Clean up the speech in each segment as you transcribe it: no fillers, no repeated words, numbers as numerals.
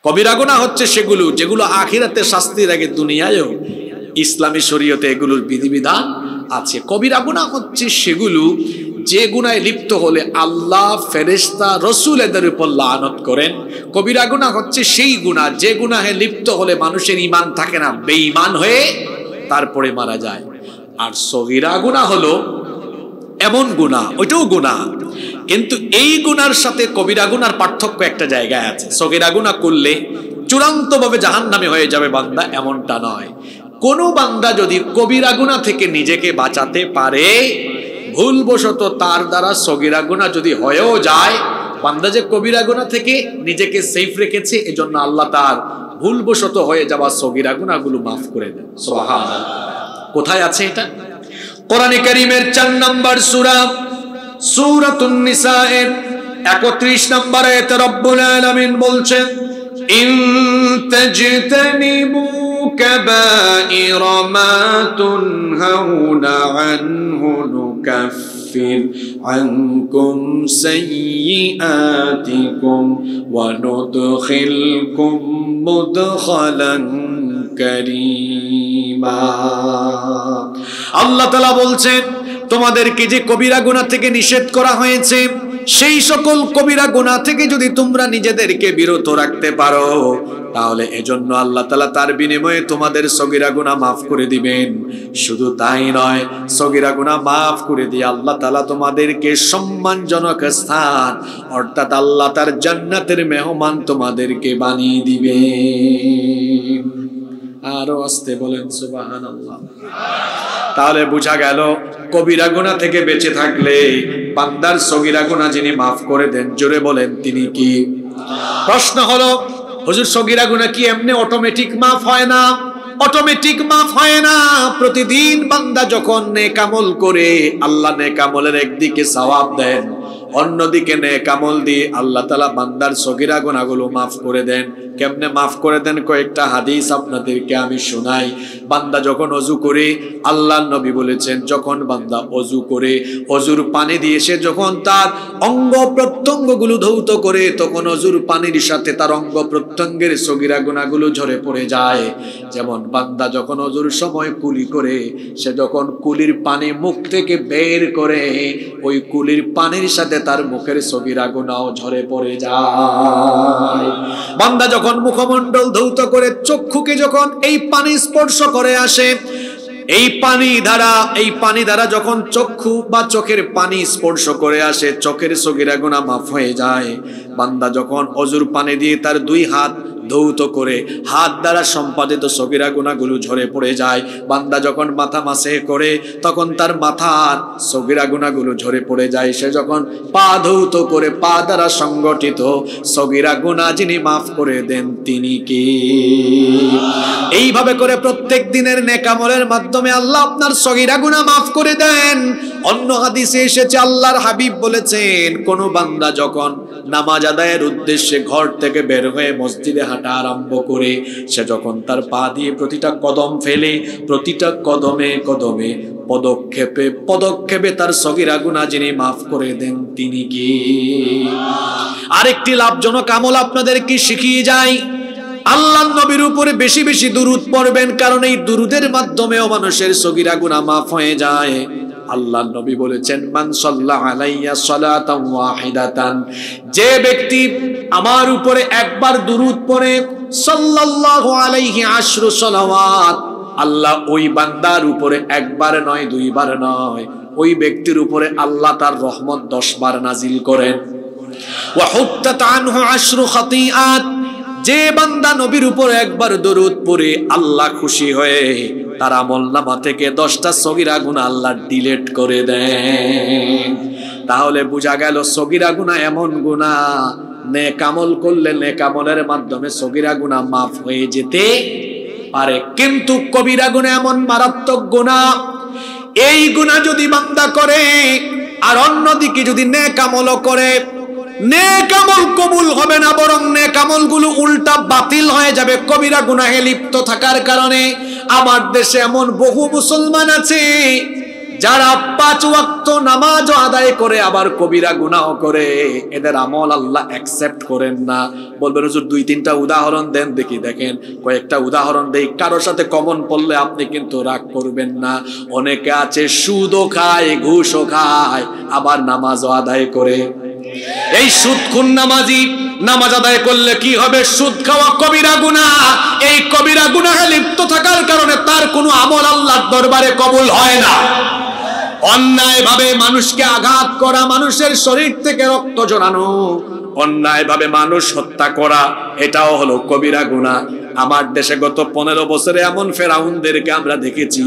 কবিরা গুনাহ হচ্ছে সেগুলো যেগুলো আখিরাতে শাস্তির আগে দুনিয়ায়ও ইসলামী শরীয়তে এগুলোর বিধিবিধান আছে। কবিরা গুনাহ হচ্ছে সেগুলো যে গুনাহে লিপ্ত হলে আল্লাহ, ফেরেশতা, রাসূল এদের উপর লানত করেন। কবিরা গুনাহ হচ্ছে সেই গুনাহ যে গুনাহে লিপ্ত হলে মানুষের ঈমান থাকে না, বেঈমান হয়ে তারপরে মারা যায়। আর সগীরা গুনাহ হলো এমন গুনাহ, ওইটাও গুনাহ, কিন্তু এই গুনার সাথে কবিরা গুনার পার্থক্য একটা জায়গায় আছে। সগীরা গুনাহ করলে চূড়ান্তভাবে জাহান্নামী হয়ে যাবে বান্দা, এমনটা নয়। কোন বান্দা যদি কবিরা গুনাহ থেকে নিজেকে বাঁচাতে পারে, ভুলবশত তার দ্বারা সগীরা গুনাহ যদি হয়েও যায়, বান্দা যে কবিরা গুনাহ থেকে নিজেকে সেফ রেখেছে, এজন্য আল্লাহ তার ভুলবশত হয়ে যাওয়া সগীরা গুনাহগুলো মাফ করে দেন। সুবহানাল্লাহ। কোথায় আছে এটা? কোরআনে কারীমের 4 নম্বর সূরা সূরাতুন নিসা এর 31 নম্বর আয়াতে রব্বুল আলামিন বলছেন, ইন তাজতানিবু কাবাইরা মা তুনহাউনা আনহু নুকাফির আনকুম সাইয়্যাতিকুম ওয়া নুদখিলকুম মুদখালান কারীমা। আল্লাহ তাআলা বলছেন, তোমাদেরকে যে কবিরা গুনাহ থেকে নিষেধ করা হয়েছে, সেই সকল কবিরা গুনাহ থেকে যদি তোমরা নিজেদেরকে বিরত রাখতে পারো, তাহলে এজন্য আল্লাহ তাআলা তার বিনিময়ে তোমাদের সগীরা গুনাহ মাফ করে দিবেন। শুধু তাই নয়, সগীরা গুনাহ মাফ করে দিয়ে আল্লাহ তাআলা তোমাদেরকে সম্মানজনক স্থান, অর্থাৎ আল্লাহ তার জান্নাতের মেহমান তোমাদেরকে বানিয়ে দিবেন। আরো আস্তে বলেন সুবহানাল্লাহ। তাহলে বোঝা গেল কবিরা গুনাহ থেকে বেঁচে থাকলে বান্দার সগীরা গুনাহ যিনি মাফ করে দেন, জোরে বলেন তিনি কি? প্রশ্ন হলো, হুজুর সগীরা গুনাহ কি এমনি অটোমেটিক মাফ হয় না? অটোমেটিক মাফ হয় না। প্রতিদিন বান্দা যখন নেক আমল করে, আল্লাহ নেক আমলের একদিকে সওয়াব দেন, অন্যদিকে নেক আমল দিয়ে আল্লাহ তাআলা বান্দার সগীরা গুনাহগুলো মাফ করে দেন। কেমনে মাফ করে দেন? কয়েকটা হাদিস আপনাদেরকে আমি শোনাই। বান্দা যখন ওযু করে, আল্লাহর নবী বলেছেন, যখন বান্দা ওযু করে ওযুর পানি দিয়ে সে যখন তার অঙ্গ প্রত্যঙ্গগুলো ধৌত করে, তখন ওযুর পানির সাথে তার অঙ্গ প্রত্যঙ্গের সগীরা গুনাহগুলো ঝরে পড়ে যায়। যেমন বান্দা যখন ওযুর সময় কুলি করে, সে যখন কুলির পানি মুখ থেকে বের করে, ওই কুলির পানির সাথে তার মুখের সগীরা গুনাহ ঝরে পড়ে যায়। বান্দা যখন মুখমণ্ডল ধৌত করে, চক্ষুকে যখন এই পানি স্পর্শ করে আসে, এই পানি দ্বারা যখন চক্ষু বা চোখের পানি স্পর্শ করে আসে, চোখের সগীরা গুনাহ মাফ হয়ে যায়। বান্দা যখন ওযুর পানি দিয়ে তার 2 হাত ধৌত করে, হাত দ্বারা সম্পাদিত সগীরা গুনাহগুলো ঝরে পড়ে যায়। বান্দা যখন মাথা মাসে করে, তখন তার মাথার সগীরা গুনাহগুলো ঝরে পড়ে যায়। সে যখন পা ধৌত করে, পা দ্বারা সংগঠিত সগীরা গুনাহ যিনি মাফ করে দেন তিনি কি? এইভাবে করে প্রত্যেক দিনের নেক আমলের মাধ্যমে আল্লাহ আপনার সগীরা গুনাহ মাফ করে দেন। অন্য হাদিসে এসেছে, আল্লাহর হাবিব বলেছেন, কোন বান্দা যখন নামাজ আদায়ের উদ্দেশ্যে ঘর থেকে বের হয়ে মসজিদে হাঁটা আরম্ভ করে, সে যখন তার পা দিয়ে প্রতিটা কদম ফেলে, প্রতিটা কদমে কদমে পদক্ষেপে পদক্ষেপে তার সগীরা গুনাহ যিনি মাফ করে দেন তিনি কি? আরেকটি লাভজনক আমল আপনাদেরকে শিখিয়ে যাই, আল্লাহর নবীর উপরে বেশি বেশি দুরূদ পড়বেন, কারণ এই দুরূদের মাধ্যমেও মানুষের সগীরা গুনাহ মাফ হয়ে যায়। আল্লাহর নবী বলেছেন, মান সাল্লাল্লাহু আলাইয়া সালাতান ওয়াহিদাতান, যে ব্যক্তি আমার উপরে একবার দুরূদ পড়ে, সাল্লাল্লাহু আলাইহি আশরু সালাওয়াত, আল্লাহ ওই বান্দার উপরে একবার নয়, 2 বার নয়, ওই ব্যক্তির উপরে আল্লাহ তার রহমত 10 বার নাজিল করেন। ওয়া হুত্তাত আনহু আশরু খাতিআত, যে বান্দা নবীর উপর একবার দরুদ পড়ে, আল্লাহ খুশি হয়ে তার আমলনামা থেকে 10টা সগীরা গুনাহ আল্লাহ ডিলিট করে দেন। তাহলে বোঝা গেল সগীরা গুনাহ এমন গুনাহ, নেক আমল করলে নেক আমলের মাধ্যমে সগীরা গুনাহ মাফ হয়ে যেতে পারে। কিন্তু কবিরা গুনাহ এমন মারাত্মক গুনাহ, এই গুনাহ যদি বান্দা করে আর অন্যদিকে যদি নেক আমল করে, নেক আমল কবুল হবে না, বরং নেক আমলগুলো উল্টা বাতিল হয়ে যাবে কবিরা গুনাহে লিপ্ত থাকার কারণে। আমার দেশে এমন বহু মুসলমান আছে যারা 5 ওয়াক্ত নামাজ আদায় করে আবার কবিরা গুনাহ করে, এদের আমল আল্লাহ অ্যাকসেপ্ট করেন না। বলবেন হুজুর 2-3টা উদাহরণ দেন দেখি। দেখেন কয়েকটা উদাহরণ দেই, কারোর সাথে কমন পড়লে আপনি কিন্তু রাগ করবেন না। অনেকে আছে সুদও খায়, ঘুষও খায়, আবার নামাজও আদায় করে। এই সুদখুন নামাজি নামাজ আদায় করলে কি হবে? সুদ খাওয়া কবিরা গুনাহ। এই কবিরা গুনাহে লিপ্ত থাকার কারণে তার কোনো আমল আল্লাহর দরবারে কবুল হয় না। অন্যায় ভাবে মানুষকে আঘাত করা, মানুষের শরীর থেকে রক্ত ঝরানো, অন্যায় ভাবে মানুষ হত্যা করা, এটাও হলো কবিরা গুনাহ। আমার দেশে গত 15 বছরে এমন ফেরাউনদেরকে আমরা দেখেছি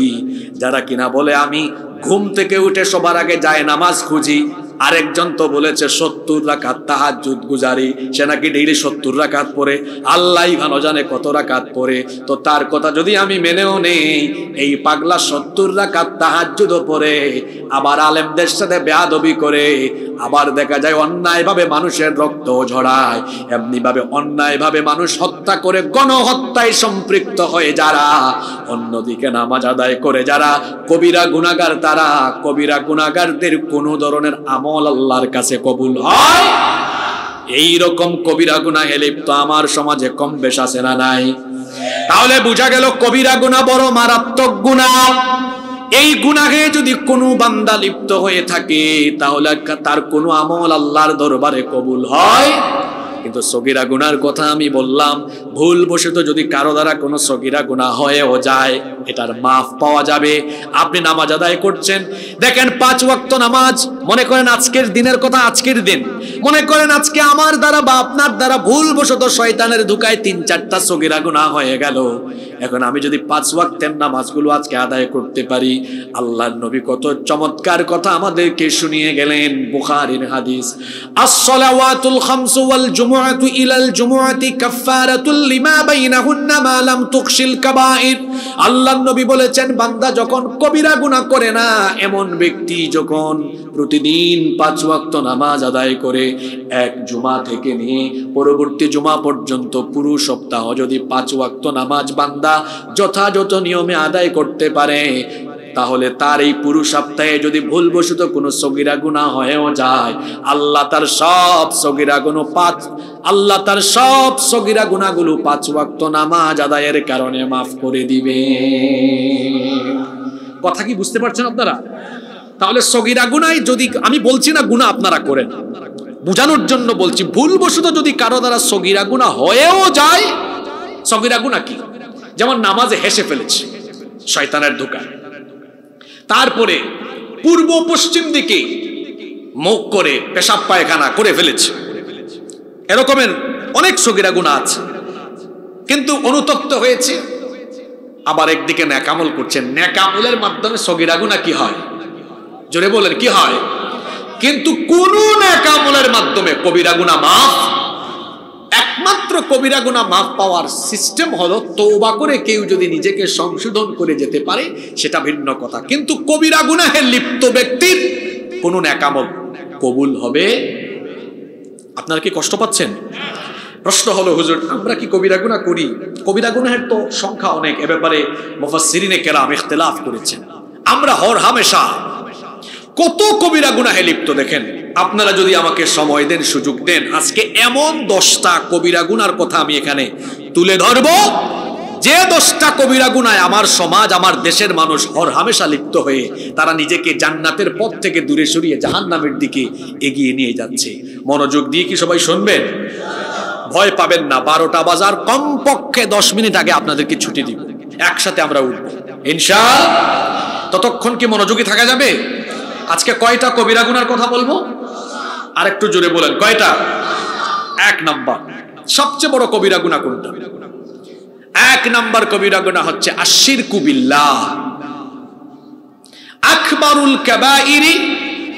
যারা কিনা বলে আমি ঘুম থেকে উঠে সবার আগে যায় নামাজ খুঁজি। আরেকজন তো বলেছে 70 রাকাত তাহাজ্জুদ গুজারি, সে নাকি ডেইলি 70 রাকাত পড়ে, আল্লাহই ভালো জানে কত রাকাত পড়ে। তো তার কথা যদি আমি মেনেও নেই, এই পাগলা 70 রাকাত তাহাজ্জুদও পড়ে, আবার আলেমদের সাথে বেয়াদবি করে, আবার দেখা যায় অন্যায় ভাবে মানুষের রক্ত ঝরায়, এমনি ভাবে অন্যায় ভাবে মানুষ হত্যা করে, গণহত্যায় সম্পৃক্ত হয়ে যারা, অন্যদিকে নামাজ আদায় করে যারা কবিরা গুনাহগার, তারা কবিরা গুনাহগারদের কোন ধরনের আমল আল্লাহর কাছে কবুল হয়? এই রকম কবিরা গুনাহে লিপ্ত আমার সমাজে কম বেশ আছে না নাই? তাহলে বোঝা গেল কবিরা গুনাহ বড় মারাত্মক গুনাহ। এই গুনাহে যদি কোনো বান্দা লিপ্ত হয়ে থাকে তাহলে তার কোনো আমল আল্লাহর দরবারে কবুল হয়। কিন্তু সগীরা গুনার কথা আমি বললাম, ভুলবশত যদি কারো দ্বারা কোনো সগীরা গুনাহ হয়েও যায়, এটার মাফ পাওয়া যাবে। আপনি নামাজ আদায় করছেন, দেখেন 5 ওয়াক্ত নামাজ, মনে করেন আজকের দিনের কথা, আজকের দিন মনে করেন আজকে আমার দ্বারা বা আপনার দ্বারা ভুলবশত শয়তানের ধোঁকায় 3-4টা সগীরা গুনাহ হয়ে গেল। এখন আমি যদি 5 ওয়াক্তের নামাজগুলো আজকে আদায় করতে পারি, আল্লাহর নবী কত চমৎকার কথা আমাদেরকে শুনিয়ে গেলেন। বুখারীর হাদিস, আস-সালাওয়াতুল খামসু ওয়াল জুমুআতু ইলাল জুমুআতি কাফফারাতুল লিমা বাইনাহুন্না মা লাম তুকশিল কাবাইর। আল্লাহর নবী বলেছেন, বান্দা যখন কবিরা গুনাহ করে না, এমন ব্যক্তি যখন প্রতিদিন 5 ওয়াক্ত নামাজ আদায় করে, এক জুমা থেকে নিয়ে পরবর্তী জুমা পর্যন্ত পুরো সপ্তাহ যদি 5 ওয়াক্ত নামাজ বান্দা যথাযথ নিয়মে আদায় করতে পারে, তাহলে তার এই পুরো সপ্তাহে যদি ভুলবশত কোনো সগীরা গুনাহ হয়েও যায়, আল্লাহ তার সব সগীরা গুনাহগুলো 5 ওয়াক্ত নামাজ আদায়ের কারণে মাফ করে দিবে। কথা কি বুঝতে পারছেন আপনারা? তাহলে সগীরা গুনাহ, যদি আমি বলছি না গুনাহ আপনারা করেন, বুঝানোর জন্য বলছি, ভুলবশত যদি কারো দ্বারা সগীরা গুনাহ হয়েও যায়, সগীরা গুনাহ কি? যেমন নামাজে হেসে ফেলেছে শয়তানের ধোঁকায়, তারপরে পূর্ব পশ্চিম দিকে মুখ করে পেশাব পায়খানা করে ফেলেছে, এরকমের অনেক সগীরা গুনাহ আছে, কিন্তু অনুতপ্ত হয়েছে। আবার একদিকে নেকামল করছেন, নেকামলের মাধ্যমে সগীরা গুনাহ কি হয়? জোরে বলেন, কি হয়? কিন্তু কোন নেকামলের মাধ্যমে কবিরা গুনাহ মাফ? একমাত্র কবিরা গুনাহ মাফ পাওয়ার সিস্টেম হলো তওবা করে কেউ যদি নিজেকে সংশোধন করে যেতে পারে, সেটা ভিন্ন কথা। কিন্তু কবিরা গুনাহে লিপ্ত ব্যক্তির কোন নেকামল কবুল হবে? আপনারা কি কষ্ট পাচ্ছেন? প্রশ্ন হলো, হুজুর আমরা কি কবিরা গুনাহ করি? কবিরা গুনাহের তো সংখ্যা অনেক, এ ব্যাপারে মুফাসসিরিনে কেরাম ইখতিলাফ করেছেন। আমরা হর হামেশা কত কবিরা গুনাহে লিপ্ত। দেখেন, আপনারা যদি আমাকে সময় দেন, সুযোগ দেন, আজকে এমন 10টা কবিরা গুনার কথা আমি এখানে তুলে ধরব, যে 10টা কবিরা গুনায় আমার সমাজ, আমার দেশের মানুষ হর হামেশা লিপ্ত হয়ে তারা নিজেকে জান্নাতের পথ থেকে দূরে সরিয়ে জাহান্নামের দিকে এগিয়ে নিয়ে যাচ্ছে। মনোযোগ দিয়ে কি সবাই শুনবেন? ভয় পাবেন না, 12টা বাজার কমপক্ষে 10 মিনিট আগে আপনাদেরকে ছুটি দিব, একসাথে আমরা উঠব ইনশাআল্লাহ। ততক্ষণ কি মনোযোগী থাকা যাবে? আজকে কয়টা কবিরা গুনার কথা বলবো? আর একটু জোরে বলেন, কয়টা? 1 নাম্বার, সবচেয়ে বড় কবিরা গুনাহ কোনটা? 1 নাম্বার কবিরা গুনাহ হচ্ছে আশিরকু বিল্লাহ। আকবারুল কাবাইরি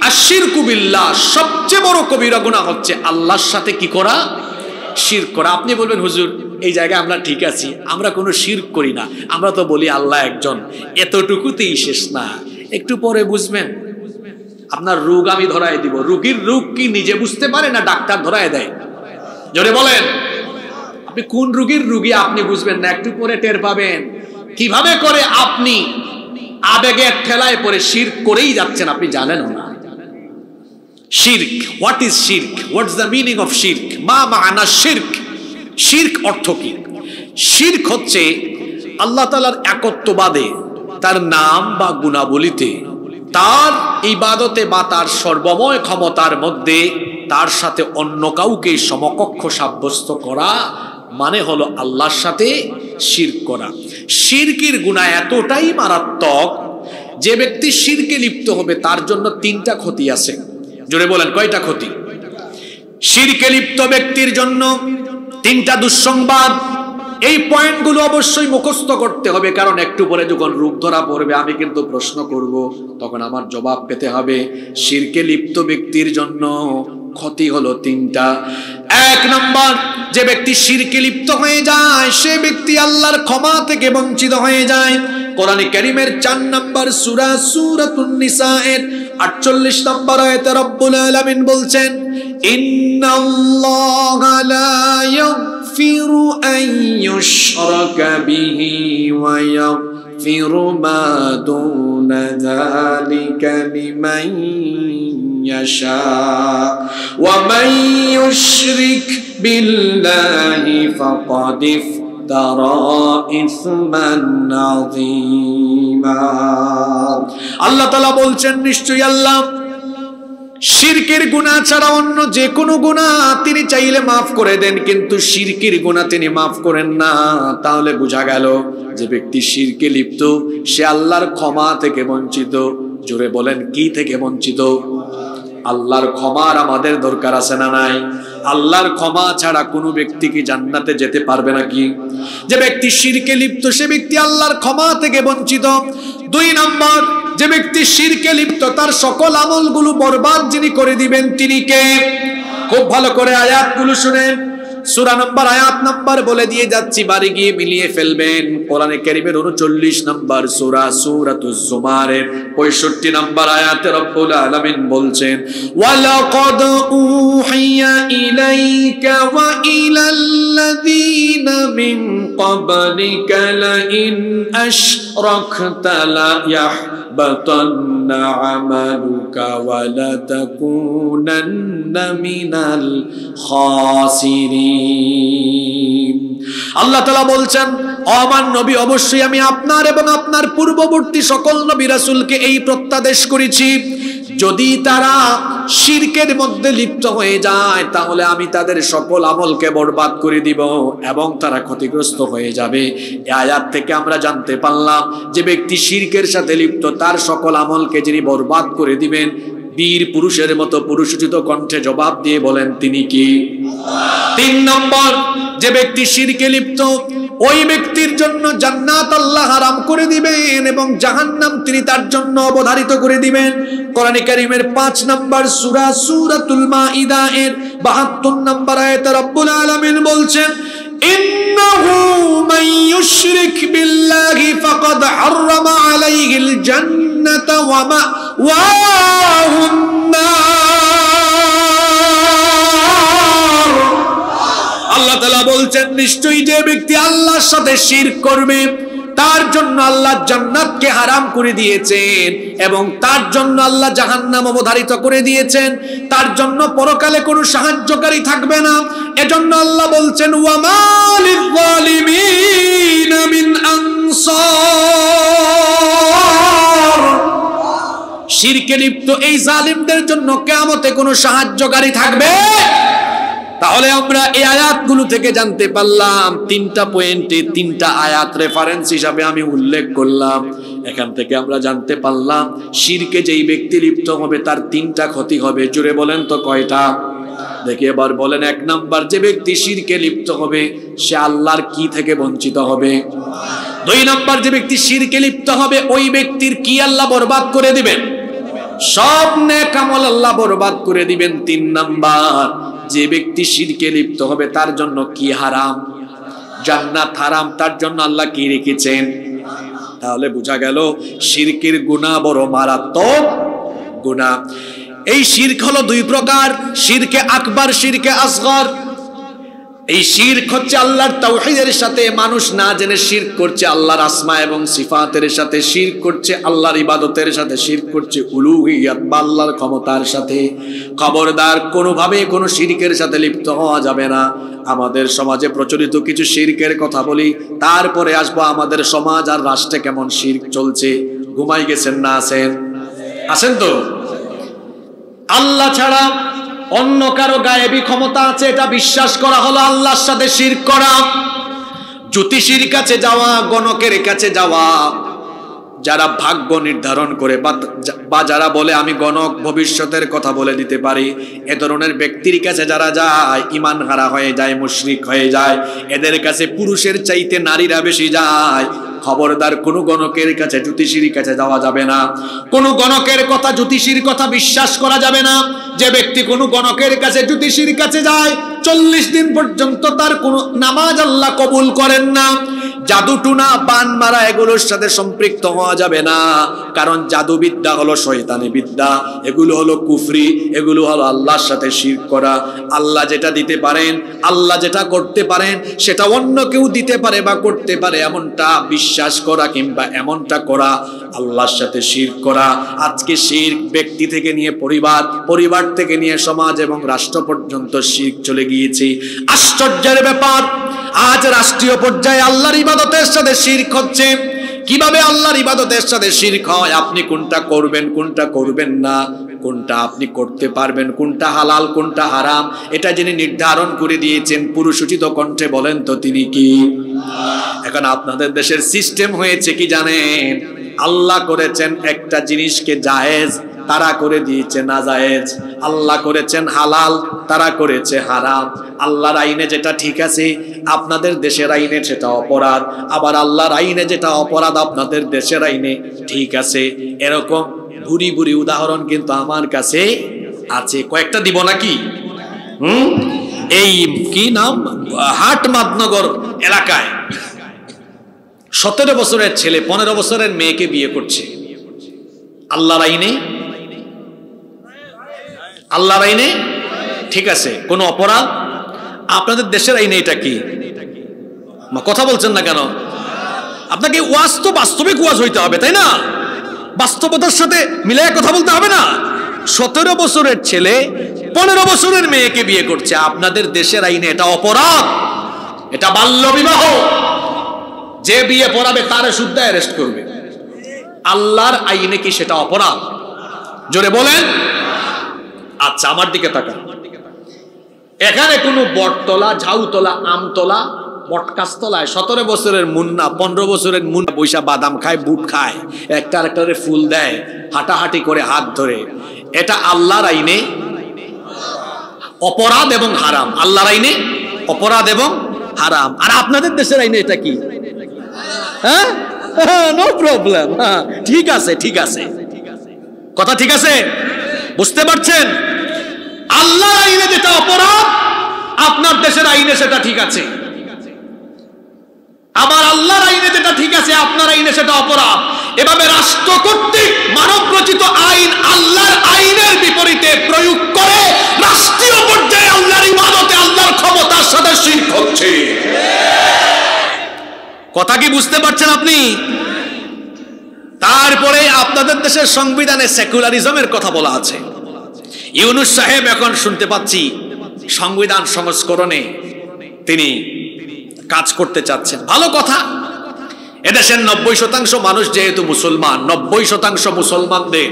আশিরকু বিল্লাহ। সবচেয়ে বড় কবিরা গুনাহ হচ্ছে আল্লাহর সাথে কি করা? শিরক করা। আপনি বলবেন, হুজুর এই জায়গায় আমরা ঠিক আছি, আমরা কোনো শিরক করি না, আমরা তো বলি আল্লাহ একজন, এতটুকুতেই শেষ না। একটু পরে বুঝবেন। আপনার রোগ আমি ধরায় দিব, রোগীর রোগ কি নিজে বুঝতে পারে না ডাক্তার ধরায় দেয়? জোরে বলেন, আপনি কোন রোগীর রোগী আপনি বুঝবেন না, একটু পরে টের পাবেন। কিভাবে করে আপনি আবেগের ঠেলায় পড়ে শিরক করেই যাচ্ছেন, আপনি জানেনও না। শিরক, হোয়াট ইজ শিরক, হোয়াটস দ্য মিনিং অফ শিরক, মা মানা শিরক, শিরক অর্থ কি? শিরক হচ্ছে আল্লাহ তাআলার একত্ববাদে, তার নাম বা গুণাবলীতে, তার ইবাদতে বা তার সর্বময় ক্ষমতার মধ্যে তার সাথে অন্য কাউকে সমকক্ষ সাব্যস্ত করা মানে হলো আল্লাহর সাথে শিরক করা। শিরকের গুনাহ এতটাই মারাত্মক, যে ব্যক্তি শিরকে লিপ্ত হবে তার জন্য তিনটা ক্ষতি আছে। জোরে বলেন, কয়টা ক্ষতি? শিরকে লিপ্ত ব্যক্তির জন্য তিনটা দুঃসংবাদ। এই পয়েন্টগুলো অবশ্যই মুখস্থ করতে হবে, কারণ একটু পরে যখন রূপ ধরা পড়বে আমি কিন্তু প্রশ্ন করব, তখন আমার জবাব পেতে হবে। শিরকে লিপ্ত ব্যক্তির জন্য ক্ষতি হলো তিনটা। এক নম্বর, যে ব্যক্তি শিরকে লিপ্ত হয়ে যায় সে ব্যক্তি আল্লাহর ক্ষমা থেকে বঞ্চিত হয়ে যায়। কোরআনে কারীমের 4 নম্বর সূরা সূরাতুন নিসা এর 48 নম্বর আয়াতে রব্বুল আলামিন বলছেন, ইন্নাল্লাহা লা ইয়াগফিরু আন ইউশরাকা বিহি ওয়া ইয়াগফিরু মা দুনা যালিকা লিমান ইয়াশা ওয়া মান ইউশরিক বিল্লাহি ফাকাদ ইফতারা ইসমান আযীমা। আল্লাহ তাআলা বলছেন, নিশ্চয়ই আল্লাহ শিরকের গুনাহ ছাড়া অন্য যে কোনো গুনাহ তিনি চাইলে মাফ করে দেন, কিন্তু শিরকের গুনাহ তিনি মাফ করেন না। তাহলে বোঝা গেল যে ব্যক্তি শিরকে লিপ্ত সে আল্লাহর ক্ষমা থেকে বঞ্চিত। জোরে বলেন, কি থেকে বঞ্চিত? আল্লাহর ক্ষমার আমাদের দরকার আছে না নাই? আল্লাহর ক্ষমা ছাড়া কোনো ব্যক্তি কি জান্নাতে যেতে পারবে নাকি? যে ব্যক্তি শিরকে লিপ্ত সে ব্যক্তি আল্লাহর ক্ষমা থেকে বঞ্চিত। 2 নম্বর, যে ব্যক্তি শিরকে লিপ্ত তার সকল আমলগুলো বরবাদ যিনি করে দিবেন তিনি কে? খুব ভালো করে আয়াতগুলো শুনেন। সূরা নম্বর, আয়াত নম্বর বলে দিয়ে যাচ্ছি, বাড়ি গিয়ে মিলিয়ে ফেলবেন। কোরআনে কারীমের 39 নম্বর সূরা সূরাতুজ জুমারের 65 নম্বর আয়াতে রব্বুল আলামিন বলছেন, ওয়ালাকাদ উহিয়া ইলাইকা ওয়া ইলাল্লাযীনা মিন ক্বাবলিকা লাইন আশরাকতা লা ইয়াহবাতান্না আমালুকা ওয়া লা তাকুনান্না মিনাল খাসিরিন। আল্লাহ তাআলা বলছেন, আমার নবী, অবশ্যই আমি আপনার এবং আপনার পূর্ববর্তী সকল নবী রাসূলকে এই প্রত্যাদেশ করেছি, যদি তারা শিরকের মধ্যে লিপ্ত হয়ে যায় তাহলে আমি তাদের সকল আমলকে বরবাদ করে দিব এবং তারা ক্ষতিগ্রস্ত হয়ে যাবে। এই আয়াত থেকে আমরা জানতে পারলাম যে ব্যক্তি শিরকের সাথে লিপ্ত তার সকল আমলকে যিনি বরবাদ করে দিবেন। বীর পুরুষের মতো পুরুষোচিত কণ্ঠে জবাব দিয়ে বলেন, তিনি কি? 3 নম্বর, যে ব্যক্তি শিরকে লিপ্ত ওই ব্যক্তির জন্য জান্নাত আল্লাহ হারাম করে দিবেন এবং জাহান্নাম তিনি তার জন্য অবধারিত করে দিবেন। কোরআনে কারীমের 5 নম্বর সূরা সূরাতুল মাইদা এর 72 নম্বর আয়াতে রব্বুল আলামিন বলছেন, ইন্নাহু মান ইউশরিক বিল্লাহি ফাকাদ হারামা আলাইহিল জান্নাতা ওয়া মাওয়াহুন নার। আল্লাহ তাআলা বলছেন, নিশ্চয়ই যে ব্যক্তি আল্লাহর সাথে শিরক করবে তার জন্য আল্লাহ জান্নাতকে হারাম করে দিয়েছেন এবং তার জন্য আল্লাহ জাহান্নাম অবধারিত করে দিয়েছেন। তার জন্য পরকালে কোনো সাহায্যকারী থাকবে না। এজন্য আল্লাহ বলছেন, ওয়া মালিল যালিমিনা মিন আনসার। শিরকে লিপ্ত এই জালিমদের জন্য কিয়ামতে কোনো সাহায্যকারী থাকবে? তাহলে আমরা এই আয়াতগুলো থেকে জানতে পারলাম, 3টা পয়েন্টে 3টা আয়াত রেফারেন্স হিসাবে আমি উল্লেখ করলাম। এখান থেকে আমরা জানতে পারলাম শিরকে যেই ব্যক্তি লিপ্ত হবে তার 3টা ক্ষতি হবে। জুড়ে বলেন তো কয়টা? দেখি এবার বলেন। 1 নাম্বার, যে ব্যক্তি শিরকে লিপ্ত হবে সে আল্লাহর কি থেকে বঞ্চিত হবে? 2 নাম্বার, যে ব্যক্তি শিরকে লিপ্ত হবে ওই ব্যক্তির কি আল্লাহ বরবাদ করে দিবেন? সব নেক আমল আল্লাহ বরবাদ করে দিবেন। 3 নাম্বার, যে ব্যক্তি শিরকে লিপ্ত হবে তার জন্য কি হারাম? জান্নাত হারাম। তার জন্য আল্লাহ কি রেখেছেন? তাহলে বোঝা গেল শিরকের গুনাহ বড় মারাত্মক গুনাহ। এই শিরক হলো 2 প্রকার, শিরকে আকবার, শিরকে আসগর। এই শিরক হচ্ছে আল্লাহর তাওহীদের সাথে, মানুষ না জেনে শিরক করছে আল্লাহর আসমা এবং সিফাতের সাথে, শিরক করছে আল্লাহর ইবাদতের সাথে, শিরক করছে উলুহিয়াত বা আল্লাহর ক্ষমতার সাথে। খবরদার, কোনোভাবে কোনো শিরকের সাথে লিপ্ত হওয়া যাবে না। আমাদের সমাজে প্রচলিত কিছু শিরকের কথা বলি, তারপরে আসবো আমাদের সমাজ আর রাষ্ট্রে কেমন শিরক চলছে। ঘুমাই গেছেন না আছেন? আছেন তো? আল্লাহ ছাড়া অন্য কারো গায়েবী ক্ষমতা আছে এটা বিশ্বাস করা হলো আল্লাহর সাথে শিরক করা। জ্যোতিষীর কাছে যাওয়া, গণকের কাছে যাওয়া, যারা ভাগ্য নির্ধারণ করে বা যারা বলে আমি গণক ভবিষ্যতের কথা বলে দিতে পারি, এ ধরনের ব্যক্তির কাছে যারা যায় ঈমান হারা হয়ে যায়, মুশরিক হয়ে যায়। এদের কাছে পুরুষের চাইতে নারীরা বেশি যায়। খবরদার, কোনো গণকের কাছে, জ্যোতিষীর কাছে যাওয়া যাবে না। কোনো গণকের কথা, জ্যোতিষীর কথা বিশ্বাস করা যাবে না। যে ব্যক্তি কোনো গণকের কাছে, জ্যোতিষীর কাছে যায়, 40 দিন পর্যন্ত তার কোনো নামাজ আল্লাহ কবুল করেন না। জাদু টুনা, বান মারা, এগুলোর সাথে সম্পৃক্ত হওয়া যাবে না। কারণ জাদুবিদ্যা হলো শয়তানি বিদ্যা, এগুলো হলো কুফরি, এগুলো হলো আল্লাহর সাথে শিরক করা। আল্লাহ যেটা দিতে পারেন, আল্লাহ যেটা করতে পারেন, সেটা অন্য কেউ দিতে পারে বা করতে পারে এমনটা বিশ্বাস করা কিংবা এমনটা করা আল্লাহর সাথে শিরক করা। আজকে শিরক ব্যক্তি থেকে নিয়ে পরিবার, পরিবার থেকে নিয়ে সমাজ এবং রাষ্ট্র পর্যন্ত শিরক চলে গিয়েছে। আশ্চর্যের ব্যাপার, আজ রাষ্ট্রীয় পর্যায়ে আল্লাহর ইবাদতের সাথে শিরক হচ্ছে। কিভাবে আল্লাহর ইবাদতের সাথে শিরক হয়? আপনি কোনটা করবেন, কোনটা করবেন না, কোনটা আপনি করতে পারবেন, কোনটা হালাল, কোনটা হারাম, এটা যিনি নির্ধারণ করে দিয়েছেন পুরুষোচিত কণ্ঠে, বলেন তো তিনি কি? এখন আপনাদের দেশের সিস্টেম হয়েছে কি জানেন? আল্লাহ করেছেন একটা জিনিসকে জায়েজ, তারা করে দিয়েছে নাজায়েজ। আল্লাহ করেছেন হালাল, তারা করেছে হারাম। আল্লাহর আইনে যেটা ঠিক আছে, আপনাদের দেশের আইনে সেটা অপরাধ। আবার আল্লাহর আইনে যেটা অপরাধ, আপনাদের দেশের আইনে ঠিক আছে। এরকম ভুরি ভুরি উদাহরণ কিন্তু আমার কাছে আছে। কয়েকটা দিব নাকি? এই কি নাম, হাটমাদনগর এলাকায় 17 বছরের ছেলে 15 বছরের মেয়েকে বিয়ে করছে। আল্লাহর আইনে, আল্লাহর আইনে ঠিক আছে, কোনো অপরাধ। আপনাদের দেশের আইনে এটা কি? কথা বলছেন না কেন? আপনাকে ওয়াজ তো বাস্তবিক ওয়াজ হইতে হবে, তাই না? বাস্তবতার সাথে মিলিয়ে কথা বলতে হবে না? 17 বছরের ছেলে 15 বছরের মেয়েকে বিয়ে করছে। আপনাদের দেশের আইনে এটা অপরাধ, এটা বাল্য বিবাহ। যে বিয়ে পড়াবে তারে শুদ্ধ অ্যারেস্ট করবে। আল্লাহর আইনে কি সেটা অপরাধ? জোরে বলেন। আচ্ছা, আমার দিকে তাকান। এখানে কোনো বটতলা, ঝাউতলা, আমতলা, বটকাস্তলায় 17 বছরের মুন্না, 15 বছরের মুন্না বৈশা বাদাম খায়, বুট খায়, একটা আরেকটারে ফুল দেয়, হাঁটাহাঁটি করে হাত ধরে, এটা আল্লাহর আইনে অপরাধ এবং হারাম। আল্লাহর আইনে অপরাধ এবং হারাম। আর আপনাদের দেশের আইনে এটা কি? হ্যাঁ, নো প্রবলেম। হ্যাঁ, ঠিক আছে, ঠিক আছে, কথা ঠিক আছে, বুঝতে পারছেন? আল্লাহর আইনে যেটা অপরাধ, আপনার দেশের আইনে সেটা ঠিক আছে। আবার আল্লাহর আইনে যেটা ঠিক আছে, আপনার আইনে সেটা অপরাধ। এভাবে রাষ্ট্র কর্তৃক মানব রচিত আইন আল্লাহর আইনের বিপরীতে প্রয়োগ করে রাষ্ট্রীয় পর্যায়ে আল্লাহর ইবাদতে, আল্লাহর ক্ষমতার সাথে শিরক হচ্ছে। কথা কি বুঝতে পারছেন আপনি? তারপরে আপনাদের দেশের সংবিধানে সেকুলারিজমের কথা বলা আছে। ইউনূস সাহেব এখন শুনতে পাচ্ছি সংবিধান সংস্করণে তিনি কাজ করতে চাচ্ছেন। ভালো কথা। এদেশের 90% মানুষ যেহেতু মুসলমান, 90% মুসলমানদের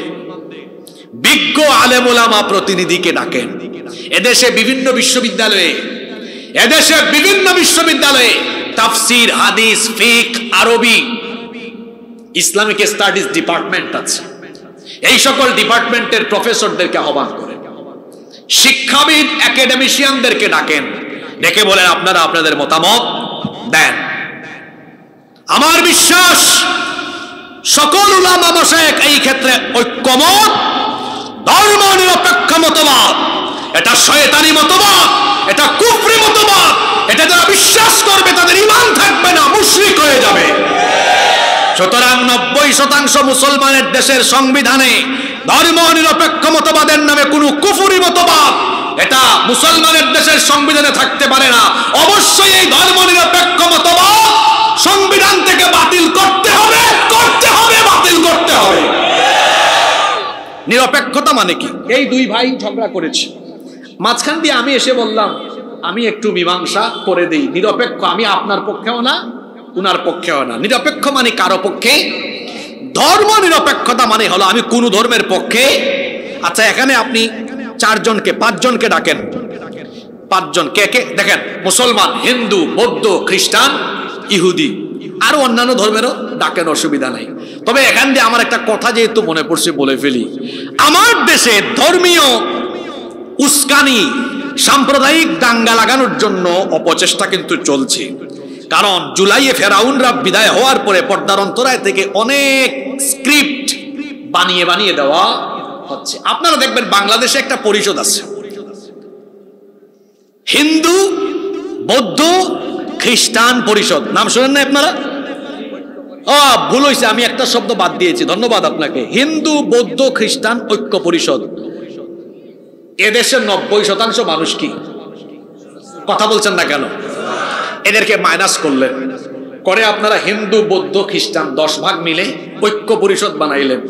বিজ্ঞ আলেম ওলামা প্রতিনিধিকে ডাকেন। এদেশে বিভিন্ন বিশ্ববিদ্যালয়ে তাফসীর, হাদিস, ফিকহ, আরবি, ইসলামিক স্টাডিজ ডিপার্টমেন্ট আছে। এই সকল ডিপার্টমেন্টের প্রফেসরদেরকে আহ্বান করেন, শিক্ষাবিদ একাডেমিশিয়ানদেরকে ডাকেন, ডেকে বলেন আপনারা আপনাদের মতামত দেন। আমার বিশ্বাস সকল উলামা মাশায়েখ এই ক্ষেত্রে ঐক্যমত। ধর্ম নিরপেক্ষ মতবাদ, এটা শয়তানি মতবাদ, এটা কুফরি মতবাদ। এটা যারা বিশ্বাস করবে তাদের ঈমান থাকবে না, মুশরিক হয়ে যাবে। সুতরাং 90% মুসলমানের দেশের সংবিধানে ধর্ম নিরপেক্ষ মতবাদের নামে কোনো কুফরি মতবাদ এটা মুসলমানের দেশের সংবিধানে থাকতে পারে না। অবশ্যই এই ধর্মনিরপেক্ষ মতবাদ সংবিধান থেকে বাতিল করতে হবে, বাতিল করতে হবে। নিরপেক্ষতা মানে কি? এই দুই ভাই ঝগড়া করেছে, মাঝখান দিয়ে আমি এসে বললাম আমি একটু মীমাংসা করে দেই। নিরপেক্ষ আমি আপনার পক্ষেও না, উনার পক্ষেও না। নিরপেক্ষ মানে কারো পক্ষে। ধর্ম নিরপেক্ষতা মানে হলো আমি কোন ধর্মের পক্ষে। আচ্ছা, এখানে আপনি 4 জনকে 5 জনকে ডাকেন, 5 জন কে কে দেখেন, মুসলমান, হিন্দু, বৌদ্ধ, খ্রিস্টান, ইহুদি, আরো অন্যান্য ধর্মেরও ডাকেন, অসুবিধা নাই। তবে এখান দিয়ে আমার একটা কথা যেহেতু মনে পড়ছে বলে ফেলি। আমার দেশে ধর্মীয় উস্কানি, সাম্প্রদায়িক দাঙ্গা লাগানোর জন্য অপচেষ্টা কিন্তু চলছে। কারণ জুলাইয়ে ফেরাউনরা বিদায় হওয়ার পরে পর্দার অন্তরায় থেকে অনেক স্ক্রিপ্ট বানিয়ে বানিয়ে দেওয়া হচ্ছে। আপনারা দেখবেন বাংলাদেশে একটা পরিষদ আছে, হিন্দু, বৌদ্ধ, খ্রিস্টান পরিষদ। নাম শোনেন না আপনারা? ভুল হয়েছে, আমি একটা শব্দ বাদ দিয়েছি, ধন্যবাদ আপনাকে। হিন্দু, বৌদ্ধ, খ্রিস্টান ঐক্য পরিষদ। এদেশের 90% মানুষ কি? কথা বলছেন না কেন? এদেরকে মাইনাস করলেন, করে আপনারা হিন্দু, বৌদ্ধ, খ্রিস্টান 10 ভাগ মিলে ঐক্য পরিষদ বানাইলেন।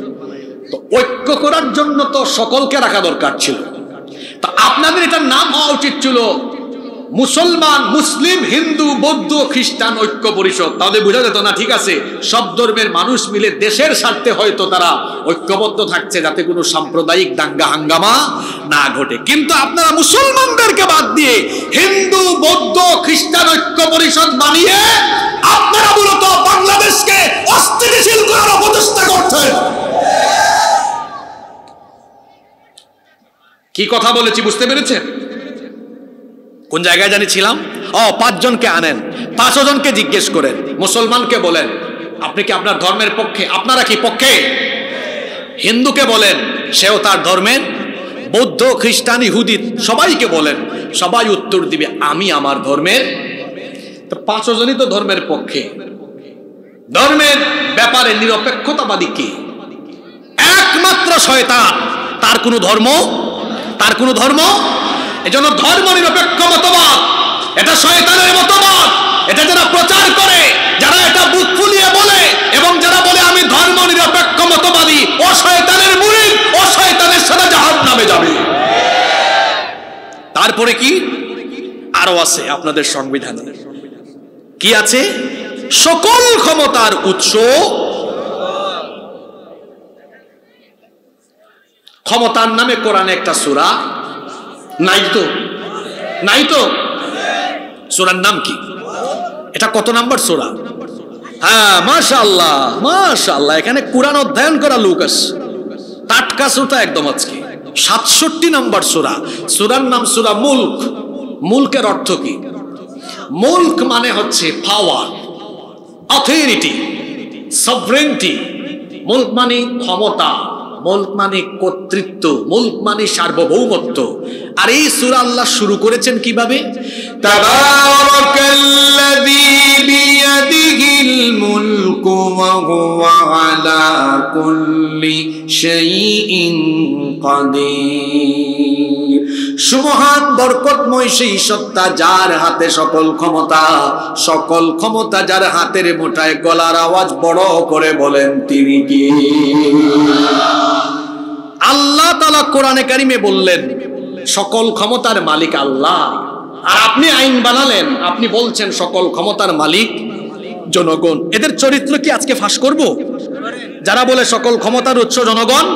তো ঐক্য করার জন্য তো সকলকে রাখা দরকার ছিল। তা আপনাদের এটার নাম হওয়া উচিত ছিল মুসলমান, মুসলিম, হিন্দু, বৌদ্ধ, খ্রিস্টান ঐক্য পরিষদ। তাহলে বোঝা যেত না ঠিক আছে সব ধর্মের মানুষ মিলে দেশের স্বার্থে হয়তো তারা ঐক্যবদ্ধ থাকছে, যাতে কোনো সাম্প্রদায়িক দাঙ্গা হাঙ্গামা না ঘটে। কিন্তু আপনারা মুসলমানদেরকে বাদ দিয়ে হিন্দু, বৌদ্ধ, খ্রিস্টান ঐক্য পরিষদ বানিয়ে আপনারা মূলত বাংলাদেশকে অস্থিতিশীল করার অপচেষ্টা করছেন। কি কথা বলেছি বুঝতে পেরেছেন? কোন জায়গায় জানিছিলাম? 5 জনকে আনেন, 5 জনকে জিজ্ঞেস করেন, মুসলমানকে বলেন আপনি কি আপনার ধর্মের পক্ষে? আপনারা কি পক্ষে? হিন্দুকে বলেন সেও তার ধর্মের, বৌদ্ধ, খ্রিস্টান, ইহুদি সবাইকে বলেন, সবাই উত্তর দিবে আমি আমার ধর্মের। তো 5 জনই তো ধর্মের পক্ষে। ধর্মের ব্যাপারে নিরপেক্ষতাবাদী কে? একমাত্র শয়তান। তার কোনো ধর্ম, তার কোনো ধর্ম। এজন্য ধর্ম নিরপেক্ষ মতবাদ এটা শয়তানের মতবাদ। এটা যারা প্রচার করে, যারা এটা বুক ফুলিয়ে বলে, এবং যারা বলে আমি ধর্ম নিরপেক্ষ মতবাদী, ও শয়তানের মুরিদ, ও শয়তানের সাথে জাহান্নামে যাবে। তারপরে কি আরো আছে আপনাদের সংবিধানে? কি আছে? সকল ক্ষমতার উৎস, ক্ষমতার নামে কোরআনে একটা সূরা নাই তো? নাই তো? সূরার নাম কি? এটা কত নাম্বার সূরা? হ্যাঁ, মাশাআল্লাহ, মাশাআল্লাহ, এখানে কোরআন অধ্যয়ন করা লোক আছে। টাটকা সূরা একদম আজকে 67 নাম্বার সূরা। সূরার নাম সূরা মুলক। মুলকের অর্থ কি? মুলক মানে হচ্ছে পাওয়ার, অথরিটি, সভরেন্টি। মুলক মানে ক্ষমতা, মুলক মানে কর্তৃত্ব, মুলক মানে সার্বভৌমত্ব। আর এই সূরা আল্লাহ শুরু করেছেন কিভাবে? তাবারাকাল্লাযী বিয়াদিহিল মুলকু ওয়া হুয়া আলা কুল্লি শাইইন কাদির। সুবহান, বরকতময় সেই সত্তা যার হাতে সকল ক্ষমতা। সকল ক্ষমতা যার হাতের মুঠায়। গলার আওয়াজ বড় করে বলেন তিনি কে? আল্লাহ তাআলা কোরআনে কারিমে বললেন সকল ক্ষমতার মালিক আল্লাহ। আর আপনি আইন বানালেন, আপনি বলছেন সকল ক্ষমতার মালিক জনগণ। এদের চরিত্র কি আজকে ফাঁস করব? যারা বলে সকল ক্ষমতার উৎস জনগণ,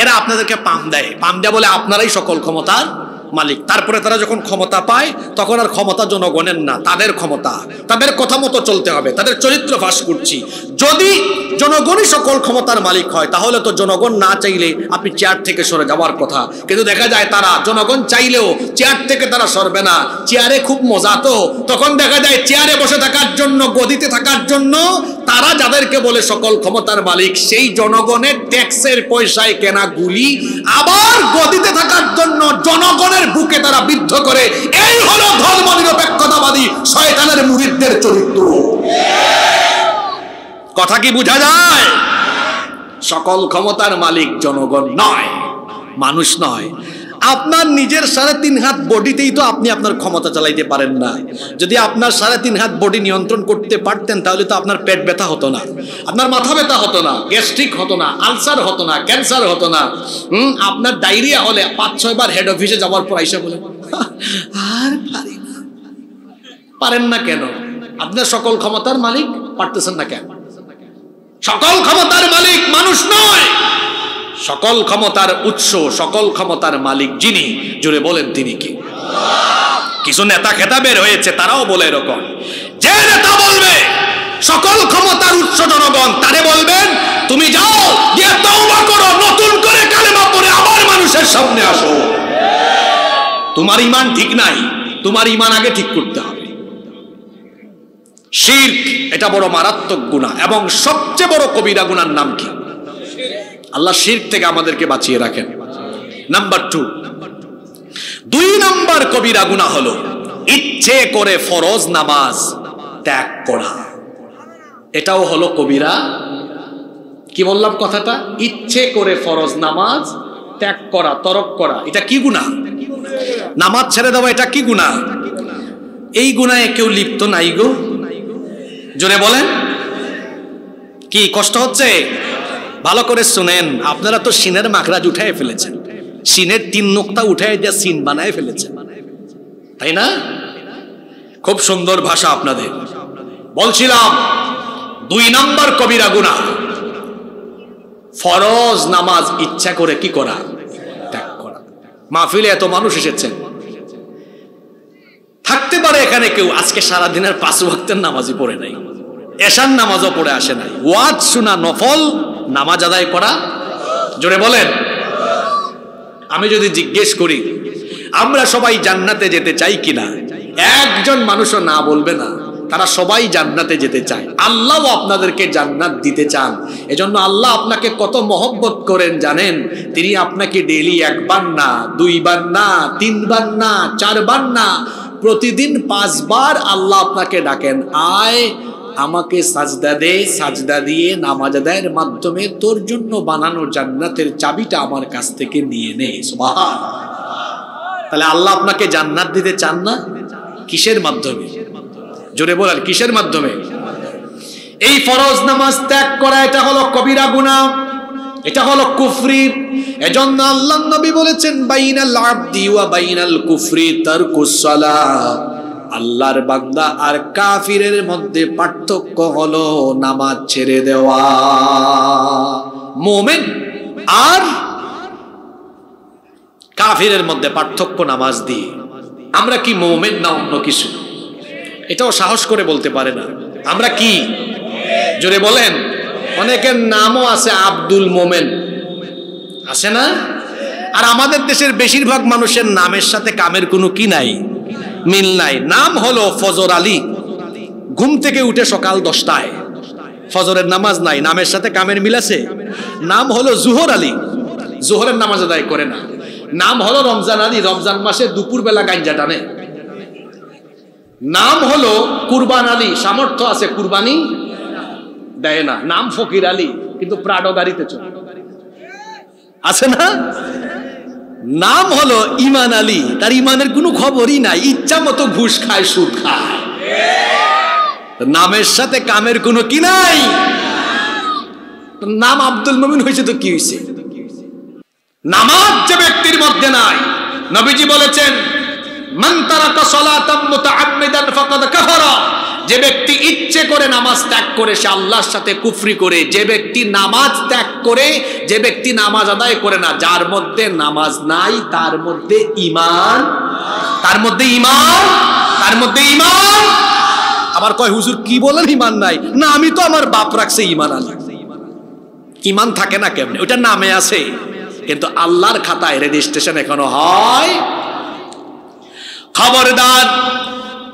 এরা আপনাদেরকে পাম দেয়। পাম দেয় বলে আপনারাই সকল ক্ষমতার মালিক। তারপরে তারা যখন ক্ষমতা পায় তখন আর ক্ষমতা জনগণের না, তাদের ক্ষমতা। তাদের কথা মতো চলতে হবে, তাদের চরিত্র ফাঁস করছি। যদি জনগণই সকল ক্ষমতার মালিক হয় তাহলে তো জনগণ না চাইলে আপনি চেয়ার থেকে সরে যাওয়ার কথা। কিন্তু দেখা যায় তারা জনগণ চাইলেও চেয়ার থেকে তারা সরবে না। চেয়ারে খুব মজা, তো তখন দেখা যায় চেয়ারে বসে থাকার জন্য, গদিতে থাকার জন্য তারা যাদেরকে বলে সকল ক্ষমতার মালিক, সেই জনগণের ট্যাক্সের পয়সায় কেনা গুলি আবার গদিতে থাকার জন্য জনগণের বুকে তারা বিদ্ধ করে। এই হলো ধর্ম নিরপেক্ষতাবাদী শয়তানের মুরিদদের চরিত্র। কথা কি বোঝা যায়? সকল ক্ষমতার মালিক জনগণ নয়, মানুষ নয়। আপনার নিজের 3.5 হাত বডিতেই তো আপনি আপনার ক্ষমতা চালাইতে পারেন না। যদি আপনার 3.5 হাত বডি নিয়ন্ত্রণ করতে পারতেন তাহলে তো আপনার পেট ব্যথা হতো না, আপনার মাথা ব্যথা হতো না, গ্যাস্ট্রিক হতো না, আলসার হতো না, ক্যান্সার হতো না। আপনার ডায়রিয়া হলে 5-6 বার হেড অফিসে যাওয়ার পর আইসা বলেন আর পারি না। পারেন না কেন? আপনার সকল ক্ষমতার মালিক, পারতেছেন না কেন? সকল ক্ষমতার মালিক মানুষ নয়, সকল ক্ষমতার উৎস, সকল ক্ষমতার মালিক যিনি, জুড়ে বলেন তিনি কি? কিছু নেতা খেতা বের হয়েছে, তারাও বলে এরকম। যে নেতা বলবে সকল ক্ষমতার উৎস জনগণ, তারে বলবেন তুমি যাও গিয়ে তওবা করো, নতুন করে কালেমা পড়ে আবার মানুষের সামনে আসো। তোমার ঈমান ঠিক নাই, তোমার ঈমান আগে ঠিক করতে হবে। শিরক এটা বড় মারাত্মক গুনাহ এবং সবচেয়ে বড় কবিরা গুনার নাম কি? আল্লাহ শিরক থেকে আমাদেরকে বাঁচিয়ে রাখেন। নাম্বার 2 নম্বর কবিরা গুনাহ হলো ইচ্ছে করে ফরজ নামাজ ত্যাগ করা। এটাও হলো কবিরা। কি বললাম কথাটা? ইচ্ছে করে ফরজ নামাজ ত্যাগ করা, তরক করা। এটা কি গুনাহ? নামাজ ছেড়ে দেওয়া এটা কি গুনাহ? এই গুনাহে কেউ লিপ্ত নাই গো? জোরে বলেন। কি কষ্ট হচ্ছে? ভালো করে শুনেন, আপনারা তো সিনের মাখরাজ উঠায় ফেলেছেন, সিনের 3 নোক্তা উঠায় দিয়ে সিন বানায় ফেলেছেন, তাই না? খুব সুন্দর ভাষা আপনাদের। বলছিলাম 2 নম্বর কবিরা গুনাহ ফরজ নামাজ ইচ্ছা করে কি করা? ত্যাগ করা। মাহফিলে এত মানুষ এসেছেন, থাকতে পারে এখানে কেউ আজকে সারা দিনের 5 ওয়াক্তের নামাজই পড়ে নাই, এশার নামাজও পড়ে আসে নাই। ওয়াজ শোনা নফল, নামাজ আদায় করা। জোরে বলেন। আমি যদি জিজ্ঞেস করি আমরা সবাই জান্নাতে যেতে চাই কিনা, একজন মানুষও না বলবে না। তারা সবাই জান্নাতে যেতে চায়। আল্লাহও আপনাদেরকে জান্নাত দিতে চান। এজন্য আল্লাহ আপনাকে কত মহব্বত করেন জানেন? তিনি আপনাকে ডেইলি 1 বার না, 2 বার না, 3 বার না, 4 বার না, প্রতিদিন 5 বার আল্লাহ আপনাকে ডাকেন, আয় আমাকে সাজদা দে, সাজদা দিয়ে নামাজ আদায়ের মাধ্যমে তোর জন্য বানানো জান্নাতের চাবিটা আমার কাছ থেকে নিয়ে নে। সুবহানাল্লাহ। তাহলে আল্লাহ আপনাকে জান্নাত দিতে চান না? কিসের মাধ্যমে? জোরে বলেন, কিসের মাধ্যমে? এই ফরজ নামাজ ত্যাগ করা, এটা হলো কবিরা গুনাহ, এটা হলো কুফরি। এজন্য আল্লাহর নবী বলেছেন বাইনাল আবদি ওয়া বাইনাল কুফরি তারকুস সালাত। আল্লাহর বান্দা আর কাফিরের মধ্যে পার্থক্য হলো নামাজ ছেড়ে দেওয়া। মুমিন আর কাফিরের মধ্যে পার্থক্য নামাজ দিয়ে। আমরা কি মুমিন না অন্য কিছু? এটাও সাহস করে বলতে পারে না। আমরা কি? জোরে বলেন। অনেকের নামও আছে আব্দুল মোমেন, আছে না? আর আমাদের দেশের বেশিরভাগ মানুষের নামের সাথে কামের কোনো কি নাই, মিল নাই। নাম হলো ফজর আলী, ঘুম থেকে উঠে সকাল 10টায়, ফজরের নামাজ নাই, নামের সাথে কামের মিল আছে। নাম হলো জুহর আলী, জোহরের নামাজ আদায় করে না। নাম হলো রমজান আলী, রমজান মাসে দুপুর বেলা গাঞ্জা টানে। নাম হলো কুরবান আলী, সামর্থ্য আছে কুরবানি দেয় না। নাম ফকির আলী, কিন্তু প্রাডো গাড়িতে চলে, আছে না? নাম হলো ইমান আলী, তার ইমানের কোনো খবরই নাই, ইচ্ছা মতো ঘুষ খায়, সুদ খায়। নামের সাথে কামের কোনো কি নাই। নাম আব্দুল মুমিন হয়েছে তো কি হয়েছে? নামাজ যে ব্যক্তির মধ্যে নাই, নবীজি বলেছেন মান তারাকা সালাতাম মুতাআম্মিদান ফাকাদ কাফারা। যে ব্যক্তি ইচ্ছে করে নামাজ ত্যাগ করে সে আল্লাহর সাথে কুফরি করে। যে ব্যক্তি নামাজ ত্যাগ করে, যে ব্যক্তি নামাজ আদায় করে না, যার মধ্যে নামাজ নাই তার মধ্যে ঈমান, তার মধ্যে ঈমান, তার মধ্যে ঈমান। আবার কয় হুজুর কি বলেন ঈমান নাই? না, আমি তো আমার বাপ রাখছে ঈমান আলী। ঈমান থাকে না কেমনে? ওটা নামে আছে, কিন্তু আল্লাহর খাতায় রেজিস্ট্রেশন এখনো হয়। খবরদার,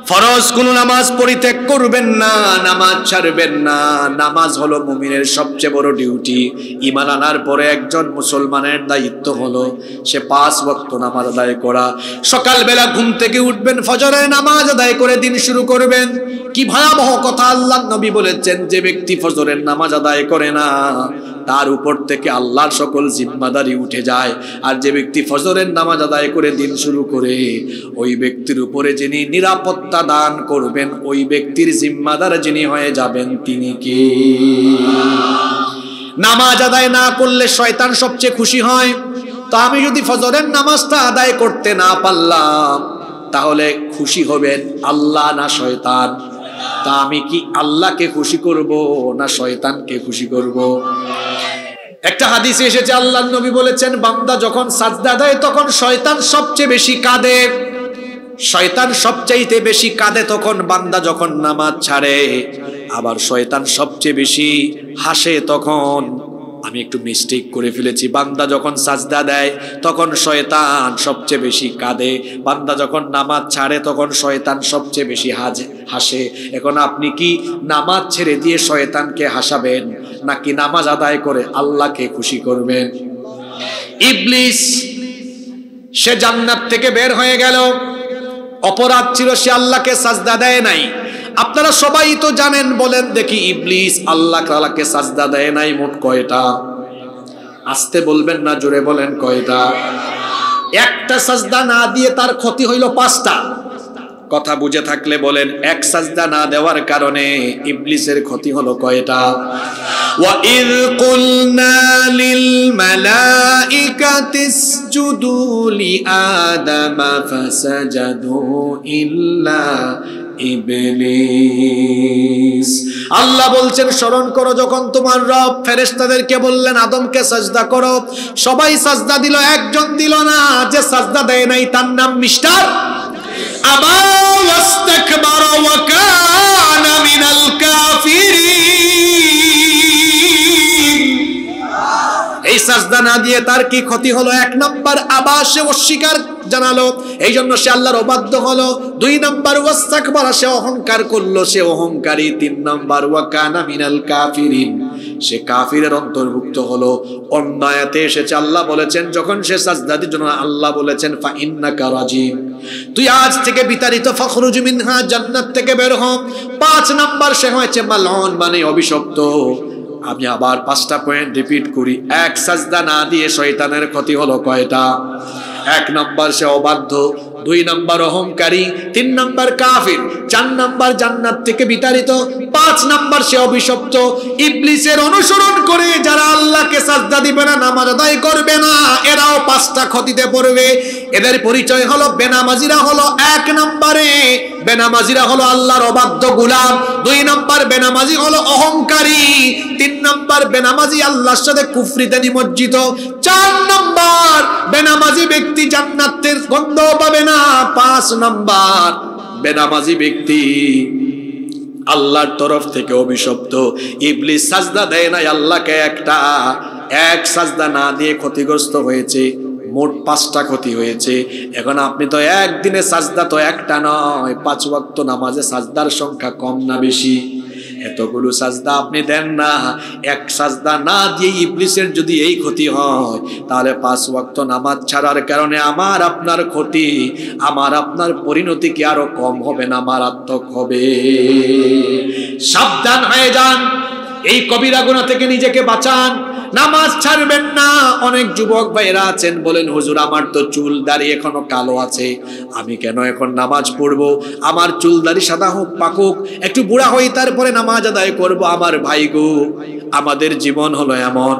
ফরজ কোন নামাজ পরিত্যাগ করবেন না, নামাজ ছাড়বেন না। নামাজ হলো মুমিনের সবচেয়ে বড় ডিউটি। ঈমান আনার পরে একজন মুসলমানের দায়িত্ব হলো সে 5 ওয়াক্ত নামাজ আদায় করা। সকালবেলা ঘুম থেকে উঠবেন, ফজরের নামাজ আদায় করে দিন শুরু করবেন। কি ভয়াবহ কথা! আল্লাহর নবী বলেছেন যে ব্যক্তি ফজরের নামাজ আদায় করে না তার উপর থেকে আল্লাহর সকল জিম্মাদারি উঠে যায়। আর যে ব্যক্তি ফজরের নামাজ আদায় করে দিন শুরু করে, ওই ব্যক্তির উপরে যিনি নিরাপত্তা দান করবেন, ওই ব্যক্তির জিম্মাদার যিনি হয়ে যাবেন তিনি কে? নামাজ আদায় না করলে শয়তান সবচেয়ে খুশি হয়। তো আমি যদি ফজরের নামাজটা আদায় করতে না পারলাম, তাহলে খুশি হবেন আল্লাহ না শয়তান? তা আমি কি আল্লাহকে খুশি করব না শয়তানকে খুশি করব? একটা হাদিসে এসেছে, আল্লাহর নবী বলেছেন, বান্দা যখন সাজদা দেয় তখন শয়তান সবচেয়ে বেশি কাঁদে। শয়তান সবচাইতে বেশি কাঁদে তখন বান্দা যখন নামাজ ছাড়ে। আবার শয়তান সবচেয়ে বেশি হাসে তখন, আমি একটু মিস্টেক করে ফেলেছি, বান্দা যখন সাজদা দেয় তখন শয়তান সবচেয়ে বেশি কাঁদে, বান্দা যখন নামাজ ছাড়ে তখন শয়তান সবচেয়ে বেশি হাসে। এখন আপনি কি নামাজ ছেড়ে দিয়ে শয়তানকে হাসাবেন, নাকি নামাজ আদায় করে আল্লাহকে খুশি করবেন? ইবলিস সে জান্নাত থেকে বের হয়ে গেল, অপরাধ ছিল সে আল্লাহকে সাজদা দেয় নাই। আপনারা সবাই তো জানেন, বলেন দেখি ইবলিস আল্লাহ তাআলাকে সাজদা দেয় নাই মোট কয়টা? আস্তে বলবেন না, জোরে বলেন কয়টা? একটা সাজদা না দিয়ে তার ক্ষতি হইল 5টা। কথা বুঝে থাকলে বলেন, এক সাজদা না দেওয়ার কারণে ইবলিসের ক্ষতি হলো কয়টা? ওয়া ইয কুলনা লিল মালাইকাতি ইসজুদু লি আদামা ফাসাজাদু ইল্লা ইবলিস। আল্লাহ বলছেন, স্মরণ করো যখন তোমার রব ফেরেশতাদেরকে বললেন আদমকে সাজদা করো, সবাই সাজদা দিল, একজন দিল না। যে সাজদা দেয় নাই তার নাম মিস্টার আবা ওয়াস্তাকবারা ওয়া কানা মিনাল কাফিরিন। এই সাজদা না দিয়ে তার কি ক্ষতি হলো? 1 নাম্বার আবা, সে অস্বীকার জানালো, এই জন্য সে আল্লাহর অবাধ্য হলো। 2 নাম্বার ওয়াস্তাকবারা, সে অহংকার করলো, সে অহংকারী। 3 নাম্বার ওয়া কানা মিনাল কাফিরিন, সে কাফিরের অন্তর্ভুক্ত হলো। অন্য আয়াতে এসেছে, আল্লাহ বলেছেন যখন সে সাজদা দিল না, আল্লাহ বলেছেন ফা ইন্নাকা রাজিম, তুই আজ থেকে বিতাড়িত, ফখরুজ মিনহা, জান্নাত থেকে বের হ। 5 নাম্বার সে হয়েছে মালউন, মানে অভিশপ্ত। আমি আবার 5টা পয়েন্ট রিপিট করি। এক সাজদা না দিয়ে শয়তানের ক্ষতি হলো কয়টা? 1 নাম্বার সে অবাধ্য, 2 নাম্বার অহংকারী, 3 নাম্বার কাফির, 4 নাম্বার জান্নাত থেকে বিতাড়িত, 5 নাম্বার সে অভিশপ্ত। ইবলিসের অনুসরণ করে যারা আল্লাহকে সাজদা দিবে না, নামাজ আদায় করবে না, এরাও 5টা ক্ষতিতে পড়বে। এদের পরিচয় হলো বেনামাজিরা হলো 1 নম্বরে, বেনামাজিরা হলো আল্লাহর অবাধ্য গোলাম। 2 নাম্বার বেনামাজি হলো অহংকারী। 3 নাম্বার বেনামাজি আল্লাহর সাথে কুফরিতে নিমজ্জিত। 4 নাম্বার বেনামাজি ব্যক্তি জান্নাতের গন্ধ পাবে না। 5 নাম্বার বেনামাজি ব্যক্তি আল্লাহর তরফ থেকে অভিশপ্ত। ইবলিস সাজদা দেয় নাই আল্লাহকে, এক সাজদা না দিয়ে ক্ষতিগ্রস্ত হয়েছে। মোট 5টা ক্ষতি হয়েছে। এখন আপনি তো একদিনে সাজদা তো একটা নয়, 5 ওয়াক্ত নামাজে সাজদার সংখ্যা কম না বেশি? এতগুলো সাজদা আপনি দেন না। এক সাজদা না দিয়ে ইবলিসের যদি এই ক্ষতি হয়, তাহলে 5 ওয়াক্ত নামাজ ছাড়ার কারণে আমার আপনার ক্ষতি, আমার আপনার পরিণতি কি আরো কম হবে না মারাত্মক হবে? সাবধান হয়ে যান, এই কবিরা গুনাহ থেকে নিজেকে বাঁচান। নামাজ ছাড়বেন না। অনেক যুবক ভাইরা আছেন বলেন, হুজুর আমার তো চুল দাড়ি এখনো কালো আছে, আমি কেন এখন নামাজ পড়বো? আমার চুল দাড়ি সাদা হোক পাকুক, একটু বুড়া হই তারপরে নামাজ আদায় করব। আমার ভাই গো, আমাদের জীবন হলো এমন,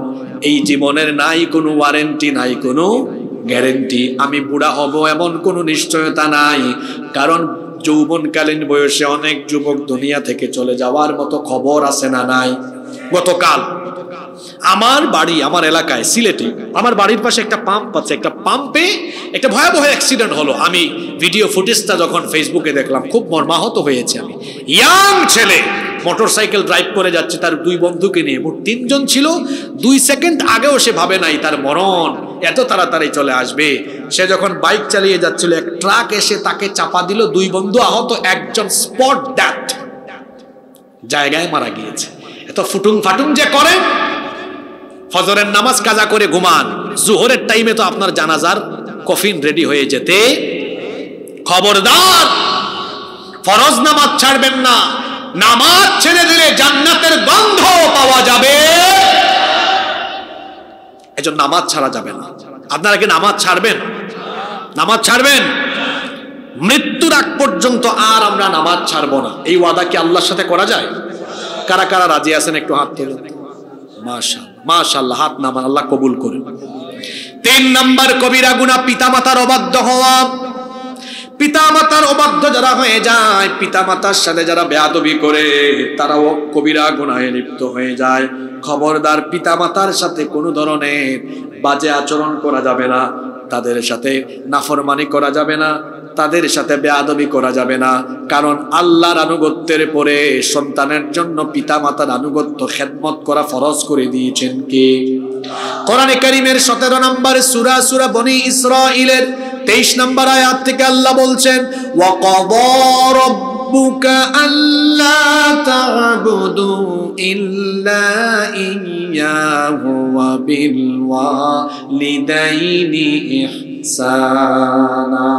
এই জীবনের নাই কোনো ওয়ারেন্টি, নাই কোনো গ্যারেন্টি। আমি বুড়া হব এমন কোনো নিশ্চয়তা নাই, কারণ যৌবনকালীন বয়সে অনেক যুবক দুনিয়া থেকে চলে যাওয়ার মতো খবর আছে না নাই? গতকাল আমার বাড়ি, আমার এলাকায় সিলেটে, আমার বাড়ির পাশে একটা পাম্প আছে, একটা পাম্পে একটা ভয়াবহ অ্যাক্সিডেন্ট হলো। আমি ভিডিও ফুটেজটা যখন ফেসবুকে দেখলাম খুব মর্মাহত হয়েছে। আমি ইয়াং ছেলে মোটরসাইকেল ড্রাইভ করে যাচ্ছে তার 2 বন্ধুকে নিয়ে, মোট 3 জন ছিল। 2 সেকেন্ড আগেও সে ভাবে নাই তার মরণ এত তাড়াতাড়ি চলে আসবে। সে যখন বাইক চালিয়ে যাচ্ছিল, এক ট্রাক এসে তাকে চাপা দিল। 2 বন্ধু আহত, একজন স্পট ডেথ, জায়গায় মারা গিয়েছে। এত ফুটুং ফাটুং যে করে। ফজরের নামাজ কাজা করে ঘুমান, জোহরের টাইমে তো আপনার জানাজার কফিন রেডি হয়ে যেতে। খবরদার, ফরজ নামাজ ছাড়বেন না। নামাজ ছেড়ে দিলে জান্নাতের গন্ধ পাওয়া যাবে এজন্য নামাজ ছাড়া যাবে না। আপনারা কি নামাজ ছাড়বেন? নামাজ ছাড়বেন? মৃত্যুর আগ পর্যন্ত আর আমরা নামাজ ছাড়বো না, এই ওয়াদা কি আল্লাহর সাথে করা যায়? কারা কারা রাজি আছেন একটু হাত তুলুন। মাশাআল্লাহ, মাশাআল্লাহ, হাত নামান, আল্লাহ কবুল করুন। 3 নাম্বার কবিরা গুনাহ পিতামাতার অবাধ্য হওয়া। পিতামাতার অবাধ্য যারা হয়ে যায়, পিতামাতার সাথে যারা বেয়াদবি করে, তারাও কবিরা গুনাহে লিপ্ত হয়ে যায়। খবরদার, পিতামাতার সাথে কোনো ধরনের বাজে আচরণ করা যাবে না, তাদের সাথে নাফরমানি করা যাবে না, তাদের সাথে বেয়াদবি করা যাবে না। কারণ আল্লাহর আনুগত্যের পরে সন্তানের জন্য পিতামাতার আনুগত্য খেদমত করা ফরজ করে দিয়েছেন কে? কোরআনে কারীমের 17 নম্বর সূরা, সূরা বনি ইসরাঈলের 23 নম্বর আয়াত থেকে আল্লাহ বলছেন, ওয়া ক্বাদা রাব্বুকা আল্লা তা'বুদু ইল্লা ইয়্যাহু ওয়া বিল ওয়ালিদাইনি ইহসানা।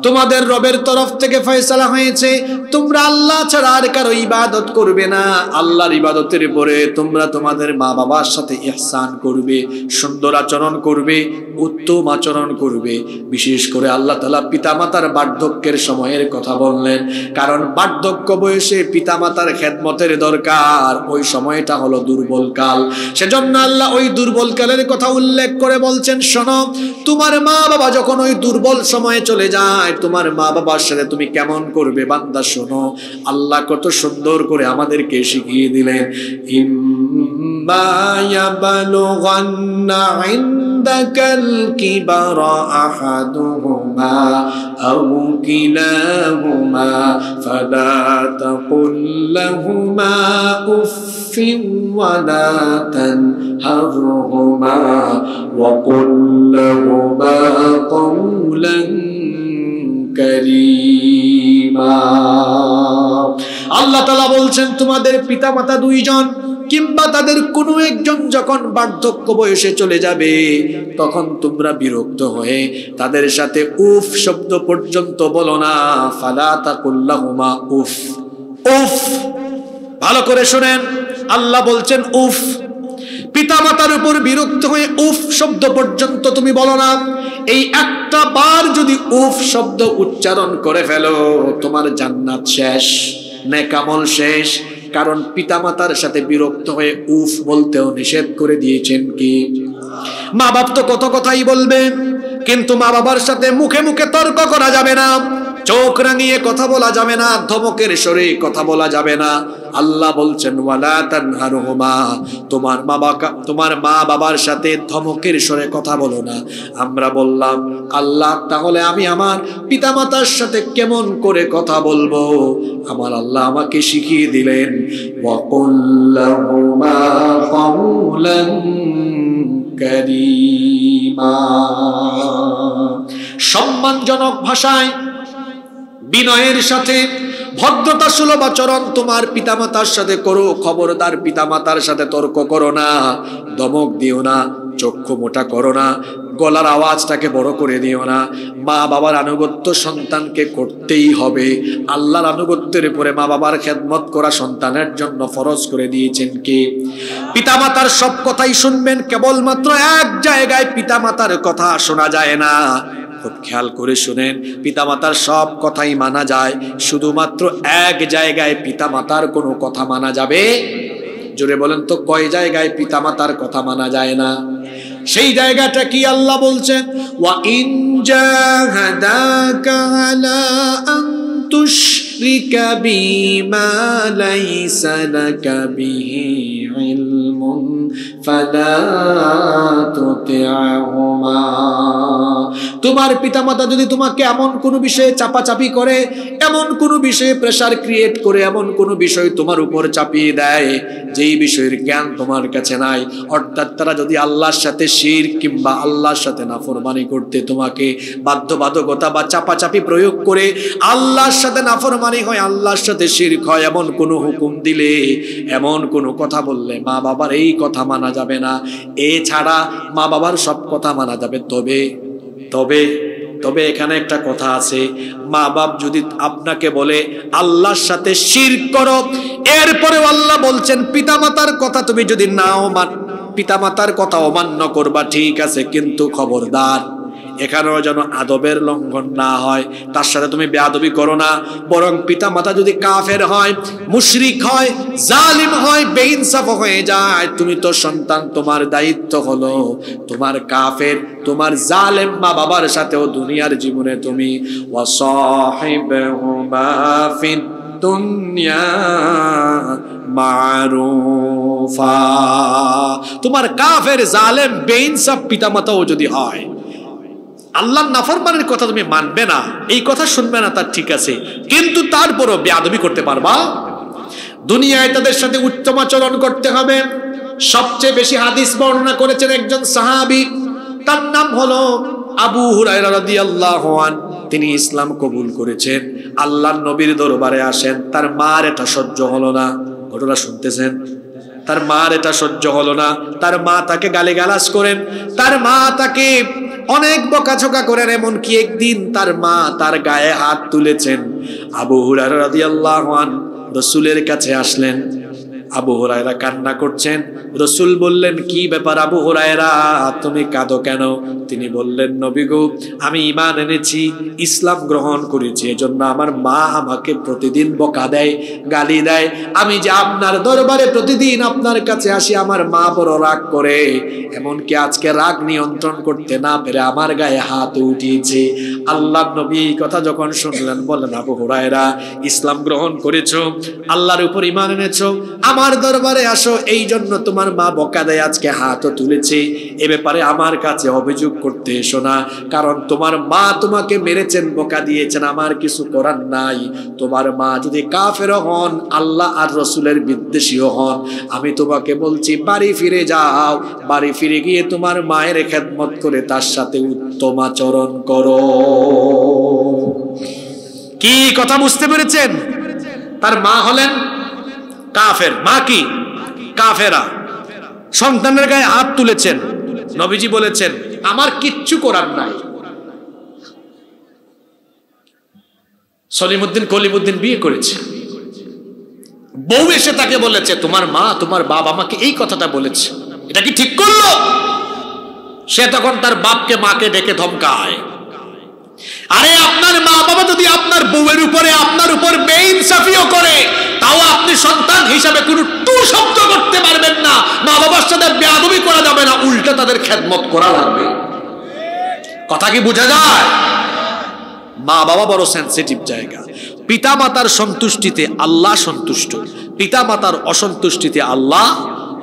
তোমাদের রবের তরফ থেকে ফয়সালা হয়েছে তোমরা আল্লাহ ছাড়া আর কারো ইবাদত করবে না। আল্লাহর ইবাদতের পরে তোমরা তোমাদের মা বাবার সাথে ইহসান করবে, সুন্দর আচরণ করবে, উত্তম আচরণ করবে। বিশেষ করে আল্লাহ তাআলা পিতামাতার বার্ধক্যের সময়ের কথা বললেন, কারণ বার্ধক্য বয়সে পিতামাতার খেদমতের দরকার। ওই সময়টা হলো দুর্বল কাল, সেজন্য আল্লাহ ওই দুর্বল কালের কথা উল্লেখ করে বলছেন, শোনো, তোমার মা বাবা যখন ওই দুর্বল সময়ে চলে যায়, তোমার মা বাবার সাথে তুমি কেমন করবে বান্দা শোনো। আল্লাহ কত সুন্দর করে আমাদেরকে শিখিয়ে দিলেন, ইম্মা ইয়াবলুগান্না ইনদাকাল কিবারা আহাদুহুমা আও কিলাহুমা ফালা তাকুল লাহুমা উফফিন ওয়ালা তানহারহুমা ওয়া কুল লাহুমা কওলান কারীমা। আল্লাহ তাআলা বলছেন, তোমাদের পিতামাতা দুইজন কিংবা তাদের কোনো একজন যখন বার্ধক্য বয়সে চলে যাবে, তখন তোমরা বিরক্ত হয়ে তাদের সাথে উফ শব্দ পর্যন্ত বলো না। ফালা তাকুল লাহুমা উফ। উফ, ভালো করে শুনেন, আল্লাহ বলছেন উফ। পিতামাতার উপর বিরক্ত হয়ে উফ শব্দ পর্যন্ত তুমি বলো না। এই একটা বার যদি উফ শব্দ উচ্চারণ করে ফেলো, তোমার জান্নাত শেষ, নেক আমল শেষ। কারণ পিতামাতার সাথে বিরক্ত হয়ে উফ বলতেও নিষেধ করে দিয়েছেন কি? মা বাপ তো কত কথাই বলবে, কিন্তু মা বাবার সাথে মুখে মুখে তর্ক করা যাবে না, চোখ রাঙিয়ে কথা বলা যাবে না, ধমকের স্বরে কথা বলা যাবে না। আল্লাহ বলছেন, ওয়ালা তানহারহুমা, তোমার মা বাবার সাথে ধমকের স্বরে কথা বলো না। আমরা বললাম, আল্লাহ তাহলে আমি আমার পিতামাতার সাথে কেমন করে কথা বলবো? আমার আল্লাহ আমাকে শিখিয়ে দিলেন, ওয়া কুল লাহুমা কওলান কারীমা। সম্মানজনক ভাষায়, বিনয়ের সাথে, ভদ্রতা সুলভ আচরণ তোমার পিতামাতার সাথে করো। খবরদার, পিতামাতার সাথে তর্ক করো না, ধমক দিও না, চক্ষু মোটা করো না, গলার আওয়াজটাকে বড় করে দিও না। মা বাবার আনুগত্য সন্তানকে করতেই হবে। আল্লাহর আনুগত্যের উপরে মা বাবার খেদমত করা সন্তানের জন্য ফরজ করে দিয়েছেন কে? পিতামাতার সব কথাই শুনবেন, কেবলমাত্র এক জায়গায় পিতামাতার কথা শোনা যায় না। খুব খেয়াল করে শুনেন, পিতামাতার সব কথাই মানা যায়, শুধুমাত্র এক জায়গায় পিতামাতার কোনো কথা মানা যাবে। জোরে বলেন তো, কয় জায়গায় পিতামাতার কথা মানা যায় না? সেই জায়গাটা কি? আল্লাহ বলছেন, ওয়া ইন জাহাদাকা আলা আন তুশরিকা বিমা লাইসা লাকা বিহি ইলমুন ফালা তুতি'হুমা। তোমার পিতামাতা যদি তোমাকে এমন কোনো বিষয়ে চাপাচাপি করে, এমন কোনো বিষয়ে প্রেসার ক্রিয়েট করে, এমন কোনো বিষয় তোমার উপর চাপিয়ে দেয় যেই বিষয়ের জ্ঞান তোমার কাছে নাই, অর্থাৎ তারা যদি আল্লাহর সাথে শিরক কিংবা আল্লাহর সাথে নাফরমানি করতে তোমাকে বাধ্যবাধকতা বা চাপাচাপি প্রয়োগ করে, আল্লাহর সাথে নাফরমানি হয়, আল্লাহর সাথে শিরক হয়, এমন কোনো হুকুম দিলে, এমন কোনো কথা বললে, মা বাবার এই কথা মানা যাবে না। এছাড়া মা বাবার সব কথা মানা যাবে। তবে এখানে একটা কথা আছে, মা বাপ যদি আপনাকে বলে আল্লাহর সাথে শিরক করো, এরপরেও আল্লাহ বলছেন পিতামাতার কথা তুমি যদি নাও পিতামাতার কথা অমান্য করবা ঠিক আছে, কিন্তু খবরদার এখানেও যেন আদবের লঙ্ঘন না হয়, তার সাথে তুমি বেয়াদবি করো না। বরং পিতামাতা যদি কাফের হয়, মুশরিক হয়, জালিম হয়, বেইনসাফ হয়ে যায়, তুমি তো সন্তান, তোমার দায়িত্ব হলো তোমার কাফের, তোমার জালেম মা বাবার সাথেও দুনিয়ার জীবনে তুমি ওয়াসাহিবহুমা ফিদ দুনিয়া মারুফা, তোমার কাফের জালেম বেইনসাফ পিতামাতাও যদি হয়, আল্লাহর নাফরমানের কথা তুমি মানবে না, এই কথা শুনবে না, তার ঠিক আছে, কিন্তু তারপরও বেয়াদবি করতে পারবা। দুনিয়ায় তাদের সাথে উত্তম আচরণ করতে হবে। সবচেয়ে বেশি হাদিস বর্ণনা করেছেন একজন সাহাবী, তার নাম হলো আবু হুরায়রা রাদিয়াল্লাহু আনহু। তিনি ইসলাম কবুল করেছেন, আল্লাহর নবীর দরবারে আসেন, তার মার এটা সহ্য হলো না। ঘটনা শুনতেছেন? তার মার এটা সহ্য হলো না, তার মা তাকে গালিগালাজ করেন, তার মা তাকে অনেক বকাঝকা করেন, এমনকি একদিন তার মা তার গায়ে হাত তুলেছেন। আবু হুরায়রা রাদিয়াল্লাহু আনহু রাসূলের কাছে আসলেন, আবু হুরায়রা কান্না করছেন। রাসূল বললেন, কি ব্যাপার আবু হুরায়রা, তুমি কাঁদো কেন? তিনি বললেন, নবী গো, আমি ঈমান এনেছি, ইসলাম গ্রহণ করেছি, এজন্য আমার মা আমাকে প্রতিদিন বকা দেয়, গালি দেয়। আমি যে আপনার দরবারে প্রতিদিন আপনার কাছে আসি, আমার মা বড় রাগ করে, এমনকি আজকে রাগ নিয়ন্ত্রণ করতে না পেরে আমার গায়ে হাত উঠিয়েছে। আল্লাহর নবী এই কথা যখন শুনলেন, বললেন, আবু হুরায়রা, ইসলাম গ্রহণ করেছো, আল্লাহর উপর ঈমান এনেছো, আমার দরবারে আসো, এই জন্য তোমার মা বকা দেয়, আজকে হাতও তুলেছে, এ ব্যাপারে আমার কাছে অভিযোগ করতে এসো না, কারণ তোমার মা তোমাকে মেরেছেন, বকা দিয়েছেন, আমার কিছু করার নাই। তোমার মা যদি কাফের হন, আল্লাহ আর রসুলের বিদ্বেষীও হন, আমি তোমাকে বলছি বাড়ি ফিরে যাও, বাড়ি ফিরে গিয়ে তোমার মায়ের খেদমত করে তার সাথে উত্তম আচরণ করো। কি কথা বুঝতে পেরেছেন? তার মা হলেন কাফের, মা কি কাফেরা, সন্তানের গায়ে হাত তুলেছেন। নবীজি বলেছেন, আমার কিচ্ছু করার নাই। সলিমউদ্দিন কলিমউদ্দিন বিয়ে করেছে, বউ এসে তাকে বলেছে, তোমার মা তোমার বাপ আমাকে এই কথাটা বলেছে, এটা কি ঠিক করলো? সে তখন তার বাপকে মাকে ডেকে ধমকায়, আরে আপনার মা বাবা যদি আপনার বউয়ের উপরে আপনার উপর বেইনসাফিও করে, তাও আপনি সন্তান হিসাবে কোনো টু শব্দ করতে পারবেন না, মা বাবার সাথে বেয়াদবি করা যাবে না, উল্টা তাদের খেদমত করা লাগবে। কথা কি বোঝা যায়? মা বাবা বড় সেনসিটিভ জায়গা। পিতা মাতার সন্তুষ্টিতে আল্লাহ সন্তুষ্ট, পিতা মাতার অসন্তুষ্টিতে আল্লাহ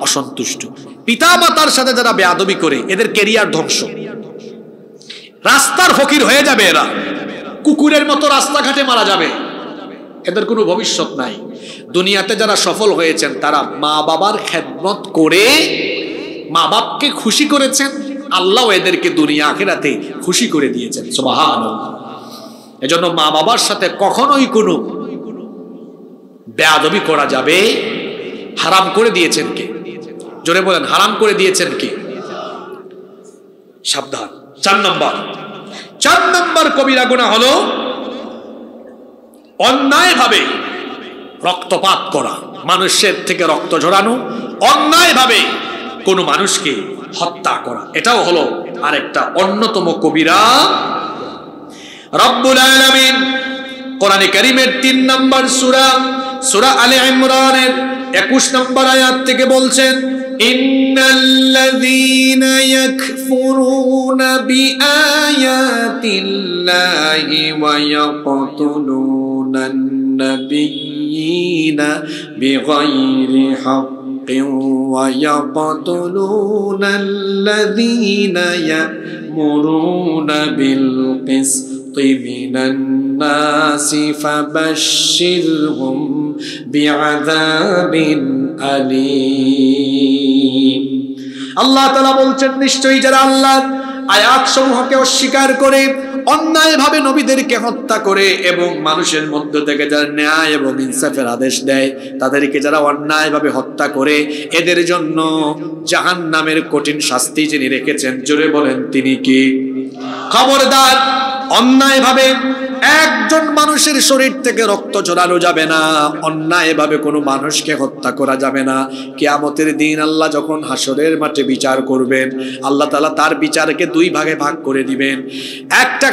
অসন্তুষ্ট। পিতা মাতার সাথে যারা বেয়াদবি করে, এদের ক্যারিয়ার ধ্বংস, রাস্তার ফকির হয়ে যাবে, এরা কুকুরের মতো রাস্তাঘাটে মারা যাবে, এদের কোনো ভবিষ্যৎ নাই। দুনিয়াতে যারা সফল হয়েছেন, তারা মা বাবার খেদমত করে মা বাপকে খুশি করেছেন, আল্লাহ এদেরকে দুনিয়া আখিরাতে খুশি করে দিয়েছেন। সুবহানাল্লাহ। এজন্য মা বাবার সাথে কখনোই কোনো বেয়াদবি করা যাবে, হারাম করে দিয়েছেন কে? জোরে বলেন, হারাম করে দিয়েছেন কে? সাবধান। 4 নম্বর কবিরা গুনাহ হলো অন্যায়ভাবে রক্তপাত করা, মানুষের থেকে রক্ত ঝরানো, অন্যায়ভাবে কোনো মানুষকে হত্যা করা, এটাও হলো আরেকটা অন্যতম কবিরা। রব্বুল আলামিন কোরআনে কারীমের 3 নম্বর সূরা আলে ইমরানের 21 নম্বর আয়াত থেকে বলছেন, ইন্নাল্লাযীনা ইয়াকফুরুনা বিআয়াতিল্লাহি ওয়া ইয়াকতুলুনান নাবিয়্যিনা বিগাইরি হাক্কিন ওয়া ইয়াকতুলুনাল্লাযীনা ইয়া'মুরুনা বিল কিসতি মিনান নাসি ফাবাশশিরহুম বিআযাবিন আলীম। আল্লাহ তাআলা বলছেন, নিশ্চয়ই যারা আল্লাহর আয়াত সমূহকে অস্বীকার করে, অন্যায়ভাবে নবীদেরকে হত্যা করে এবং মানুষের মধ্য থেকে যারা ন্যায় এবং ইনসাফের আদেশ দেয়, তাদেরকে যারা অন্যায়ভাবে হত্যা করে, এদের জন্য জাহান্নামের কঠিন শাস্তি যিনি রেখেছেন, জোরে বলেন তিনি কি? খবরদার, অন্যায়ভাবে একজন মানুষের শরীর থেকে রক্ত ঝরানো যাবে না, অন্যায়ভাবে কোনো মানুষকে হত্যা করা যাবে না। কিয়ামতের দিন আল্লাহ যখন হাসরের মাঠে বিচার করবেন, আল্লাহ তাআলা তার বিচারকে দুই ভাগে ভাগ করে দিবেন। একটা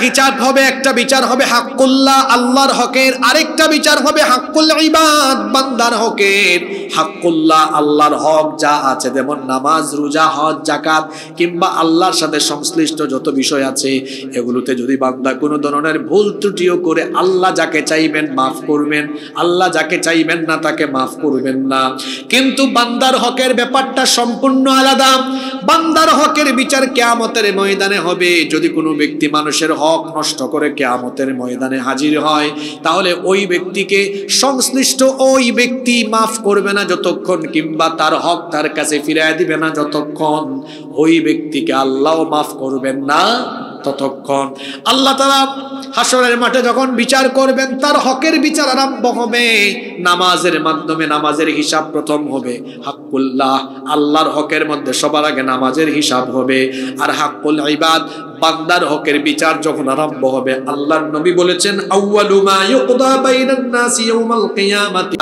বিচার হবে হাক্কুল্লাহ, আল্লাহর হকের, আরেকটা বিচার হবে হাক্কুল ইবাদ, বান্দার হকের। হাক্কুল্লাহ, আল্লাহর হক যা আছে, যেমন নামাজ, রোজা, হজ, যাকাত কিংবা আল্লাহর সাথে সংশ্লিষ্ট যত বিষয় আছে, এগুলোতে যদি বান্দা কোনো ধরনের ভুল ত্রুটিও করে, আল্লাহ যাকে চাইবেন মাফ করবেন, আল্লাহ যাকে চাইবেন না তাকে মাফ করবেন না। কিন্তু বান্দার হকের ব্যাপারটা সম্পূর্ণ আলাদা। বান্দার হকের বিচার কিয়ামতের ময়দানে হবে। যদি কোনো ব্যক্তি মানুষের হক নষ্ট করে কিয়ামতের ময়দানে হাজির হয়, তাহলে ওই ব্যক্তিকে সংশ্লিষ্ট ওই ব্যক্তি মাফ করবে না যতক্ষণ, কিংবা তার হক তার কাছে ফিরিয়ে দিবে না যতক্ষণ, ওই ব্যক্তিকে আল্লাহও মাফ করবেন না ততক্ষণ। আল্লাহ তাআলা হাসরের মাঠে যখন বিচার করবেন, তার হকের বিচার আরম্ভ হবে। নামাজের মাধ্যমে নামাজের হিসাব প্রথম হবে। হাক্কুল্লাহ, আল্লাহর হকের মধ্যে সবার আগে নামাজের হিসাব হবে। আর হাক্কুল ইবাদ, বান্দার হকের বিচার যখন আরম্ভ হবে, আল্লাহর নবী বলেছেন, আউয়ালু মা ইউকদা বাইনান নাসি ইয়াউমাল কিয়ামাতি,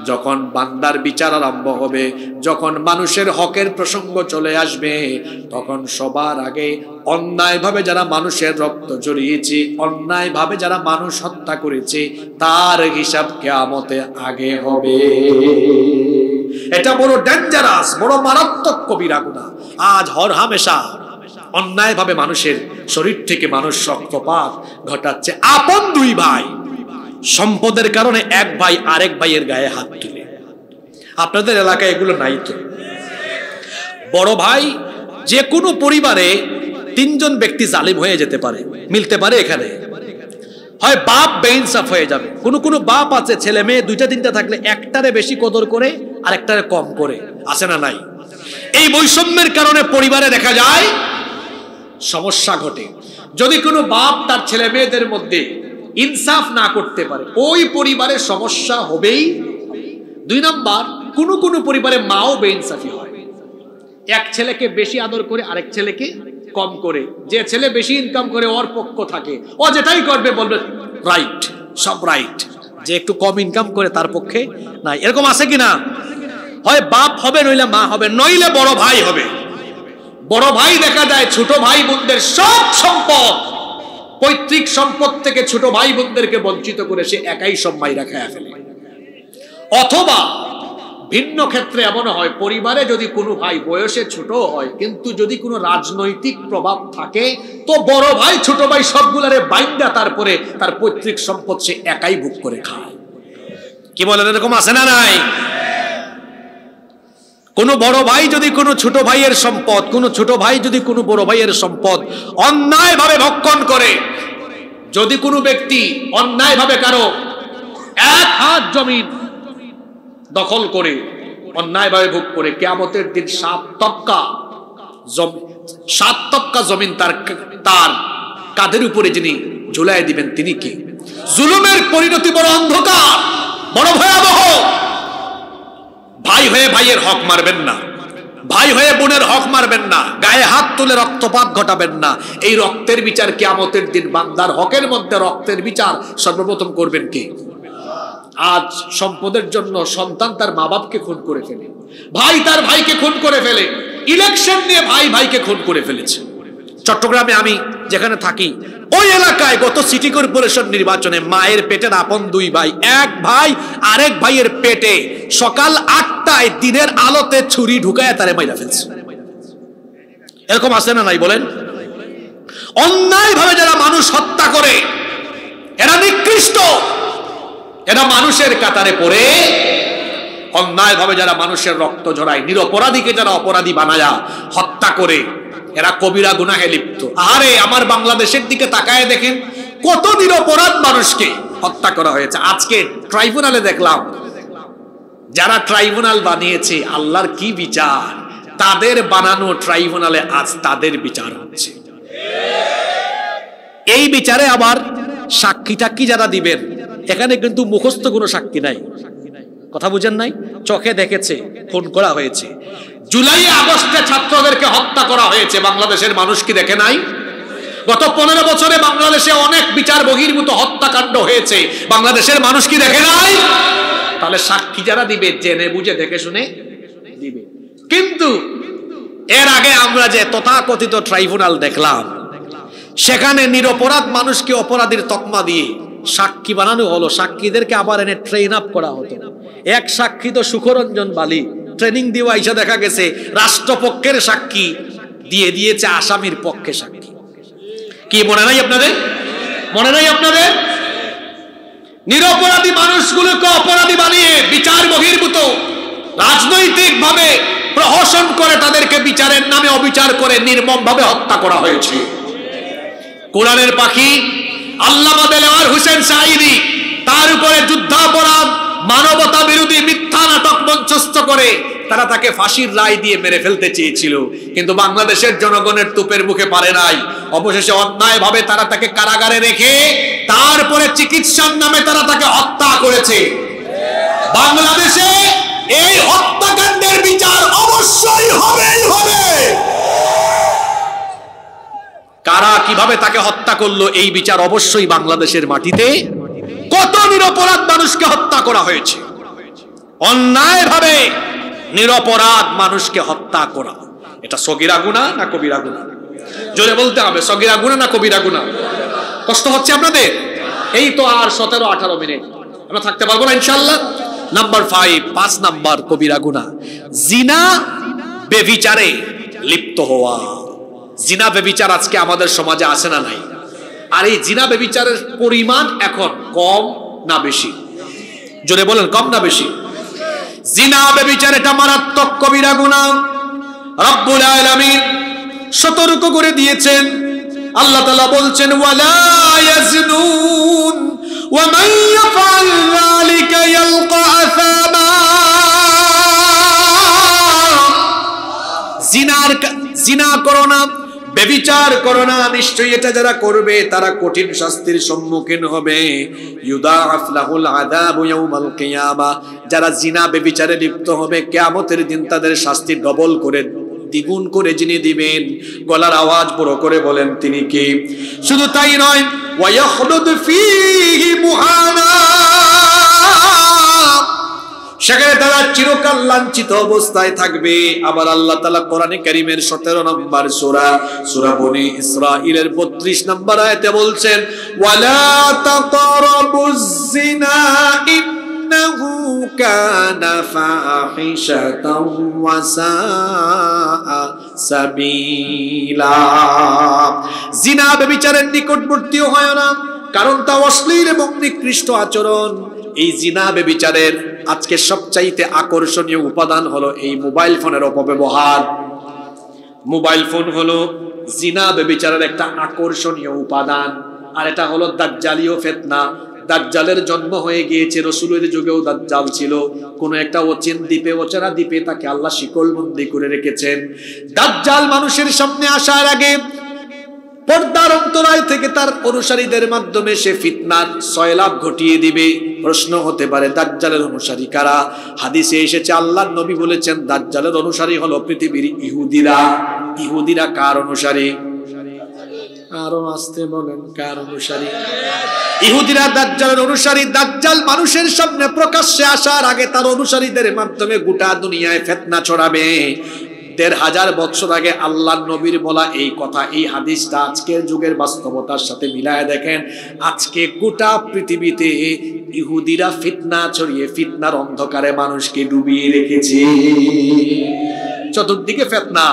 যখন বান্দার বিচার আরম্ভ হবে, যখন মানুষের হকের প্রসঙ্গ চলে আসবে, তখন সবার আগে অন্যায়ভাবে যারা মানুষের রক্ত ঝরিয়েছে, অন্যায়ভাবে যারা মানুষ হত্যা করেছে, তার হিসাব কিয়ামতে আগে হবে। এটা বড় ডেঞ্জারাস, বড় মারাত্মক কবিরা গুনাহ। আজ হর হামেশা অন্যায়ভাবে মানুষের শরীর থেকে মানুষ রক্তপাত ঘটাচ্ছে। আপন দুই ভাই সম্পদের কারণে এক ভাই আরেক ভাইয়ের গায়ে হাত তুলে। আপনাদের এলাকায় এগুলো নাই তো? বড় ভাই, যে কোনো পরিবারে তিনজন ব্যক্তি জালিম হয়ে যেতে পারে, মিলতে পারে। এখানে হয় বাপ বেইনসাফ হয়ে যাবে। কোনো বাপ আছে, ছেলে মেয়ে দুইটা তিনটা থাকলে একটারে বেশি কদর করে আর একটারে কম করে, আছে না নাই? এই বৈষম্যের কারণে পরিবারে দেখা যায় সমস্যা ঘটে। যদি কোনো বাপ তার ছেলে মেয়েদের মধ্যে ইনসাফ না করতে পারে, ওই পরিবারে সমস্যা হবেই। দুই নাম্বার, কোনো পরিবারে মাও বেইনসাফি হয়। এক ছেলেকে বেশি আদর করে আরেক ছেলেকে কম করে। যে ছেলে বেশি ইনকাম করে ওর পক্ষ থাকে, ও যেটাই করবে বলবে রাইট, সব রাইট। যে একটু কম ইনকাম করে তার পক্ষে নাই। এরকম আছে কিনা? হয় বাপ হবে, নইলে মা হবে, নইলে বড় ভাই হবে। বড় ভাই দেখা যায় ছোট ভাই বোনদের সব সম্পদ, পৈতৃক সম্পদ থেকে ছোট ভাই বোনদেরকে বঞ্চিত করে সে একাই সব মাইরা খায়া ফেলে। অথবা ভিন্ন ক্ষেত্রে এমন হয়, পরিবারে যদি কোনো ভাই বয়সে ছোট হয়, কিন্তু যদি কোনো রাজনৈতিক প্রভাব থাকে, তো বড় ভাই ছোট ভাই সবগুলারে বাইন্দা তারপরে তার পৈতৃক সম্পদ সে একাই ভোগ করে খায়। কি বলেন, এরকম আছে না নাই? কোন বড় ভাই যদি কোনো ছোট ভাইয়ের সম্পদ, কোন ছোট ভাই যদি কোনো বড় ভাইয়ের সম্পদ অন্যায়ভাবে ভক্ষণ করে, যদি কোনো ব্যক্তি অন্যায়ভাবে কারো এক হাত জমি দখল করে অন্যায়ভাবে ভোগ করে, কিয়ামতের দিন 7 তবকা জমিন তার কাঁধের উপরে যিনি ঝুলাই দিবেন তিনি কি? জুলুমের পরিণতি বড় অন্ধকার, বড় ভয়াবহ। ভাই হয়ে ভাইয়ের হক মারবেন না, ভাই হয়ে বোনের হক মারবেন না, গায়ে হাত তুলে রক্তপাত ঘটাবেন না। এই রক্তের বিচার কিয়ামতের দিন, বান্দার হকের মধ্যে রক্তের বিচার সর্বপ্রথম করবেন কে? আজ সম্পদের জন্য সন্তান তার মা বাপকে খুন করে ফেলে, ভাই তার ভাইকে খুন করে ফেলে, ইলেকশন নিয়ে ভাই ভাইকে খুন করে ফেলেছে। চট্টগ্রামে আমি যেখানে থাকি, ওই এলাকায় গত সিটি কর্পোরেশন নির্বাচনে মায়ের পেটের আপন দুই ভাই, এক ভাই আরেক ভাইয়ের পেটে সকাল 8টায় দিনের আলোতে ছুরি ঢুকায় তারে মাইরা ফেলছে। এরকম আছে না নাই বলেন? অন্যায় ভাবে যারা মানুষ হত্যা করে এরা নিকৃষ্ট, এরা মানুষের কাতারে পড়ে। অন্যায় ভাবে যারা মানুষের রক্ত ঝরায়, নিরপরাধীকে যারা অপরাধী বানায়া হত্যা করে, এরা কবিরা গুনাহে লিপ্ত। আরে আমার বাংলাদেশের দিকে তাকায় দেখেন, কত নিরপরাধ মানুষকে হত্যা করা হয়েছে। আজকে ট্রাইব্যুনালে দেখলাম, যারা ট্রাইব্যুনাল বানিয়েছে, আল্লাহর কি বিচার! তাদের বানানো ট্রাইব্যুনালে আজ তাদের বিচার হচ্ছে। এই বিচারে আবার সাক্ষী টাক্ষী যারা দিবেন, এখানে কিন্তু মুখস্থ কোনো সাক্ষী নাই। কথা বুঝেন নাই? চোখে দেখেছে, খুন করা হয়েছে। জুলাই আগস্টে ছাত্রদেরকে হত্যা করা হয়েছে, বাংলাদেশের মানুষ কি দেখে নাই? গত 15 বছরে বাংলাদেশে অনেক বিচার বহির্ভূত হত্যাকাণ্ড হয়েছে, বাংলাদেশের মানুষ কি দেখে নাই? তাহলে সাক্ষী যারা দিবে জেনে বুঝে দেখে শুনে দিবে। কিন্তু এর আগে আমরা যে তথাকথিত ট্রাইব্যুনাল দেখলাম, সেখানে নিরপরাধ মানুষকে অপরাধীর তকমা দিয়ে সাক্ষী বানানো হলো, সাক্ষীদেরকে আবার এনে ট্রেন আপ করা হতো। এক সাক্ষী তো সুখরঞ্জন বালি, ট্রেনিং দিয়ে আইসা দেখা গেছে রাষ্ট্রপক্ষের সাক্ষী দিয়ে দিয়েছে আসামির পক্ষে সাক্ষী। কি মনে নাই আপনাদের? মনে নাই আপনাদের? নিরপরাধী মানুষগুলোকে অপরাধী বানিয়ে বিচার বহির্ভূত রাজনৈতিক ভাবে প্রহসন করে তাদেরকে বিচারের নামে অবিচার করে নির্মম ভাবে হত্যা করা হয়েছে। কোরআনের পাখি আল্লামা দেলোয়ার হোসেন সাঈদী তার উপরে যুদ্ধাপরাধ, মানবতা বিরোধী মিথ্যা নাটক মঞ্চস্থ করে তারা তাকে ফাঁসির রায় দিয়ে মেরে ফেলতে চেয়েছিল, কিন্তু বাংলাদেশের জনগণের তুপের মুখে পারে নাই। অবশেষে অন্যায় ভাবে তারা তাকে কারাগারে রেখে তারপরে চিকিৎসার নামে তারা তাকে হত্যা করেছে। বাংলাদেশে এই হত্যাকাণ্ডের বিচার অবশ্যই হবেই হবে। কারা কিভাবে তাকে হত্যা করলো এই বিচার অবশ্যই বাংলাদেশের মাটিতে। কত নিরপরাধ মানুষকে হত্যা করা হয়েছে, অন্যায় ভাবে নিরপরাধ মানুষকে হত্যা করা, এটা সগীরা গুনাহ না কবিরা গুনাহ? জোরে বলতে হবে, সগীরা গুনাহ না কবিরা গুনাহ? কষ্ট হচ্ছে আপনাদের? এই তো আর 17-18 মিনিট আমরা থাকতে পারবো না ইনশাআল্লাহ। নাম্বার 5 নাম্বার কবিরা গুনাহ, জিনা বেবিচারে লিপ্ত হওয়া। জিনা বেবিচার আজকে আমাদের সমাজে আছে না নাই? আর এই জিনা বেবিচারের পরিমাণ এখন কম না বেশি? জোরে বলেন, কম না বেশি? জিনা বেবিচার এটা মারাত্মক কবিরা গুনাহ। রব্বুল আলামিন সতর্ক করে দিয়েছেন। আল্লাহ তাআলা বলছেন, ওয়ালা ইয়াজনুন ওয়া মান ইয়াফআল যালিকা ইয়ালকা আসামা। জিনা করো না, বেবিচার করো না, নিশ্চয়ই এটা যারা করবে তারা কঠিন শাস্তির সম্মুখীন হবে। ইউদাআফ লাহুল আযাবু ইয়াউমাল কিয়ামা। যারা জিনা বেবিচারে লিপ্ত হবে কিয়ামতের দিন তাদের শাস্তি ডবল করে, দ্বিগুণ করে যিনি দিবেন, গলার আওয়াজ বড় করে বলেন তিনি কে? শুধু তাই নয়, ওয়া ইয়াখলুদ ফীহি মুহানা। সেখানে তারা চিরকাল লাঞ্ছিত অবস্থায় থাকবে। আবার আল্লাহ তাআলা কোরআনে কারীমের 17 নম্বর সূরা বনী ইসরাঈলের 32 নম্বর আয়াতে বলছেন, ওয়ালা তাকরাবুজ জিনা ইন্নাহু কানা ফাহিশাতাও ওয়া সাআ সাবিলা। জিনা ব্যভিচারের নিকটবর্তী হয় না, কারণ তা অশ্লীল এবং নিকৃষ্ট আচরণ। এই জিনা বেবিচারের আজকে সবচাইতে আকর্ষণীয় উপাদান হলো এই মোবাইল ফোনের অপব্যবহার। মোবাইল ফোন হলো জিনা বেবিচারের একটা আকর্ষণীয় উপাদান। আর এটা হলো দাজ্জালীয় ফিতনা। দাজ্জালের জন্ম হয়ে গিয়েছে, রাসূলের যুগেও দাজ্জাল ছিল। কোন একটা অচিন দ্বীপে, অচেনা দ্বীপে তাকে আল্লাহ শিকলবন্দি করে রেখেছেন। দাজ্জাল মানুষের সামনে আসার আগে পর্দার অন্তরায় থেকে তার অনুসারীদের মাধ্যমে সে ফিতনার সয়লাভ ঘটিয়ে দিবে। প্রশ্ন হতে পারে, দাজ্জালের অনুসারী কারা? হাদিসে এসেছে, আল্লাহর নবী বলেছেন দাজ্জালের অনুসারী হলো পৃথিবীর ইহুদিরা। ইহুদিরা কার অনুসারী? আরো আসতে বলেন, কার অনুসারী? ইহুদিরা দাজ্জালের অনুসারী। দাজ্জাল মানুষের সামনে প্রকাশ্যে আসার আগে তার অনুসারীদের মাধ্যমে গোটা দুনিয়ায় ফিতনা ছড়াবে। ১৫০০ বছর আগে আল্লাহর নবীর বলা এই কথা, এই হাদিসটা আজকের যুগের বাস্তবতার সাথে মিলায় দেখেন। আজকে গোটা পৃথিবীতে ইহুদিরা ফিতনা ছড়িয়ে ফিতনার অন্ধকারে মানুষকে ডুবিয়ে রেখেছে। চতুর্দিকে ফিতনা।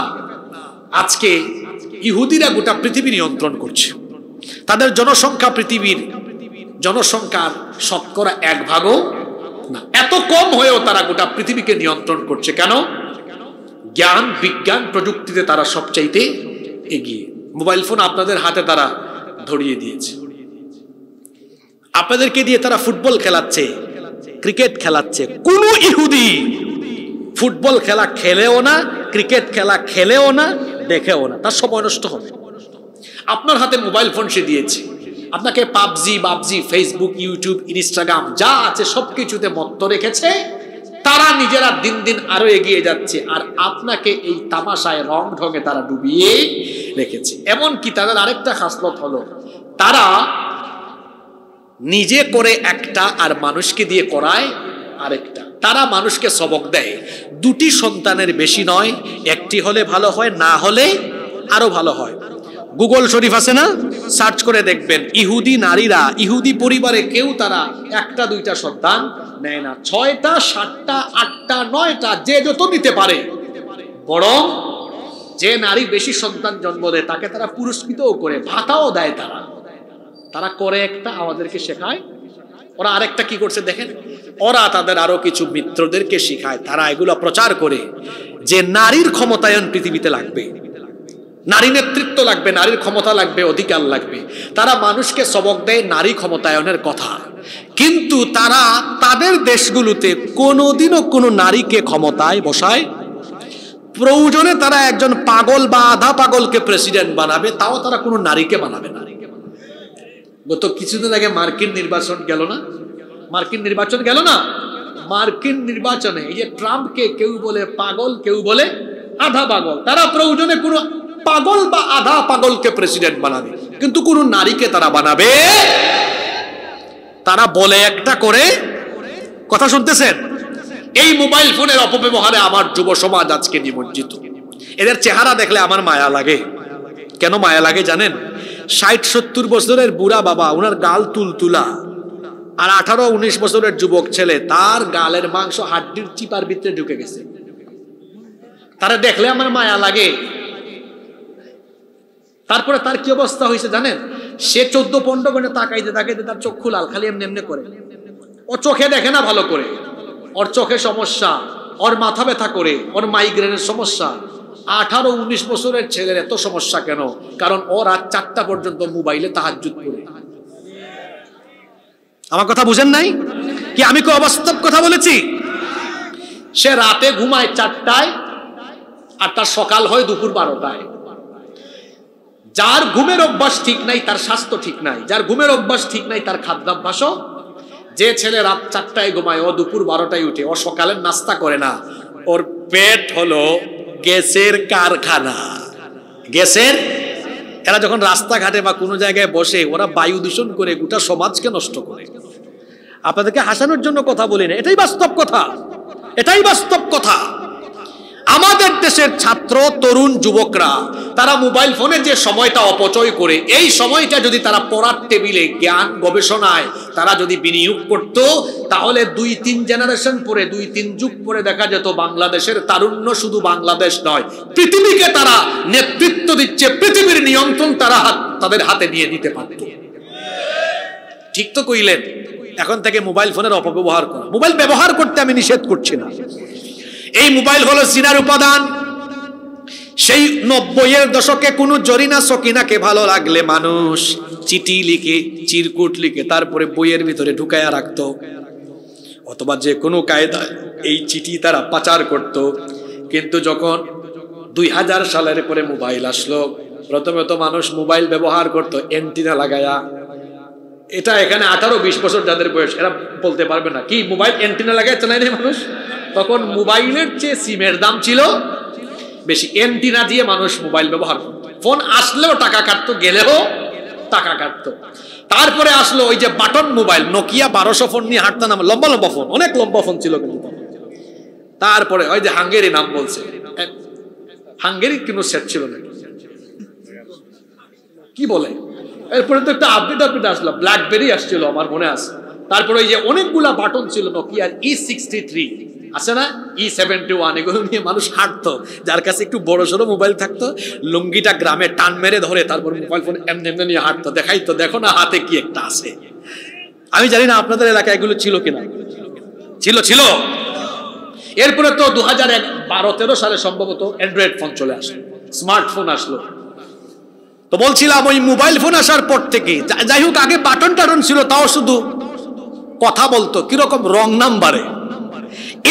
আজকে ইহুদিরা গোটা পৃথিবী নিয়ন্ত্রণ করছে। তাদের জনসংখ্যা পৃথিবীর জনসংখ্যার 1% না, এত কম হয়েও তারা গোটা পৃথিবীকে নিয়ন্ত্রণ করছে। কেন? জ্ঞান, বিজ্ঞান, প্রযুক্তিতে তারা সবচাইতে এগিয়ে। মোবাইল ফোন আপনাদের হাতে তারা ধরিয়ে দিয়েছে। আপনাদেরকে দিয়ে তারা ফুটবল খেলাচ্ছে, ক্রিকেট খেলাচ্ছে। কোন ইহুদি ফুটবল খেলা খেলেও না, ক্রিকেট খেলা খেলেও না, দেখেও না, তার সময় নষ্ট হবে। আপনার হাতে মোবাইল ফোন সে দিয়েছে, আপনাকে পাবজি, ফেসবুক, ইউটিউব, ইনস্টাগ্রাম যা আছে সবকিছুতে মত্ত রেখেছে। তারা নিজেরা দিন দিন আরো এগিয়ে যাচ্ছে, আর আপনাকে এই তামাশায় রং ঢঙে তারা ডুবিয়ে রেখেছে। এমনকি তাদের আরেকটা খাসলত হলো, তারা নিজে করে একটা আর মানুষকে দিয়ে করায় আরেকটা। তারা মানুষকে সবক দেয় দুটি সন্তানের বেশি নয়, একটি হলে ভালো হয়, না হলে আরো ভালো হয়। গুগল শরীফ আছে না, সার্চ করে দেখবেন ইহুদি নারীরা, ইহুদি পরিবারে কেউ তারা একটা দুইটা সন্তান নেয় না, 6টা 7টা 8টা 9টা যে যত নিতে পারে। বরং যে নারী বেশি সন্তান জন্ম দেয় তাকে তারা পুরস্কৃতও করে, ভাতাও দেয়। তারা করে একটা, আমাদেরকে শেখায়। ওরা আরেকটা কি করছে দেখেন, ওরা তাদের আরো কিছু মিত্রদেরকে শিখায়, তারা এগুলো প্রচার করে যে নারীর ক্ষমতায়ন পৃথিবীতে লাগবে, নারী নেতৃত্ব লাগবে, নারীর ক্ষমতা লাগবে, অধিকার লাগবে। তারা মানুষকে সবক দেয় নারী ক্ষমতায়নের কথা, কিন্তু তারা তাদের দেশগুলোতে কোনোদিনও কোনো নারীকে ক্ষমতায় বসায়। প্রয়োজনে তারা একজন পাগল বা আধা পাগলকে প্রেসিডেন্ট বানাবে, তাও তারা কোনো নারীকে বানাবে না। গত কিছুদিন আগে মার্কিন নির্বাচন গেল না, মার্কিন নির্বাচনে এই যে ট্রাম্পকে কেউ বলে পাগল, কেউ বলে আধা পাগল। তারা প্রয়োজনে কোনো পাগল বা আধা পাগলকে প্রেসিডেন্ট বানাবে, কিন্তু কোনো নারীকে তারা বানাবে। তারা বলে একটা করে, কথা শুনতেছেন? এই মোবাইল ফোনের অপব্যবহারে আমার যুব সমাজ আজকে নিমজ্জিত। এদের চেহারা দেখলে আমার মায়া লাগে। কেন মায়া লাগে জানেন? 60-70 বছরের বুড়া বাবা, ওনার গাল তুলতুলা, আর 18-19 বছরের যুবক ছেলে, তার গালের মাংস হাড্ডির চিপার ভিতরে ঢুকে গেছে। তারা দেখলে আমার মায়া লাগে। তারপরে তার কি অবস্থা হয়েছে জানেন? সে 14-15 ঘন্টা তাকাইতে তার চক্ষু লাল, খালি এমনি এমনি করে। ও চোখে দেখে না ভালো করে, ওর চোখে সমস্যা, ওর মাথা ব্যথা করে, ওর মাইগ্রেনের সমস্যা। 18-19 বছরের ছেলের এত সমস্যা কেন? কারণ ও রাত 4টা পর্যন্ত মোবাইলে তাহাজ্জুদ করে। আমার কথা বুঝেন নাই কি? আমি কি অবাস্তব কথা বলেছি? সে রাতে ঘুমায় 4টায়, আর তার সকাল হয় দুপুর 12টায়। যার ঘুমের অভ্যাস ঠিক নাই তার স্বাস্থ্য ঠিক নাই, যার ঘুমের অভ্যাস ঠিক নাই তার খাদ্যাভ্যাসও। যে ছেলে রাত 4টায় ঘুমায়, ও দুপুর 12টায় উঠে, ও সকালের নাস্তা করে না, ওর পেট হলো গ্যাসের কারখানা। গ্যাসের, এরা যখন রাস্তাঘাটে বা কোনো জায়গায় বসে, ওরা বায়ু দূষণ করে গোটা সমাজকে নষ্ট করে। আপনাদেরকে হাসানোর জন্য কথা বলি না, এটাই বাস্তব কথা, এটাই বাস্তব কথা। আমাদের দেশের ছাত্র, তরুণ, যুবকরা তারা মোবাইল ফোনে যে সময়টা অপচয় করে, এই সময়টা যদি তারা পড়ার টেবিলে, জ্ঞান গবেষণায় তারা যদি বিনিয়োগ করত, তাহলে 2-3 জেনারেশন পরে, 2-3 যুগ পরে দেখা যেত বাংলাদেশের তারুণ্য শুধু বাংলাদেশ নয়, পৃথিবীকে তারা নেতৃত্ব দিচ্ছে, পৃথিবীর নিয়ন্ত্রণ তারা তাদের হাতে নিয়ে নিতে পারত। ঠিক তো কইলেন? এখন থেকে মোবাইল ফোনের অপব্যবহার করা, মোবাইল ব্যবহার করতে আমি নিষেধ করছি না। এই মোবাইল হলো জিনার উপাদান। সেই 90-এর দশকে কোনো জরিনা সকিনাকে ভালো লাগলে মানুষ চিঠি লিখে, চিরকুট লিখে, তারপরে বইয়ের ভিতরে ঢুকায়া রাখতো, অথবা যে কোনো কায়দায় এই চিঠি তারা পাচার করত। কিন্তু যখন 2000 সালের পরে মোবাইল আসলো, প্রথমে তো মানুষ মোবাইল ব্যবহার করতো অ্যান্টিনা লাগায়া। এটা এখানে 18-20 বছর যাদের বয়স, এরা বলতে পারবে না কি মোবাইল অ্যান্টিনা লাগায় চালায় না মানুষ। তখন মোবাইলের চেয়ে সিমের দাম ছিল বেশি, অ্যান্টিনা দিয়ে মানুষ মোবাইল ব্যবহার করত। ফোন আসলেও টাকা কাটতো, গেলেও টাকা কাটতো। তারপরে আসলো ওই যে বাটন মোবাইল, নোকিয়া 1200 ফোন নিয়ে হাঁটতো না, লম্বা লম্বা ফোন, অনেক লম্বা ফোন ছিল কিন্তু। তারপরে ওই যে হাঙ্গেরি নাম বলছে, হাঙ্গেরি কিন্তু সেট ছিল না, কি বলে, এরপরে তো একটা আপডেট আসলো, ব্ল্যাকবেরি আসছিল আমার মনে আছে। তারপরে ওই যে অনেকগুলা বাটন ছিল, নোকিয়ার E63 আছে না, E71, এগুলো নিয়ে মানুষ হাঁটতো। যার কাছে একটু বড় সড়ো মোবাইল থাকতো, লুঙ্গিটা গ্রামে টান মেরে ধরে তারপর মোবাইল ফোন এমনি এমনি নিয়ে হাঁটতো, দেখাইতো দেখো না হাতে কি একটা আছে। আমি জানি না আপনাদের এলাকায় এগুলো ছিল কিনা, ছিল। এরপরে তো 2012-13 সালে সম্ভবত অ্যান্ড্রয়েড ফোন চলে আসলো, স্মার্টফোন আসলো। তো বলছিলাম ওই মোবাইল ফোন আসার পর থেকে, যাই হোক, আগে বাটন টাটন ছিল, তাও শুধু কথা বলতো, কিরকম রং নাম্বারে।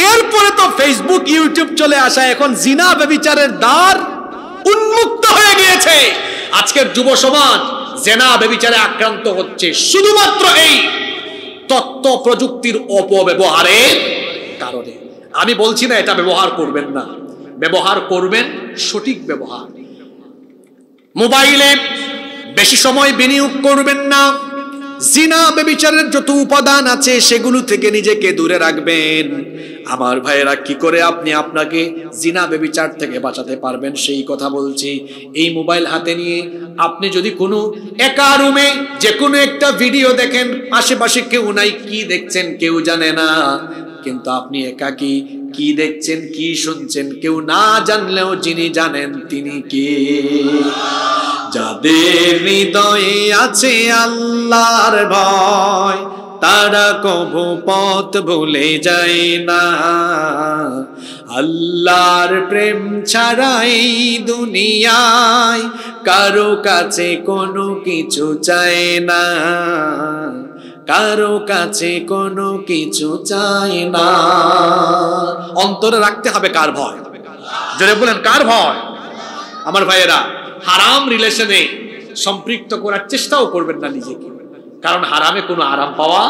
এরপরে তো ফেসবুক, ইউটিউব চলে আসা, এখন জিনা ব্যভিচারের দ্বার উন্মুক্ত হয়ে গিয়েছে। আজকের যুব সমাজ জিনা ব্যভিচারে আক্রান্ত হচ্ছে শুধুমাত্র এই তথ্য প্রযুক্তির অপব্যবহারের কারণে। আমি বলছি না এটা ব্যবহার করবেন না, ব্যবহার করবেন সঠিক ব্যবহার। মোবাইলে বেশি সময় বিনিয়োগ করবেন না। জিনা ব্যভিচারের যত উপাদান আছে সেগুলো থেকে নিজেকে দূরে রাখবেন। আমার ভাইয়েরা, কি করে আপনি আপনাকে জিনা ব্যভিচার থেকে বাঁচাতে পারবেন সেই কথা বলছি। এই মোবাইল হাতে নিয়ে আপনি যদি কোনো একা রুমে যে কোনো একটা ভিডিও দেখেন, আশেপাশে কেউ নাই, কি দেখছেন কেউ জানে না, কিন্তু আপনি একাকী, কি দেখছেন কি শুনছেন কেউ না জানলেও যিনি জানেন তিনি কে? যাদের হৃদয়ে আছে আল্লাহর ভয়, তারা কভু পথ ভুলে যায় না। আল্লাহর প্রেম ছাড়া এই দুনিয়ায় কারো কাছে কোনো কিছু চায় না, কারো কাছে কোনো কিছু চায় না। অন্তরে রাখতে হবে কার ভয়? জোরে বলেন, কার ভয়? আমার ভাইয়েরা, হারাম রিলেশনে সম্পৃক্ত করার চেষ্টাও করবেন না নিজেকে, কারণ হারামে কোনো আরাম পাওয়া।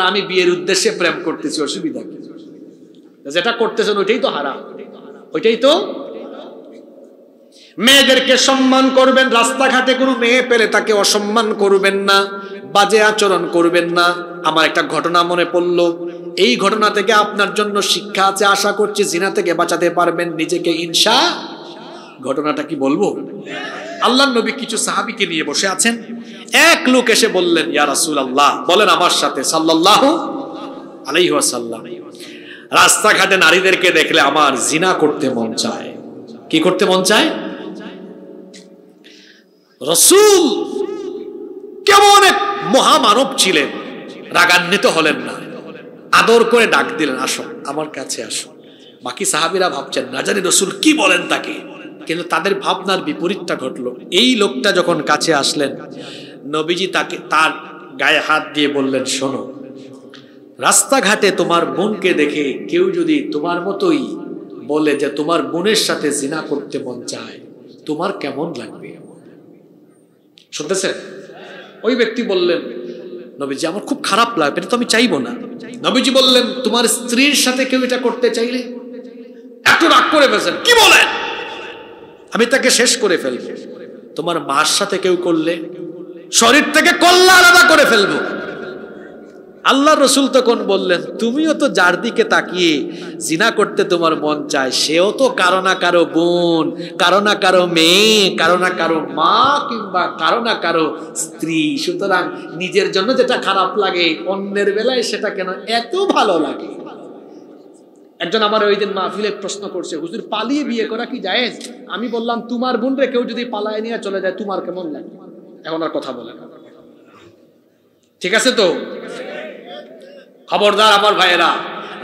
আমি বিয়ের উদ্দেশ্যে প্রেম করতেছি, অসুবিধা কি? যেটা করতেছেন ওইটাই তো হারাম, ওইটাই তো। মেয়েদেরকে সম্মান করবেন, রাস্তাঘাটে কোনো মেয়ে পেলে তাকে অসম্মান করবেন না, বাজে আচরণ করবেন না। আমার একটা ঘটনা মনে পড়লো, এই ঘটনা থেকে আপনার জন্য শিক্ষা আছে, আশা করছি জিনা থেকে বাঁচাতে পারবেন নিজেকে ইনশা। ঘটনাটা কি বলবো? আল্লাহর নবী কিছু সাহাবীকে নিয়ে বসে আছেন, এক লোক এসে বললেন, ইয়া রাসূলুল্লাহ, বলেন আমার সাথে সাল্লাল্লাহু আলাইহি ওয়াসাল্লাম, রাস্তাঘাটে নারীদেরকে দেখলে আমার জিনা করতে মন চায়। কি করতে মন চায়? রাসূল কেমন এক মহামানব ছিলেন, রাগান্বিত হলেন না, আদর করে ডাক দিলেন, আসো আমার কাছে আসো। বাকি সাহাবীরা ভাবছেন না জানি রাসূল কি বলেন তাকে, কিন্তু তাদের ভাবনার বিপরীতটা ঘটলো। এই লোকটা যখন কাছে আসলেন, নবীজি তাকে তার গায়ে হাত দিয়ে বললেন, শোনো, রাস্তাঘাটে তোমার বোনকে দেখে কেউ যদি তোমার মতোই বলে যে তোমার বোনের সাথে জিনা করতে মন চায়, তোমার কেমন লাগবে? শুনতেছেন? ওই ব্যক্তি বললেন, নবীজি আমার খুব খারাপ লাগবে, এটা তো আমি চাইবো না। নবীজি বললেন, তোমার স্ত্রীর সাথে কেউ এটা করতে চাইলে? এত রাগ করে ফেলছেন, কি বলেন? আমি তাকে শেষ করে ফেলবো। তোমার মার সাথে কেউ করলে শরীর থেকে কল্লা আলাদা করে ফেলবো। আল্লাহ রসুল তখন বললেন, তুমিও তো যার দিকে তাকিয়ে জিনা করতে তোমার মন চায়, সেও তো কারো না কারো বোন, কারো না কারো মেয়ে, কারো না কারো মা, কিংবা কারো না কারো স্ত্রী। সুতরাং নিজের জন্য যেটা খারাপ লাগে, অন্যের বেলায় সেটা কেন এত ভালো লাগে? একজন আমার ওই দিন মাহফিলে প্রশ্ন করছে, হুজুর পালিয়ে বিয়ে করা কি জায়েজ? আমি বললাম, তোমার বোন রে কেউ যদি পালায় নিয়ে চলে যায়, তোমার কেমন লাগে? এখন আর কথা বলে না, ঠিক আছে তো? খবরদার আমার ভাইয়েরা,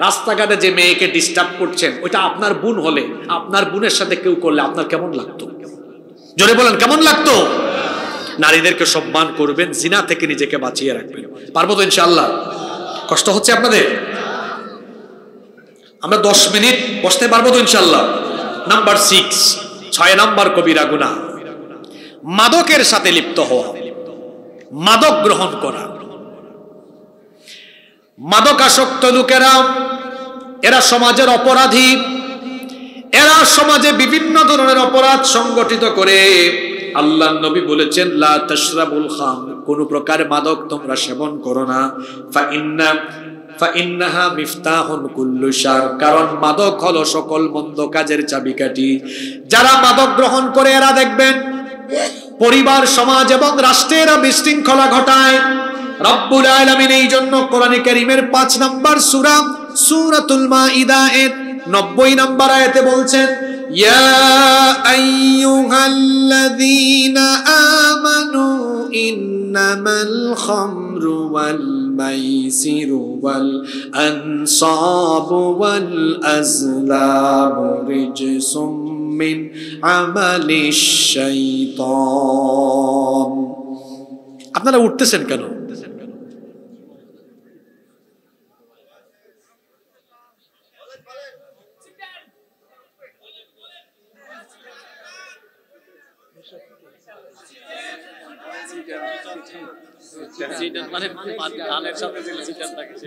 রাস্তাঘাটে যে মেয়েকে ডিস্টার্ব করছেন, ওইটা আপনার বোন হলে, আপনার বোনের সাথে কেউ করলে আপনার কেমন লাগতো? জোরে বলেন, কেমন লাগতো? নারীদেরকে সম্মান করবেন, জিনা থেকে নিজেকে বাঁচিয়ে রাখবেন। পারবো তো ইনশাআল্লাহ? কষ্ট হচ্ছে আপনাদের? আমরা 10 মিনিট বসতে পারবো তো ইনশাআল্লাহ? নাম্বার 6, 6 নাম্বার কবিরা গুনাহ, মাদকের সাথে লিপ্ত হওয়া, মাদক গ্রহণ করা। মাদকাসক্ত লোকেরা, এরা সমাজের অপরাধী, এরা সমাজে বিভিন্ন ধরনের অপরাধ সংগঠিত করে। আল্লাহর নবী বলেছেন, লা তাশরাবুল খাম, কোন প্রকার মাদক তোমরা সেবন করো না। ফাইন্নাহা মিফতাহুন কুল্লু শার, কারণ মাদক হলো সকল মন্দ কাজের চাবিকাঠি। যারা মাদক গ্রহণ করে এরা দেখবেন পরিবার, সমাজ এবং রাষ্ট্রের বিশৃঙ্খলা ঘটায়। রব্বুল আলামিন এই জন্য কোরআনে কারীমের 5 নম্বর সূরা সূরাতুল মাইদা এর 90 নম্বর আয়াতে বলছেন, ইয়া আইয়ুহাল্লাযীনা আমানু ইন্নামাল খামরু ওয়াল মাইসিরু ওয়াল আনসাবু ওয়াল আজলামু রিজসুম মিন আমালিশ শাইতান। আপনারা উঠতেছেন কেন?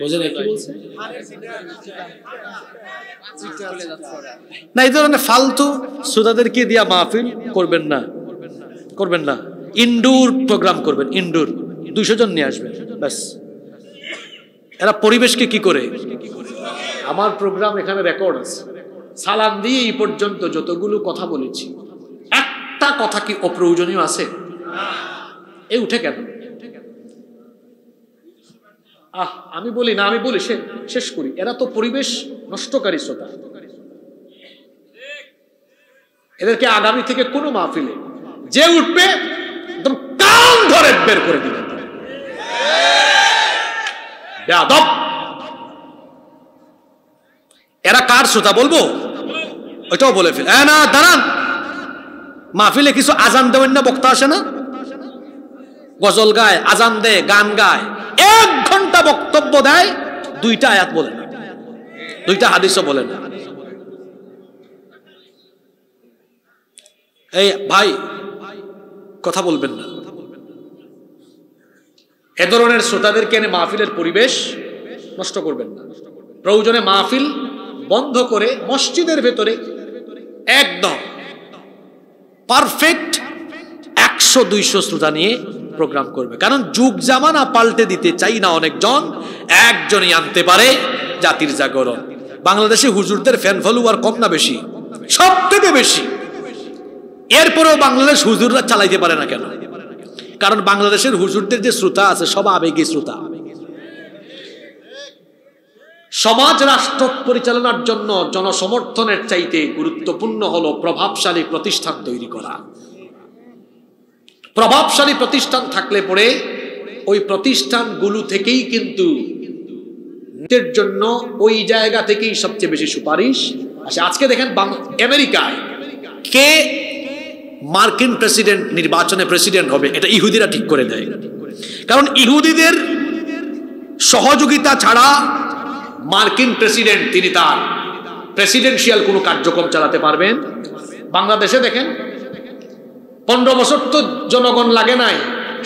বুঝলেন কি বলছে? না, এই ধরনের ফালতু শ্রোতাদেরকে দিয়া মাহফিল করবেন না, করবেন না। ইনডোর প্রোগ্রাম করবেন, ইনডোর 200 জন নিয়ে আসবেন ব্যাস। এরা পরিবেশকে কি করে, আমার প্রোগ্রাম এখানে রেকর্ড আছে, সালাম দিয়ে এই পর্যন্ত যতগুলো কথা বলেছি একটা কথা কি অপ্রয়োজনীয় আছে? এ উঠে কেন? আমি বলি না, আমি বলি শেষ করি। এরা তো পরিবেশ নষ্টকারী শ্রোতা। এদেরকে আগামী থেকে কোনো মাহফিলে যে উঠবে একদম কান ধরে বের করে দিবেন। বেয়াদব। এরা কার শ্রোতা বলবো? ওইটাও বলে ফেল। না দাঁড়ান, মাহফিলে কিছু আজান দেবেন না, বক্তা আসে না, গজল গায়, আজান দেয়, গান গায়, 1 ঘন্টা বক্তব্য দেয়, 2টা আয়াত বলে না, 2টা হাদিসও বলে না। এই ভাই কথা বলবেন না। এ ধরনের শ্রোতাদেরকে এনে মাহফিলের পরিবেশ নষ্ট করবেন না। প্রয়োজনে মাহফিল বন্ধ করে মসজিদের ভেতরে একদম পারফেক্ট 100-200 শ্রোতা নিয়ে প্রোগ্রাম করবে। কারণ যুগ জামানা পাল্টে দিতে চাই না অনেকজন, একজনই আনতে পারে জাতির জাগরণ। বাংলাদেশে হুজুরদের ফ্যান ফলোয়ার কম না বেশি? সব থেকে বেশি। এরপরেও বাংলাদেশ হুজুররা চালাইতে পারে না কেন? কারণ বাংলাদেশের হুজুরদের যে শ্রোতা আছে সব আবেগী শ্রোতা। সমাজ রাষ্ট্র পরিচালনার জন্য জনসমর্থনের চাইতে গুরুত্বপূর্ণ হলো প্রভাবশালী প্রতিষ্ঠান তৈরি করা। প্রভাবশালী প্রতিষ্ঠান থাকলে পরে ওই প্রতিষ্ঠানগুলো থেকেই কিন্তু এর জন্য ওই জায়গা থেকেই সবচেয়ে বেশি সুপারিশ আসে। আজকে দেখেন আমেরিকায় কে মার্কিন প্রেসিডেন্ট নির্বাচনে প্রেসিডেন্ট হবে, এটা ইহুদিরা ঠিক করে দেয়। কারণ ইহুদিদের সহযোগিতা ছাড়া মার্কিন প্রেসিডেন্ট তিনি তার প্রেসিডেন্সিয়াল কোনো কার্যক্রম চালাতে পারবেন। বাংলাদেশে দেখেন 15 বছর তো জনগণ লাগে নাই,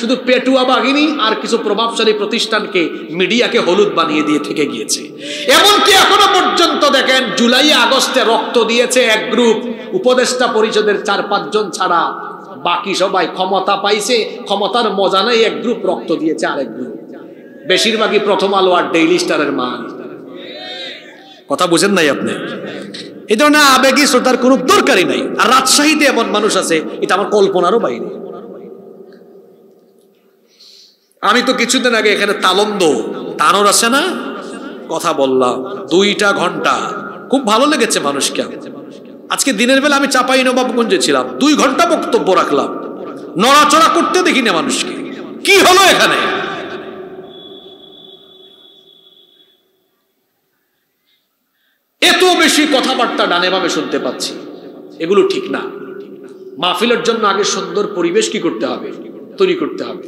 শুধু পেটুয়া বাহিনী আর কিছু প্রভাবশালী প্রতিষ্ঠানকে মিডিয়াকে হলুদ বানিয়ে দিয়ে থেকে গিয়েছে। এমনকি এখনো পর্যন্ত দেখেন জুলাই আগস্টে রক্ত দিয়েছে এক গ্রুপ, উপদেষ্টা পরিষদের 4-5 জন ছাড়া বাকি সবাই ক্ষমতা পাইছে, ক্ষমতার মজা নাই, এক গ্রুপ রক্ত দিয়েছে আরেক গ্রুপ। বেশিরভাগই প্রথম আলো আর ডেইলি স্টারের মান। কথা বুঝেন নাই আপনি? এই ধরনের আবেগী শ্রোতার কোনো দরকারই নাই। আর রাজশাহীতে এমন মানুষ আছে, এটা আমার কল্পনারও বাইরে। আমি তো কিছুদিন আগে এখানে তালন্দ তানোর আছে না, কথা বললাম 2টা ঘন্টা, খুব ভালো লেগেছে মানুষকে। আজকে দিনের বেলা আমি চাঁপাইনবাবগঞ্জে ছিলাম, 2 ঘন্টা বক্তব্য রাখলাম, নড়াচড়া করতে দেখি না মানুষকে। কি হলো এখানে? এত বেশি কথাবার্তা ডানে বামে শুনতে পাচ্ছি, এগুলো ঠিক না। মাহফিলের জন্য আগে সুন্দর পরিবেশ কি করতে হবে, তৈরি করতে হবে।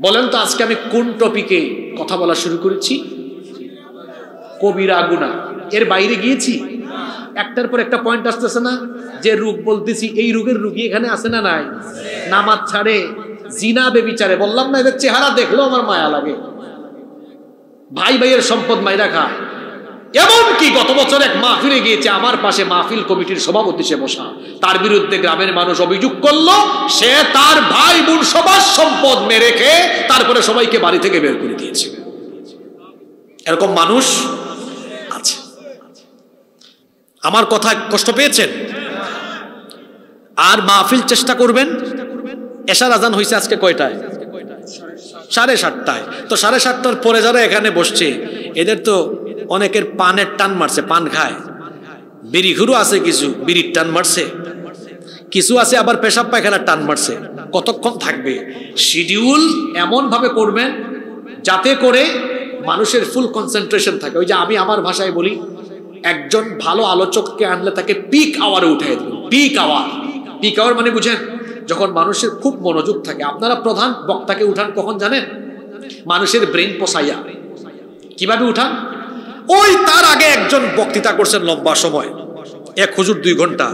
বলেন তো আজকে আমি কোন টপিকে কথা বলা শুরু করেছি? কবিরা গুনাহ। এর বাইরে গিয়েছি? একটার পর একটা পয়েন্ট আসতেছে না? যে রোগ বলতেছি, এই রোগের রোগী এখানে আছে না নাই? নামাজ ছাড়ে, জিনা বেবিচারে, বললাম না এদের চেহারা দেখলেও আমার মায়া লাগে। ভাই ভাইয়ের সম্পদ মাইরা খায়। এমনকি গত বছর এক মাহফিলে গিয়েছে, আমার পাশে মাহফিল কমিটির সভাপতি সে বসা, তার বিরুদ্ধে গ্রামের মানুষ অভিযোগ করলো সে তার ভাই বোন সবার সম্পদ মেরে খেয়ে তারপরে সবাইকে বাড়ি থেকে বের করে দিয়েছে। এরকম মানুষ আছে। আমার কথা কষ্ট পেয়েছেন? আর মাহফিল চেষ্টা করবেন। এশার আজান হয়েছে আজকে কয়টায়? 7:30টায়। তো 7:30টার পরে যারা এখানে বসছে এদের তো অনেকের পানের টান মারছে, পান খায়, বিড়ি ঘুরু আছে, কিছু বিড়ির টান মারছে, কিছু আছে আবার পেশাব পায়খানার টান মারছে। কতক্ষণ থাকবে? শিডিউল এমন ভাবে করবেন যাতে করে মানুষের ফুল কনসেন্ট্রেশন থাকে। ওই যে আমি আমার ভাষায় বলি, একজন ভালো আলোচককে আনলে তাকে পিক আওয়ারে উঠাই দেবেন। পিক আওয়ার, পিক আওয়ার মানে বুঝেন? যখন মানুষের খুব মনোযোগ থাকে। আপনারা প্রধান বক্তাকে উঠান কখন জানেন? মানুষের ব্রেন পোষাইয়া। কিভাবে উঠান? ওই তার আগে একজন বক্তৃতা করছেন লম্বা সময়, এক হুজুর 2 ঘন্টা,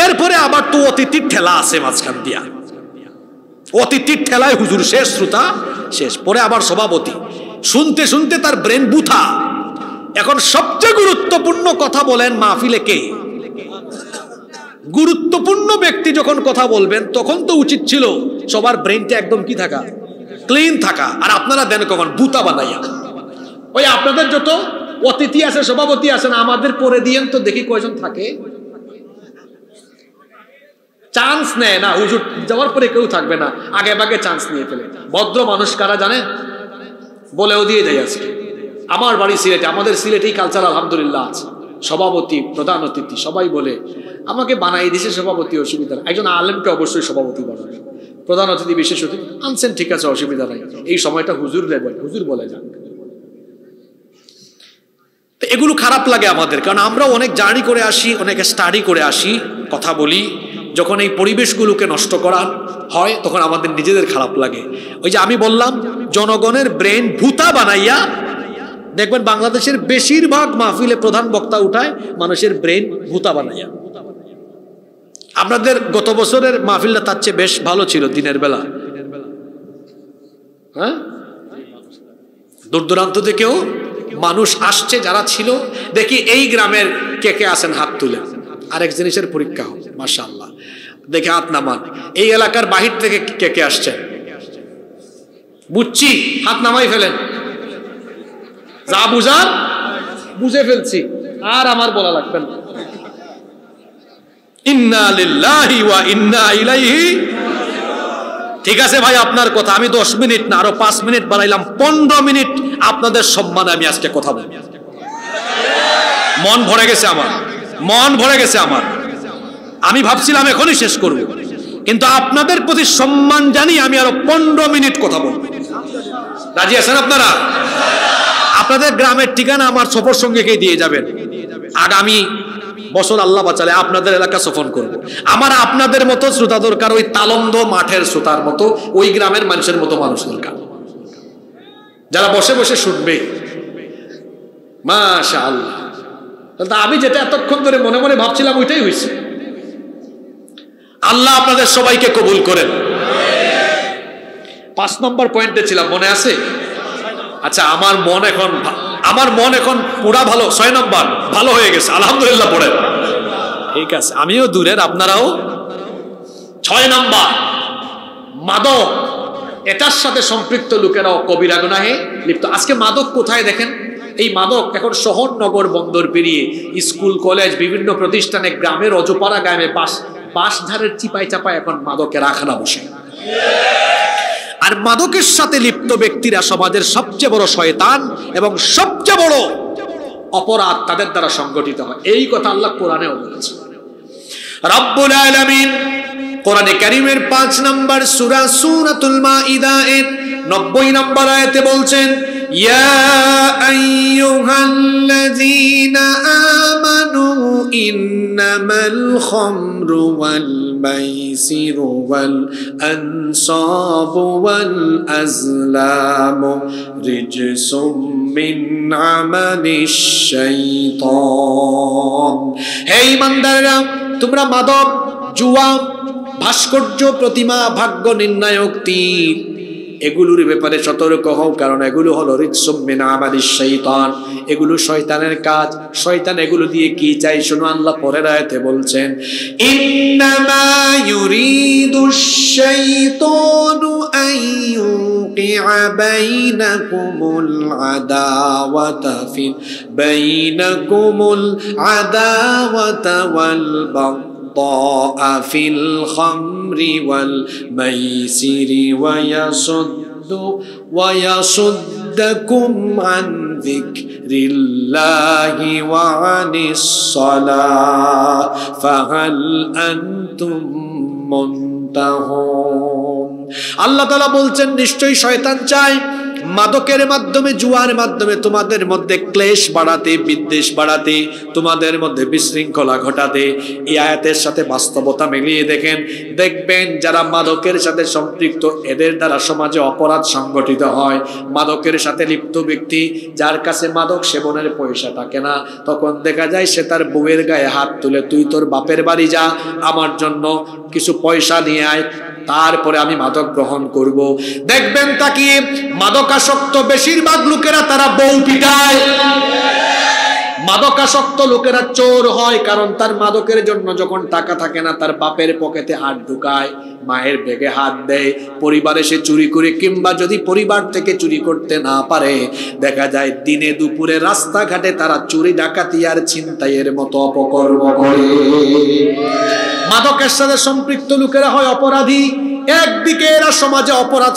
এরপরে আবার তো অতিথির ঠেলা আছে মাঝখান দিয়া, অতিথির ঠেলায় হুজুর শেষ, শ্রোতা শেষ, পরে আবার সভাপতি, শুনতে শুনতে তার ব্রেন বুথা। এখন সবচেয়ে গুরুত্বপূর্ণ কথা বলেন মাহফিলে কে? গুরুত্বপূর্ণ ব্যক্তি যখন কথা বলবেন তখন তো উচিত ছিল সবার ব্রেনটা একদম কি থাকা, ক্লিন থাকা। আর আপনারা দেন কখন বুতা বানাইয়া। ওই আপনাদের যত অতিথি আছে, সভাপতি আছেন, আমাদের পরে দিয়েন তো দেখি কয়জন থাকে। চান্স নেয় না, হুজুর যাওয়ার পরে কেউ থাকবে না, আগে ভাগে চান্স নিয়ে ফেলে। ভদ্র মানুষ কারা জানেন? বলেও দিয়ে যায় আজকে। আমার বাড়ি সিলেটে, আমাদের সিলেটেই কালচার আলহামদুলিল্লাহ আছে। সভাপতি, প্রধান অতিথি সবাই বলে আমাকে বানাই দিছে সভাপতি, অসুবিধা নাই। একজন আলেমকে অবশ্যই সভাপতি বানাবে, প্রধান অতিথি বিশেষ অতিথি আনছেন, ঠিক আছে, অসুবিধা নাই। এই সময়টা হুজুর বলে যান। তো এগুলো খারাপ লাগে আমাদের, কারণ আমরা অনেক জার্নি করে আসি, অনেক স্টাডি করে আসি, কথা বলি। যখন এই পরিবেশগুলোকে নষ্ট করা হয় তখন আমাদের নিজেদের খারাপ লাগে। ওই যে আমি বললাম, জনগণের ব্রেন ভূতা বানাইয়া, দেখবেন বাংলাদেশের বেশিরভাগ মাহফিলে প্রধান বক্তা উঠায় মানুষের ব্রেন ভূতা বানাইয়া। আপনাদের গত বছরের মাহফিলটা তার চেয়ে বেশ ভালো ছিল দিনের বেলা। হ্যাঁ, দূর দূরান্ত থেকেও মানুষ আসছে যারা ছিল। দেখি এই গ্রামের কে কে আছেন, হাত তুলে। আরেক জিনিসের পরীক্ষা হোক, মাশাআল্লাহ, দেখে হাত নামান। এই এলাকার বাহির থেকে কে কে আসছেন? বুঝছি, হাত নামাই ফেলেন। যা বুঝার বুঝে ফেলছি, আর আমার বলা লাগবে না। ইন্না লিল্লাহি ওয়া ইন্না ইলাইহি। ঠিক আছে ভাই, আপনার কথা। আমি 10 মিনিট না, আরো 5 মিনিট বাড়াইলাম, 15 মিনিট আপনাদের সম্মানে আমি আজকে কথা বলবো। মন ভরে গেছে আমার, মন ভরে গেছে আমার। আমি ভাবছিলাম এখনই শেষ করব, কিন্তু আপনাদের প্রতি সম্মান জানি আমি আরো 15 মিনিট কথা বলবো। রাজি আছেন আপনারা? আপনাদের গ্রামের ঠিকানা আমার সফর সঙ্গীকে দিয়ে যাবেন। আগামী বছর আল্লাহ বাঁচালে আপনাদের এলাকা সফর করব। আমার আপনাদের মতো শ্রোতা দরকার, ওই তালন্দ মাঠের শ্রোতার মতো, ওই গ্রামের মানুষের মতো মানুষ দরকার, যারা বসে বসে শুনবে। মাশাআল্লাহ। আমি যেটা এতক্ষণ ধরে মনে মনে ভাবছিলাম ওইটাই হয়েছে। আল্লাহ আপনাদের সবাইকে কবুল করেন। 5 নম্বর পয়েন্টে ছিলাম, মনে আছে? আচ্ছা, আমার মন এখন পুরা ভালো। 6 নম্বর ভালো হয়ে গেছে, আলহামদুলিল্লাহ পড়েন। ঠিক আছে, আমিও দূরের, আপনারাও। 6 নম্বর, মাদক। এটার সাথে সম্পৃক্ত লোকেরাও কবিরা গুনাহে লিপ্ত। আজকে মাদক কোথায় দেখেন? এই মাদক এখন শহর, নগর, বন্দর পেরিয়ে স্কুল, কলেজ, বিভিন্ন প্রতিষ্ঠানে, গ্রামের অজপাড়া গ্রামে, বাঁশঝাড়ের চিপায় চাপায় এখন মাদকের আখানা বসে। আর মাদকের সাথে লিপ্ত ব্যক্তিরা সমাজের সবচেয়ে বড় শয়তান এবং সবচেয়ে বড় অপরাধ তাদের দ্বারা সংগঠিত হয়। এই কথা আল্লাহ কোরআনেও বলেছেন। রব্বুল আলামিন কোরআনে কারীমের 5 নম্বর সূরা সূরাতুল মাইদা এর 90 নম্বর আয়াতে বলছেন, ইয়া আইয়ুহাল্লাযীনা আমানু ইন্নামাল খামরু ওয়াল মাইসিরু ওয়াল আনসাবু ওয়াল আজলামু রিজসুম মিন আমালিশ শাইতান। হে ঈমানদাররা, তোমরা মাদক, জুয়া, ভাস্কর্য, প্রতিমা, ভাগ্য নির্ণায়ক তীর, এগুলোর ব্যাপারে সতর্ক হও, কারণ এগুলো হলো রিজসুম মিন আমালিশ শাইতান। এগুলো শয়তানের কাজ। শয়তান এগুলো দিয়ে কি চাই শোনো, আল্লাহ পরের আয়াতে বলছেন, ইন্নামা ইউরিদুশ শাইতানু আইয়ুকিআ বাইনাকুমুল আদাওয়াতা ওয়াল বাগদাআ ফিল খামরি ওয়াল মাইসিরি ويصدكم عن ذكر الله وعن الصلاة فهل أنتم منتهون। আল্লাহ তাআলা বলছেন, নিশ্চয়ই শয়তান চায় মাদকের মাধ্যমে, জুয়ার মাধ্যমে তোমাদের মধ্যে ক্লেশ বাড়াতে, বিদ্বেষ বাড়াতে, তোমাদের মধ্যে বিশৃঙ্খলা ঘটাতে। এই আয়াতের সাথে বাস্তবতা মিলিয়ে দেখবেন যারা মাদকের সাথে সম্পৃক্ত, এদের দ্বারা সমাজে অপরাধ সংগঠিত হয়। মাদকের সাথে লিপ্ত ব্যক্তি, যার কাছে মাদক সেবনের পয়সা থাকে না, তখন দেখা যায় সে তার বউয়ের গায়ে হাত তুলে, তুই তোর বাপের বাড়ি যা, আমার জন্য কিছু পয়সা নিয়ে আয়, তারপরে আমি মাদক গ্রহণ করব। দেখবেন তাকিয়ে মাদকাসক্ত বেশিরভাগ লোকেরা তারা বউ পিটায়। মাদকাসক্ত লোকেরা চোর হয়, কারণ তার মাদকের জন্য যখন টাকা থাকে না তার বাপের পকেটে হাত ঢুকায়, মায়ের ব্যাগে হাত দেয়, পরিবারে সে চুরি করে, কিংবা যদি পরিবার থেকে চুরি করতে না পারে দেখা যায় দিনে দুপুরে রাস্তাঘাটে তারা চুরি ডাকাতি আর ছিনতাইয়ের মতো অপকর্ম করে। মাদকের সাথে সম্পৃক্ত লোকেরা হয় অপরাধী। একদিকে এরা সমাজে অপরাধ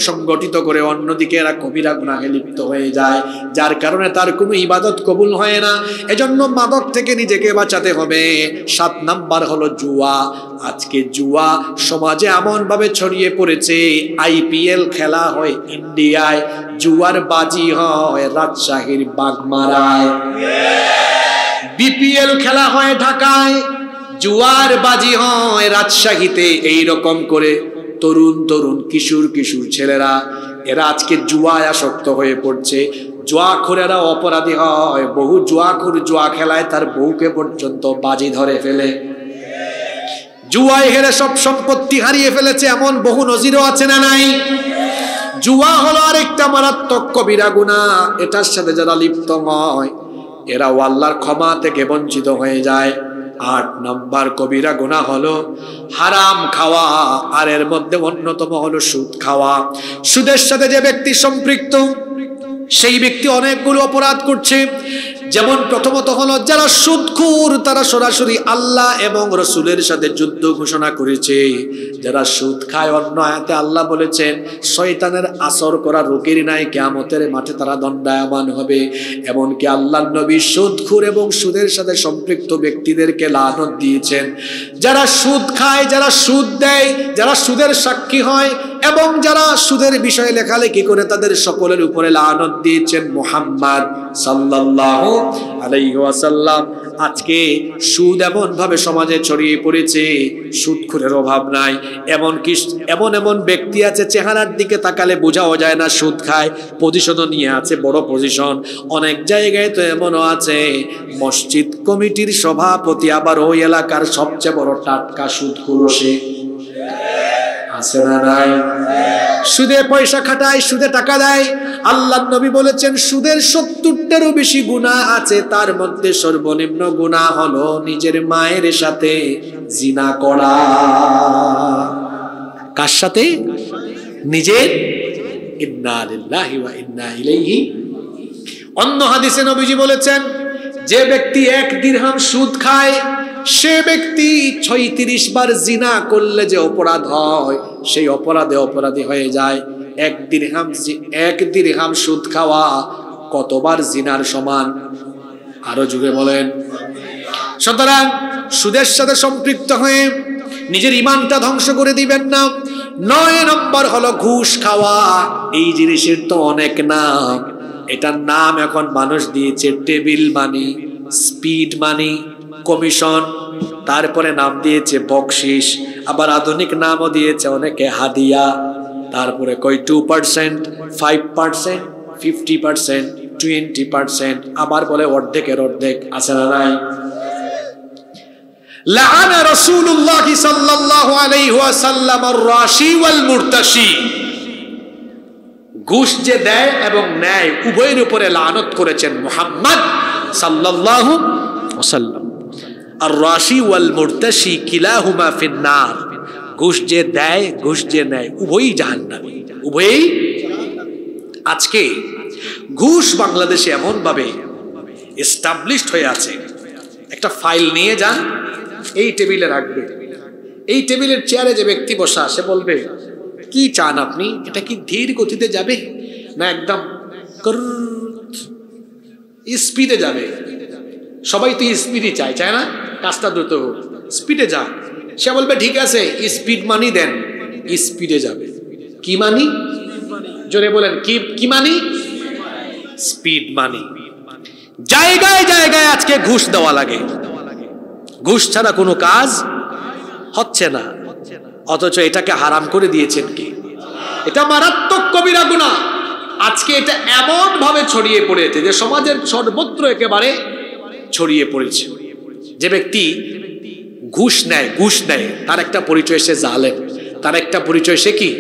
সংগঠিত করে, অন্যদিকে এরা কবিরা গুনাহে লিপ্ত হয়ে যায়, যার কারণে তার কোনো ইবাদত কবুল হয় না। এজন্য মাদক থেকে নিজেকে বাঁচাতে হবে। 7 নাম্বার হলো জুয়া। আজকে জুয়া সমাজে এমন ভাবে ছড়িয়ে পড়েছে, IPL খেলা হয় ইন্ডিয়ায়, জুয়ার বাজি হয় রাজশাহীর বাগমারায়, BPL খেলা হয় ঢাকায়, জুয়ার বাজি হয় রাজশাহীতে। এইরকম করে তরুণ তরুণ কিশোর কিশোর ছেলেরা এরা আজকে জুয়ায় আসক্ত হয়ে পড়ছে। জুয়াখোরেরা অপরাধী হয়, বহু জুয়াখোর জুয়া খেলায় তার বউকে পর্যন্ত বাজি ধরে ফেলে। জুয়ায় হেরে সব সম্পত্তি হারিয়ে ফেলেছে, এমন বহু নজিরও আছে না নাই? জুয়া হলো আরেকটা মারাত্মক কবিরা গুনাহ। এটার সাথে যারা লিপ্ত হয় এরা আল্লাহর ক্ষমা থেকে বঞ্চিত হয়ে যায়। 8 নাম্বার কবিরা গুনাহ হলো হারাম খাওয়া, আর এর মধ্যে অন্যতম হলো সুদ খাওয়া। সুদের সাথে যে ব্যক্তি সম্পৃক্ত সেই ব্যক্তি অনেকগুলো অপরাধ করছে। যেমন প্রথমত হলো যারা সুদখোর তারা সরাসরি আল্লাহ এবং রাসূলের সাথে যুদ্ধ ঘোষণা করেছে। যারা সুদ খায়, অন্য আয়াতে আল্লাহ বলেছেন শয়তানের আসর করা রোগীর নাই, কিয়ামতের মাঠে তারা দণ্ডায়মান হবে। এমনকি আল্লাহর নবী সুদখোর এবং সুদের সাথে সম্পৃক্ত ব্যক্তিদেরকে লানত দিয়েছেন। যারা সুদ খায়, যারা সুদ দেয়, যারা সুদের সাক্ষী হয় এবং যারা সুদের বিষয়ে লেখালেখি করে তাদের সকলের উপরে লানত দিয়েছেন মুহাম্মদ সাল্লাল্লাহু আলাইহি ওয়াসাল্লাম। আজকে সুদ এমন ভাবে সমাজে ছড়িয়ে পড়েছে, সুদখোরের অভাব নাই। এমন এমন ব্যক্তি আছে চেহারার দিকে তাকালে বোঝাও যায় না সুদ খায়, পজিশনও নিয়ে আছে, বড় পজিশন। অনেক জায়গায় তো এমনও আছে মসজিদ কমিটির সভাপতি, আবার ওই এলাকার সবচেয়ে বড় টাটকা সুদখোর সে। আছে না নাই? সুদে পয়সা খাটায়, সুদে টাকা দেয়। আল্লাহর নবী বলেছেন সুদের 70টারও বেশি গুনাহ আছে, তার মধ্যে সর্বনিম্ন গুনাহ হলো নিজের মায়ের সাথে জিনা করা। কার সাথে? নিজের। ইন্না লিল্লাহি ওয়া ইন্না ইলাইহি। অন্য হাদিসে নবীজি বলেছেন যে ব্যক্তি 1 দিরহাম সুদ খায় সে ব্যক্তি 36 বার জিনা করলে যে অপরাধ হয় সেই অপরাধে অপরাধী হয়ে যায়। 1 দিরহাম সুদ খাওয়া কতবার জিনার সমান? আরো যুগে বলেন। সুতরাং সুদের সাথে সম্পৃক্ত হয়ে নিজের ঈমানটা ধ্বংস করে দিবেন না। 9 নম্বর হলো ঘুষ খাওয়া। এই জিনিসের তো অনেক নাম, এটার নাম এখন মানুষ দিয়েছে টেবিল মানি, স্পিড মানি, কমিশন, তারপরে নাম দিয়েছে বকশিস, আবার আধুনিক নামও দিয়েছে অনেকে হাদিয়া। তারপরে কই 2%, 5%, 50%, 20%, আবার বলে অর্ধেকের অর্ধেক। আছে না নাই? লাআনা রাসূলুল্লাহ সাল্লাল্লাহু আলাইহি ওয়াসাল্লাম আর-রাশি ওয়াল মুরতাশি। ঘুষ যে দেয় এবং নেয় উভয়ের উপরে লানত করেছেন মুহাম্মদ সাল্লাল্লাহু আলাইহি ওয়াসাল্লাম। আর-রাশি ওয়াল মুরতাশি কিলাহুমা ফিন-নার। ঘুষ যে দেয়, ঘুষ যে নেয় উভয়ই জাহান্নামী, উভয়ই। আজকে ঘুষ বাংলাদেশে এমন ভাবে এস্টাবলিশড হয়ে আছে, একটা ফাইল নিয়ে যান, এই টেবিলে রাখবে, এই টেবিলের চেয়ারে যে ব্যক্তি বসা সে বলবে কি চান আপনি? এটা কি ধীর গতিতে যাবে না একদম স্পিডে যাবে? সবাই তো স্পিডই চায়, চায় না? কাজটা দ্রুত হোক, স্পিডে যা। সে বলবে ঠিক আছে স্পিড মানি দেন, স্পিডে যাবে। কি মানি? জোরে বলেন, কি মানি? স্পিড মানি। জায়গায় জায়গায় আজকে ঘুষ দেওয়া লাগে, ঘুষ ছাড়া কোনো কাজ হচ্ছে না, অথচ এটাকে হারাম করে দিয়েছেন কি? এটা মারাত্মক কবিরা গুনাহ। আজকে এটা এমন ভাবে ছড়িয়ে পড়েছে যে সমাজের সর্বত্র একেবারে ছড়িয়ে পড়েছে। যে ব্যক্তি ঘুষ নেয় তার একটা পরিচয় সে জালেম। তার একটা পরিচয় সে কি?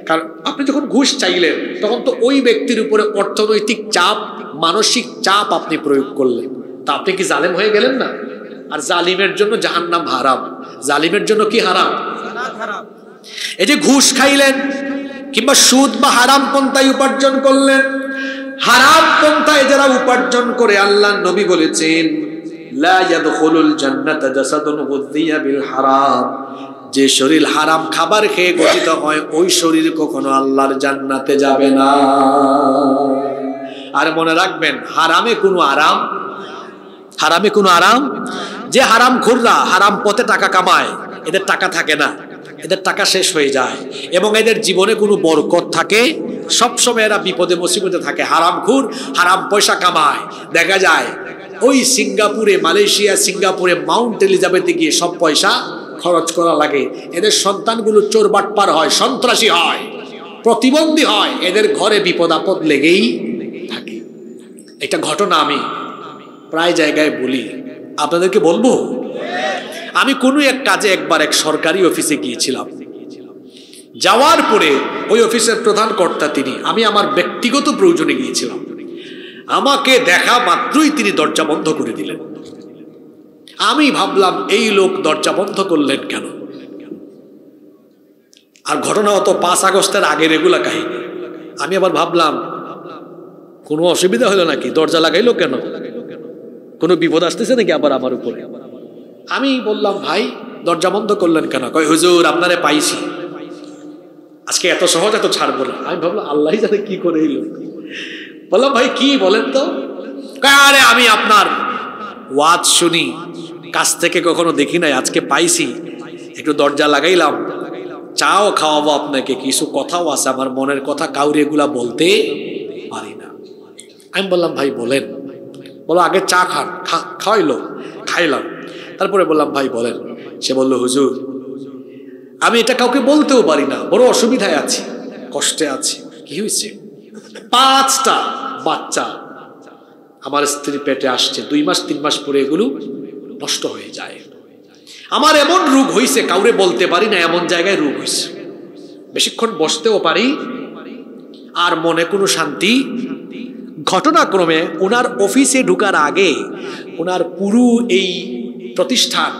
কারণ আপনি যখন ঘুষ চাইলেন তখন তো ওই ব্যক্তির উপরে অর্থনৈতিক চাপ, মানসিক চাপ আপনি প্রয়োগ করলেন, তা আপনি কি জালেম হয়ে গেলেন না? আর জালিমের জন্য জাহান্নাম হারাম, জালিমের জন্য কি হারাম? এই যে ঘুষ খাইলেন কিংবা সুদ বা হারাম পন্থায় উপার্জন করলেন, হারাম পন্থায় যারা উপার্জন করে আল্লাহ নবী বলেছেন লা ইয়াদখুলুল জান্নাতা জাসাদুন গুযিয়া বিল হারাম, যে শরীর হারাম খাবার খেয়ে গঠিত হয় ওই শরীর কখনো আল্লাহর জান্নাতে যাবে না। আর মনে রাখবেন হারামে কোনো আরাম, হারামে কোনো আরাম। যে হারাম খুররা হারাম পথে টাকা কামায়, এদের টাকা থাকে না, এদের টাকা শেষ হয়ে যায় এবং এদের জীবনে কোনো বরকত থাকে, সবসময় এরা বিপদে মুসিবতে থাকে। হারামখোর হারাম পয়সা কামায়, দেখা যায় ওই সিঙ্গাপুরে, মালয়েশিয়া, সিঙ্গাপুরে মাউন্ট এলিজাবেথে গিয়ে সব পয়সা খরচ করা লাগে। এদের সন্তানগুলো চোর বাটপার হয়, সন্ত্রাসী হয়, প্রতিবন্ধী হয়, এদের ঘরে বিপদ আপদ লেগেই থাকে। একটা ঘটনা আমি প্রায় জায়গায় বলি, আপনাদেরকে বলবো। আমি কোনো এক কাজে একবার এক সরকারি অফিসে গিয়েছিলাম। যাওয়ার পরে ওই অফিসের প্রধান কর্তা তিনি, আমি আমার ব্যক্তিগত প্রয়োজনে গিয়েছিলাম, আমাকে দেখা মাত্রই তিনি দরজা বন্ধ করে দিলেন। আমি ভাবলাম এই লোক দরজা বন্ধ করলেন কেন? আর ঘটনা হতো 5 আগস্টের আগের এগুলা কাহিনী। আমি আবার ভাবলাম কোনো অসুবিধা হলো নাকি, দরজা লাগাইলো কেন, কোনো বিপদ আসতেছে নাকি আবার আমার উপরে? আমি বললাম ভাই দরজা বন্ধ করলেন কেন? কয় হুজুর আপনারে পাইছি, আজকে এত সহজ এত ছাড়বো না। আমি ভাবলাম আল্লাহই জানে কি করে এলো। বললাম ভাই কি বলেন তো? আরে আমি আপনার ওয়াজ শুনি, কাছ থেকে কখনো দেখি নাই, আজকে পাইছি, একটু দরজা লাগাইলাম, চাও খাওয়াবো আপনাকে, কিছু কথাও আছে আমার মনের কথা, কাউরে এগুলা বলতে পারি না। আমি বললাম ভাই বলেন। বলো আগে চা খান, খাওয়াইলো, খাইলাম, তারপরে বললাম ভাই বলেন। সে বলল হুজুর আমি এটা কাউকে বলতেও পারি না, বড় অসুবিধায় আছি, কষ্টে আছি। কি হয়েছে? 5টা বাচ্চা আমার স্ত্রী পেটে আসছে, 2 মাস 3 মাস পরে এগুলো নষ্ট হয়ে যায়। আমার এমন রোগ হয়েছে কাউরে বলতে পারি না, এমন জায়গায় রোগ হয়েছে, বেশিক্ষণ বসতেও পারি আর মনে কোনো শান্তি। ঘটনাক্রমে ওনার অফিসে ঢুকার আগে ওনার পুরো এই প্রতিষ্ঠান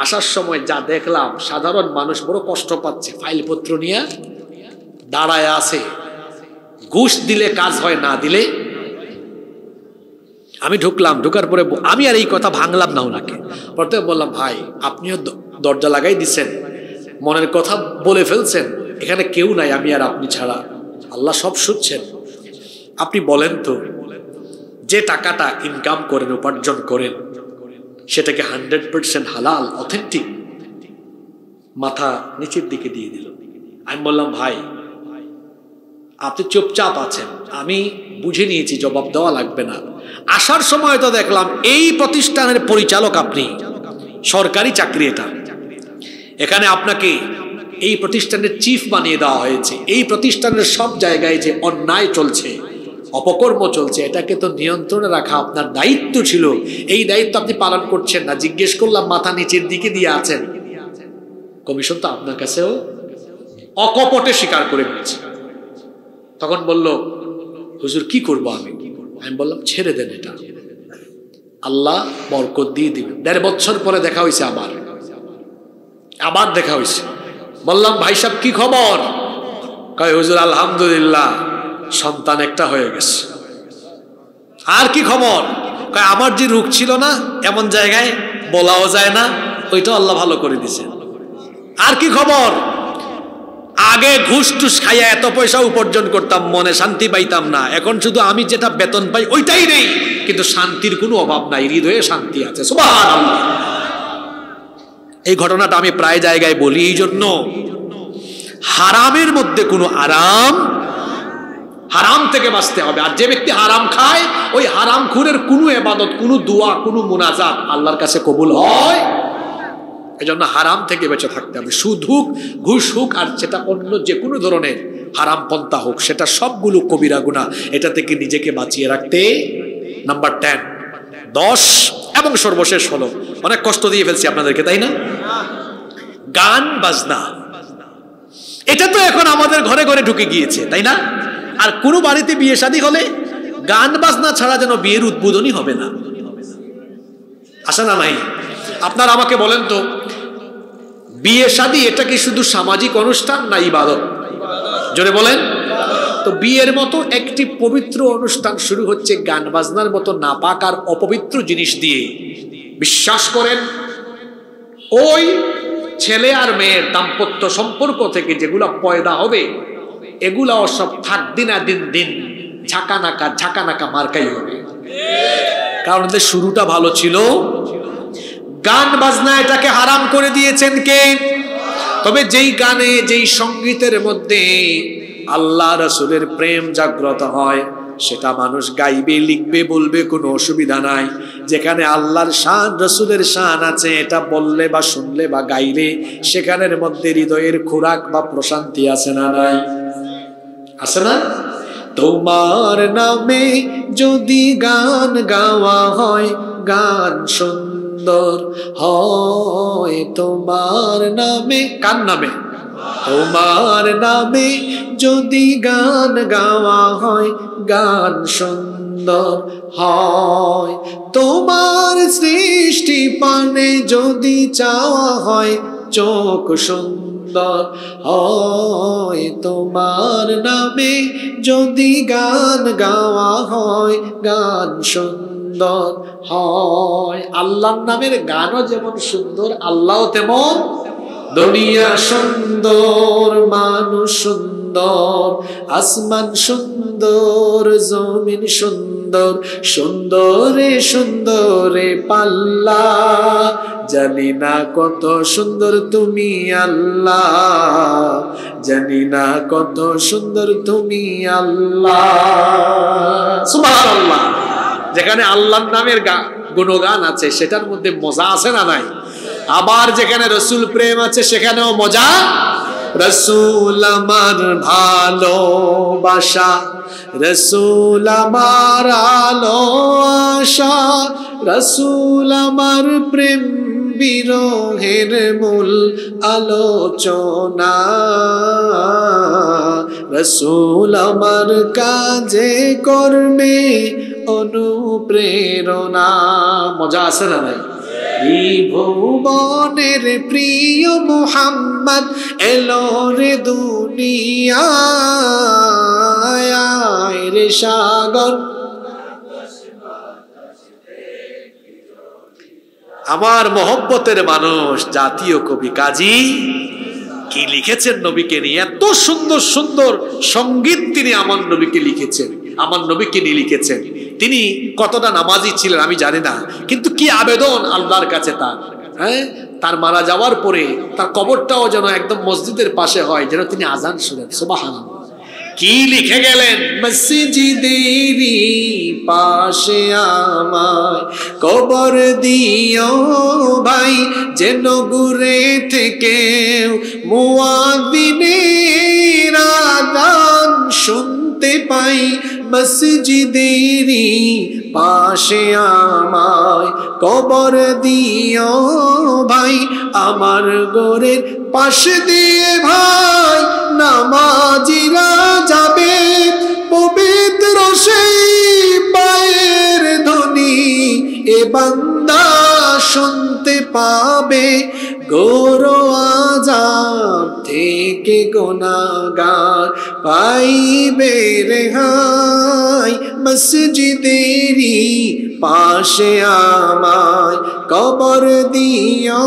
আসার সময় যা দেখলাম, সাধারণ মানুষ বড় কষ্ট পাচ্ছে, ফাইলপত্র নিয়ে দাঁড়ায় আছে, ঘুষ দিলে কাজ হয়, না দিলে। আমি ঢুকলাম, ঢুকার পরে আমি আর এই কথা ভাঙলাম না ওনাকে, পরে বললাম ভাই আপনিও দরজা লাগাই দিচ্ছেন, মনের কথা বলে ফেলছেন, এখানে কেউ নাই আমি আর আপনি ছাড়া, আল্লাহ সব শুনছেন। আপনি বলেন তো যে টাকাটা ইনকাম করেন, উপার্জন করেন, সেটাকে 100% হালাল, অথেন্টিক? মাথা নিচের দিকে দিয়ে দিল। আমি বললাম ভাই আপনি চুপচাপ আছেন, আমি বুঝে নিয়েছি, জবাব দেওয়া লাগবে না। আসার সময় তো দেখলাম এই প্রতিষ্ঠানের পরিচালক আপনি, সরকারি চাকরি এটা, এখানে আপনাকে এই প্রতিষ্ঠানের চিফ বানিয়ে দেওয়া হয়েছে। এই প্রতিষ্ঠানের সব জায়গায় যে অন্যায় চলছে, অপকর্ম চলছে, এটাকে তো নিয়ন্ত্রণে রাখা আপনার দায়িত্ব ছিল, এই দায়িত্ব আপনি পালন করছেন না। জিজ্ঞেস করলাম মাথা নিচের দিকে দিয়ে আছেন, কমিশন তো আপনার কাছেও অকপটে স্বীকার করে নিয়েছে। তখন বলল হুজুর কি করব আমি? আমি বললাম ছেড়ে দেন, এটা আল্লাহ বরকত দিয়ে দিবেন। 1.5 বছর পরে দেখা হয়েছে, আবার দেখা হয়েছে। বললাম ভাই সাহেব কি খবর? কয় হুজুর আলহামদুলিল্লাহ সন্তান একটা হয়ে গেছে। আর কি খবর? কয় আমার যে রোগ ছিল না, এমন জায়গায় বলাও যায় না, ওইটা আল্লাহ ভালো করে দিছে। আর কি খবর? আগে ঘুষ টুস খাইয়া এত পয়সা উপার্জন করতাম, মনে শান্তি পাইতাম না, এখন শুধু আমি যেটা বেতন পাই ওইটাই নেই, কিন্তু শান্তির কোনো অভাব নাই, হৃদয়ে শান্তি আছে। সুবহানাল্লাহ। এই ঘটনাটা আমি প্রায় জায়গায় বলি, এই জন্য হারামের মধ্যে কোনো আরাম, হারাম থেকে বাঁচতে হবে। আর যে ব্যক্তি হারাম খায়, ওই হারামখোরের কোনো ইবাদত, কোনো দোয়া, কোনো মুনাজাত আল্লাহর কাছে কবুল হয়। এজন্য হারাম থেকে বেঁচে থাকতে হবে। সুদ হোক, ঘুষ হোক, আর সেটা অন্য যে কোনো ধরনের হারাম পন্থা হোক, সেটা সবগুলো কবিরা গুনাহ। এটা থেকে নিজেকে বাঁচিয়ে রাখতে। নাম্বার 10 এবং সর্বশেষ হলো, অনেক কষ্ট দিয়ে ফেলছি আপনাদেরকে, তাই না? গান বাজনা, এটা তো এখন আমাদের ঘরে ঘরে ঢুকে গিয়েছে, তাই না? আর কোনো বাড়িতে বিয়ে শাদী হলে গান বাজনা ছাড়া যেন বিয়ের উদ্বোধনী হবে না। আসে না নাই? আপনারা আমাকে বলেন তো, বিয়ে শাদী এটা কি শুধু সামাজিক অনুষ্ঠান না ইবাদত? জোরে বলেন। তো বিয়ের মতো একটি পবিত্র অনুষ্ঠান শুরু হচ্ছে গান বাজনার মতো নাপাক আর অপবিত্র জিনিস দিয়ে। বিশ্বাস করেন, ওই ছেলে আর মেয়ের দাম্পত্য সম্পর্ক থেকে যেগুলা পয়দা হবে এগুলাও সব থাকদিন না দিন দিন ঝাঁকানাকা মার্কাই হবে। কারণ এদের শুরুটা ভালো ছিল। গান বাজনা এটাকে হারাম করে দিয়েছেন কে? তবে যেই গানে, যেই সঙ্গীতের মধ্যে আল্লাহ রাসূলের প্রেম জাগ্রত হয় সেটা মানুষ গাইবে, লিখবে, বলবে, কোনো অসুবিধা নাই। যেখানে আল্লাহর শান, রাসূলের শান আছে, এটা বললে বা শুনলে বা গাইলে সেখানের মধ্যে হৃদয়ের খোরাক বা প্রশান্তি আছে না নাই? আছে না? তোমার নামে যদি গান গাওয়া হয়, গান সুন্দর হয় তোমার নামে। কার নামে? তোমার নামে যদি গান গাওয়া হয়, গান সুন্দর হয়। তোমার সৃষ্টি পানে যদি চাওয়া হয়, চোখ সুন্দর হয়। তোমার নামে যদি গান গাওয়া হয়, গান সুন্দর হয়। আল্লাহর নামের গানও যেমন সুন্দর, আল্লাহও তেমন। দুনিয়া সুন্দর, মানুষ সুন্দর, আসমান সুন্দর, জমিন সুন্দর, সুন্দরে সুন্দরে পাল্লা। জানি না কত সুন্দর তুমি আল্লাহ, জানি না কত সুন্দর তুমি আল্লাহ। সুবহানাল্লাহ। যেখানে আল্লাহর নামের গুণগান আছে সেটার মধ্যে মজা আছে না নাই? আবার যেখানে রসুল প্রেম আছে সেখানেও মজা। রসুল আমার ভালোবাসা, রসুল আমার আলো আশা, রসুল আমার প্রেম বিরহের মূল আলোচনা, রসুল আমার কাজে কর্মে অনুপ্রেরণা। মজা আছে না নাই? ভুবনের প্রিয় মুহাম্মদ এলো রে দুনিয়ায় রে সাগর। আমার মহব্বতের মানুষ জাতীয় কবি কাজী কি লিখেছেন নবীকে নিয়ে? এত সুন্দর সুন্দর সঙ্গীত তিনি আমার নবীকে লিখেছেন, আমার নবীকে নিয়ে লিখেছেন। তিনি কতটা নামাজি ছিলেন আমি জানি না, কিন্তু কি আবেদন আল্লাহর কাছে তার। হ্যাঁ, তার মারা যাওয়ার পরে তার কবরটাও যেন একদম মসজিদের পাশে হয়, যেন তিনি আজান শুনেন। সুবহানাল্লাহ। কি লিখে গেলেন? মসজিদেরই পাশে আমায় কবর দিও ভাই, যেন ঘুরে থেকে মুয়াজ্জিনের আযান শুনতে পাই। মসজিদেরই পাশে আমায় কবর দিও ভাই, আমার ঘরের পাশে দিয়ে ভাই নামাজিরা যাবে, পবিত্র সেই পায়ের ধ্বনি এ বান্দা শুনতে পাবে। ঘোর আযাব থেকে গুনাহগার পাইবে রেহাই, মসজিদেরই পাশে আমায় কবর দিও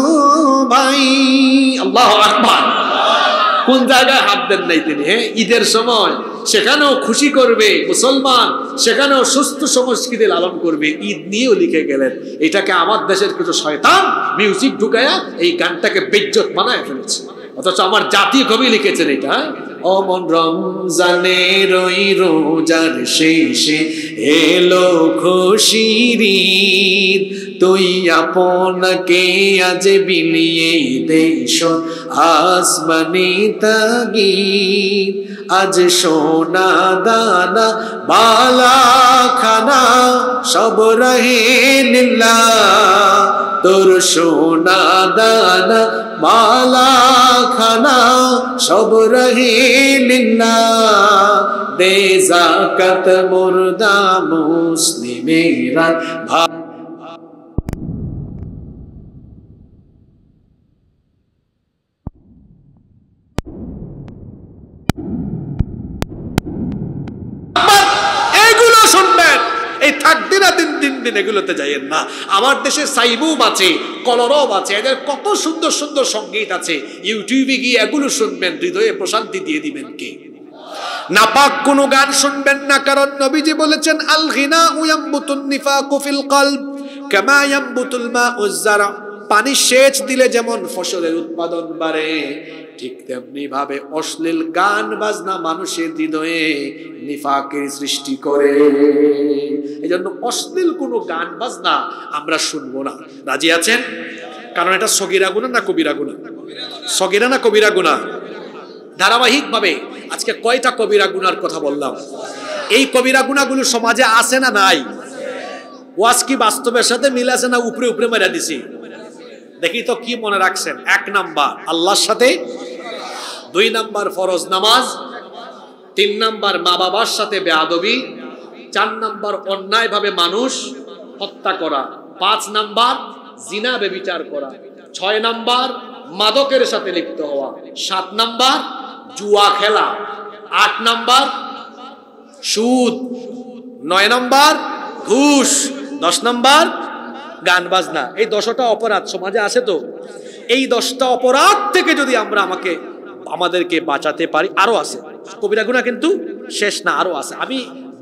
ভাই। আল্লাহু আকবার। কোন জায়গায় হাত দেন নাই তিনি? হ্যাঁ, ঈদের সময় সেখানেও খুশি করবে মুসলমান, সেখানেও সুস্থ সংস্কৃতি লালন করবে, ঈদ নিয়েও লিখে গেলেন। এটাকে আমার দেশের কিছু শয়তান মিউজিক ঢুকায়া এই গানটাকে বেজ্জত বানায় ফেলেছে, অথচ আমার জাতীয় কবি লিখেছেন এটা। অমন রমজানের ওই রোজার শেষে এলো খুশির ঈদ, তুই আপনাকে আজ বিলিয়ে দেশ আসমানি তাগিদ। আজ সোনা দানা বালা খানা সব রহে লিল্লাহ, তোর সোনা দানা বালা খানা সব রহে লিল্লাহ, দে যাকাত মুর্দা মুসলিমেরা শুনবেন। এই থাকবে না দিন দিন দিন এগুলোতে যাইয়েন না। আমার দেশে সাইবুম আছে, কলরব আছে, এদের কত সুন্দর সুন্দর সঙ্গীত আছে, ইউটিউবে গিয়ে এগুলো শুনবেন, হৃদয়ে প্রশান্তি দিয়ে দিবেন কে? নাপাক কোনো গান শুনবেন না, কারণ নবীজি বলেছেন আল গিনা ইয়ামবুতুন নিফাকু ফিল কলব কামা ইয়ামবুতুল মাউজ যারা। পানি সেচ দিলে যেমন ফসলের উৎপাদন বাড়ে, ঠিক তেমনি ভাবে অশ্লীল গান বাজনা মানুষের হৃদয়ে নিফাকের সৃষ্টি করে। এই জন্য অশ্লীল কোনো গান বাজনা আমরা শুনবো না। রাজি আছেন? কারণ এটা সগীরা গুনাহ না কবিরা গুনাহ? সগীরা না কবিরা গুনাহ? ধারাবাহিক ভাবে আজকে কয়টা কবিরা গুনার কথা বললাম। এই কবিরা গুনাহগুলো সমাজে আছে না নাই? ওয়াজ কি বাস্তবের সাথে মিল আছে না উপরে উপরে মেরা দিছি? দেখি তো কি মনে রাখছেন। 1 নাম্বার আল্লাহর সাথে, 2 নাম্বার ফরজ নামাজ, 3 নাম্বার মা বাবার সাথে বেয়াদবি, 4 নাম্বার অন্যায় ভাবে মানুষ হত্যা করা, 5 নাম্বার জিনা ব্যভিচার করা, 6 নাম্বার মাদকের সাথে লিপ্ত হওয়া, 7 নাম্বার জুয়া খেলা, 8 নাম্বার সুদ, 9 নাম্বার ঘুষ, 10 নাম্বার গান বাজনা। এই 10টা অপরাধ সমাজে আছে তো। এই 10টা অপরাধ থেকে যদি আমরা আমাদেরকে বাঁচাতে পারি, আরো আছে কবিরা গুনাহ, কিন্তু শেষ না, আরো আছে। আমি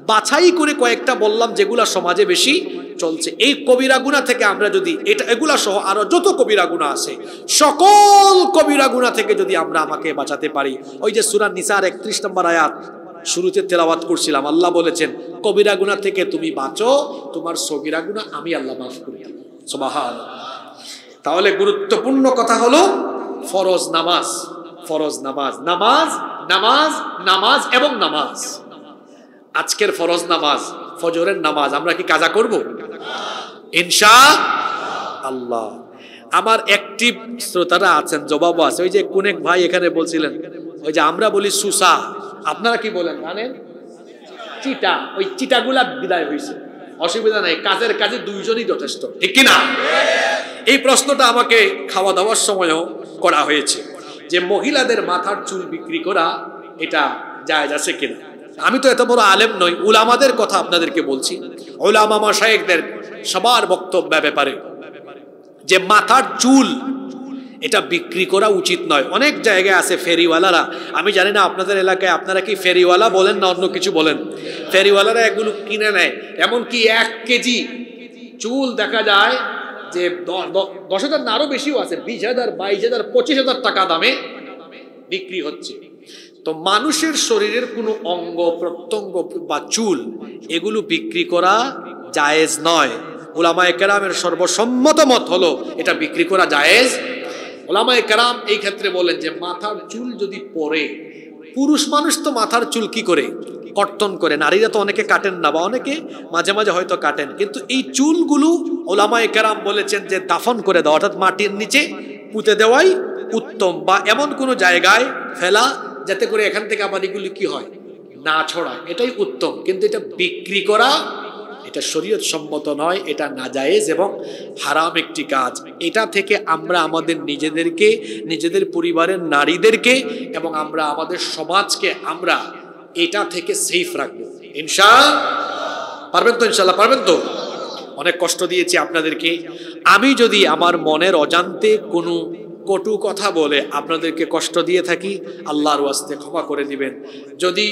বাছাই করে কয়েকটা বললাম যেগুলা সমাজে বেশি চলছে। এই কবিরা গুনাহ থেকে আমরা যদি এগুলা সহ আরো যত কবিরা গুনাহ আছে, সকল কবিরা গুনাহ থেকে যদি আমরা আমাকে বাঁচাতে পারি, ওই যে সূরা নিসার 31 নম্বর আয়াত শুরুতে তেলাওয়াত করছিলাম, আল্লাহ বলেছেন কবিরা গুনাহ থেকে তুমি বাঁচো, তোমার সগীরা গুনাহ আমি আল্লাহ মাফ করে দেব। সুবহানাল্লাহ। তাহলে গুরুত্বপূর্ণ কথা হলো ফরজ নামাজ, ফরজ নামাজ, নামাজ নামাজ নামাজ এবং নামাজ। আজকের ফরজ নামাজ, ফজরের নামাজ আমরা কি কাজা করব ইনশাআল্লাহ? আমার অ্যাক্টিভ শ্রোতারা আছেন, জবাবও আছে। ওই যে কোনেক ভাই এখানে বলছিলেন, ওই যে আমরা বলি সুসা, আপনারা কি বলেন জানেন? চিটা। ওই চিটাগুলা বিদায় হয়েছে, অসুবিধা নাই, কাজের কাজে দুইজনই যথেষ্ট, ঠিক কিনা? এই প্রশ্নটা আমাকে খাওয়া দাওয়ার সময়ও করা হয়েছে যে মহিলাদের মাথার চুল বিক্রি করা এটা জায়েজ আছে কিনা। আমি তো এত বড় আলেম নই, উলামাদের কথা আপনাদেরকে বলছি। উলামা মাশায়েখদের সবার বক্তব্য ব্যাপারে যে মাথার চুল এটা বিক্রি করা উচিত নয়। অনেক জায়গায় আছে ফেরিওয়ালারা, আমি জানি না আপনাদের এলাকায় আপনারা কি ফেরিওয়ালা বলেন না অন্য কিছু বলেন, ফেরিওয়ালারা এগুলো কিনে নেয়। এমনকি 1 কেজি চুল দেখা যায় যে 10,000 না আরো বেশিও আছে, 20,000, 22,000, 25,000 টাকা দামে বিক্রি হচ্ছে। তো মানুষের শরীরের কোনো অঙ্গ প্রত্যঙ্গ বা চুল এগুলো বিক্রি করা জায়েজ নয়। উলামায়ে কেরামের সর্বসম্মত মত হলো এটা বিক্রি করা জায়েজ। উলামায়ে কেরাম এই ক্ষেত্রে বলেন যে মাথার চুল যদি পড়ে, পুরুষ মানুষ তো মাথার চুল কি করে কর্তন করে, নারীরা তো অনেকে কাটেন না বা অনেকে মাঝে মাঝে হয়তো কাটেন, কিন্তু এই চুলগুলো উলামায়ে কেরাম বলেছেন যে দাফন করে দেওয়া, অর্থাৎ মাটির নিচে পুঁতে দেওয়াই উত্তম, বা এমন কোনো জায়গায় ফেলা যাতে করে এখান থেকে আবার এগুলি কি হয় না ছড়ায়, এটাই উত্তম। কিন্তু এটা বিক্রি করা এটা শরীয়ত সম্মত নয়, এটা নাজায়েজ এবং হারাম একটি কাজ। এটা থেকে আমরা আমাদের নিজেদেরকে, নিজেদের পরিবারের নারীদেরকে এবং আমরা আমাদের সমাজকে আমরা এটা থেকে সেফ রাখবো। ইনশাআল্লাহ পারবেন তো? ইনশাআল্লাহ পারবেন তো? অনেক কষ্ট দিয়েছি আপনাদেরকে। আমি যদি আমার মনের অজান্তে কোনো কটু কথা বলে আপনাদেরকে কষ্ট দিয়ে থাকি, আল্লাহর ওয়াস্তে ক্ষমা করে দিবেন। যদি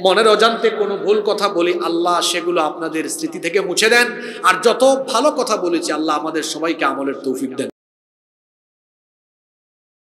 মনের অজান্তে কোনো ভুল কথা বলি, আল্লাহ সেগুলো আপনাদের স্মৃতি থেকে মুছে দেন। আর যত ভালো কথা বলেছি, আল্লাহ আমাদের সবাইকে আমলের তৌফিক দেন।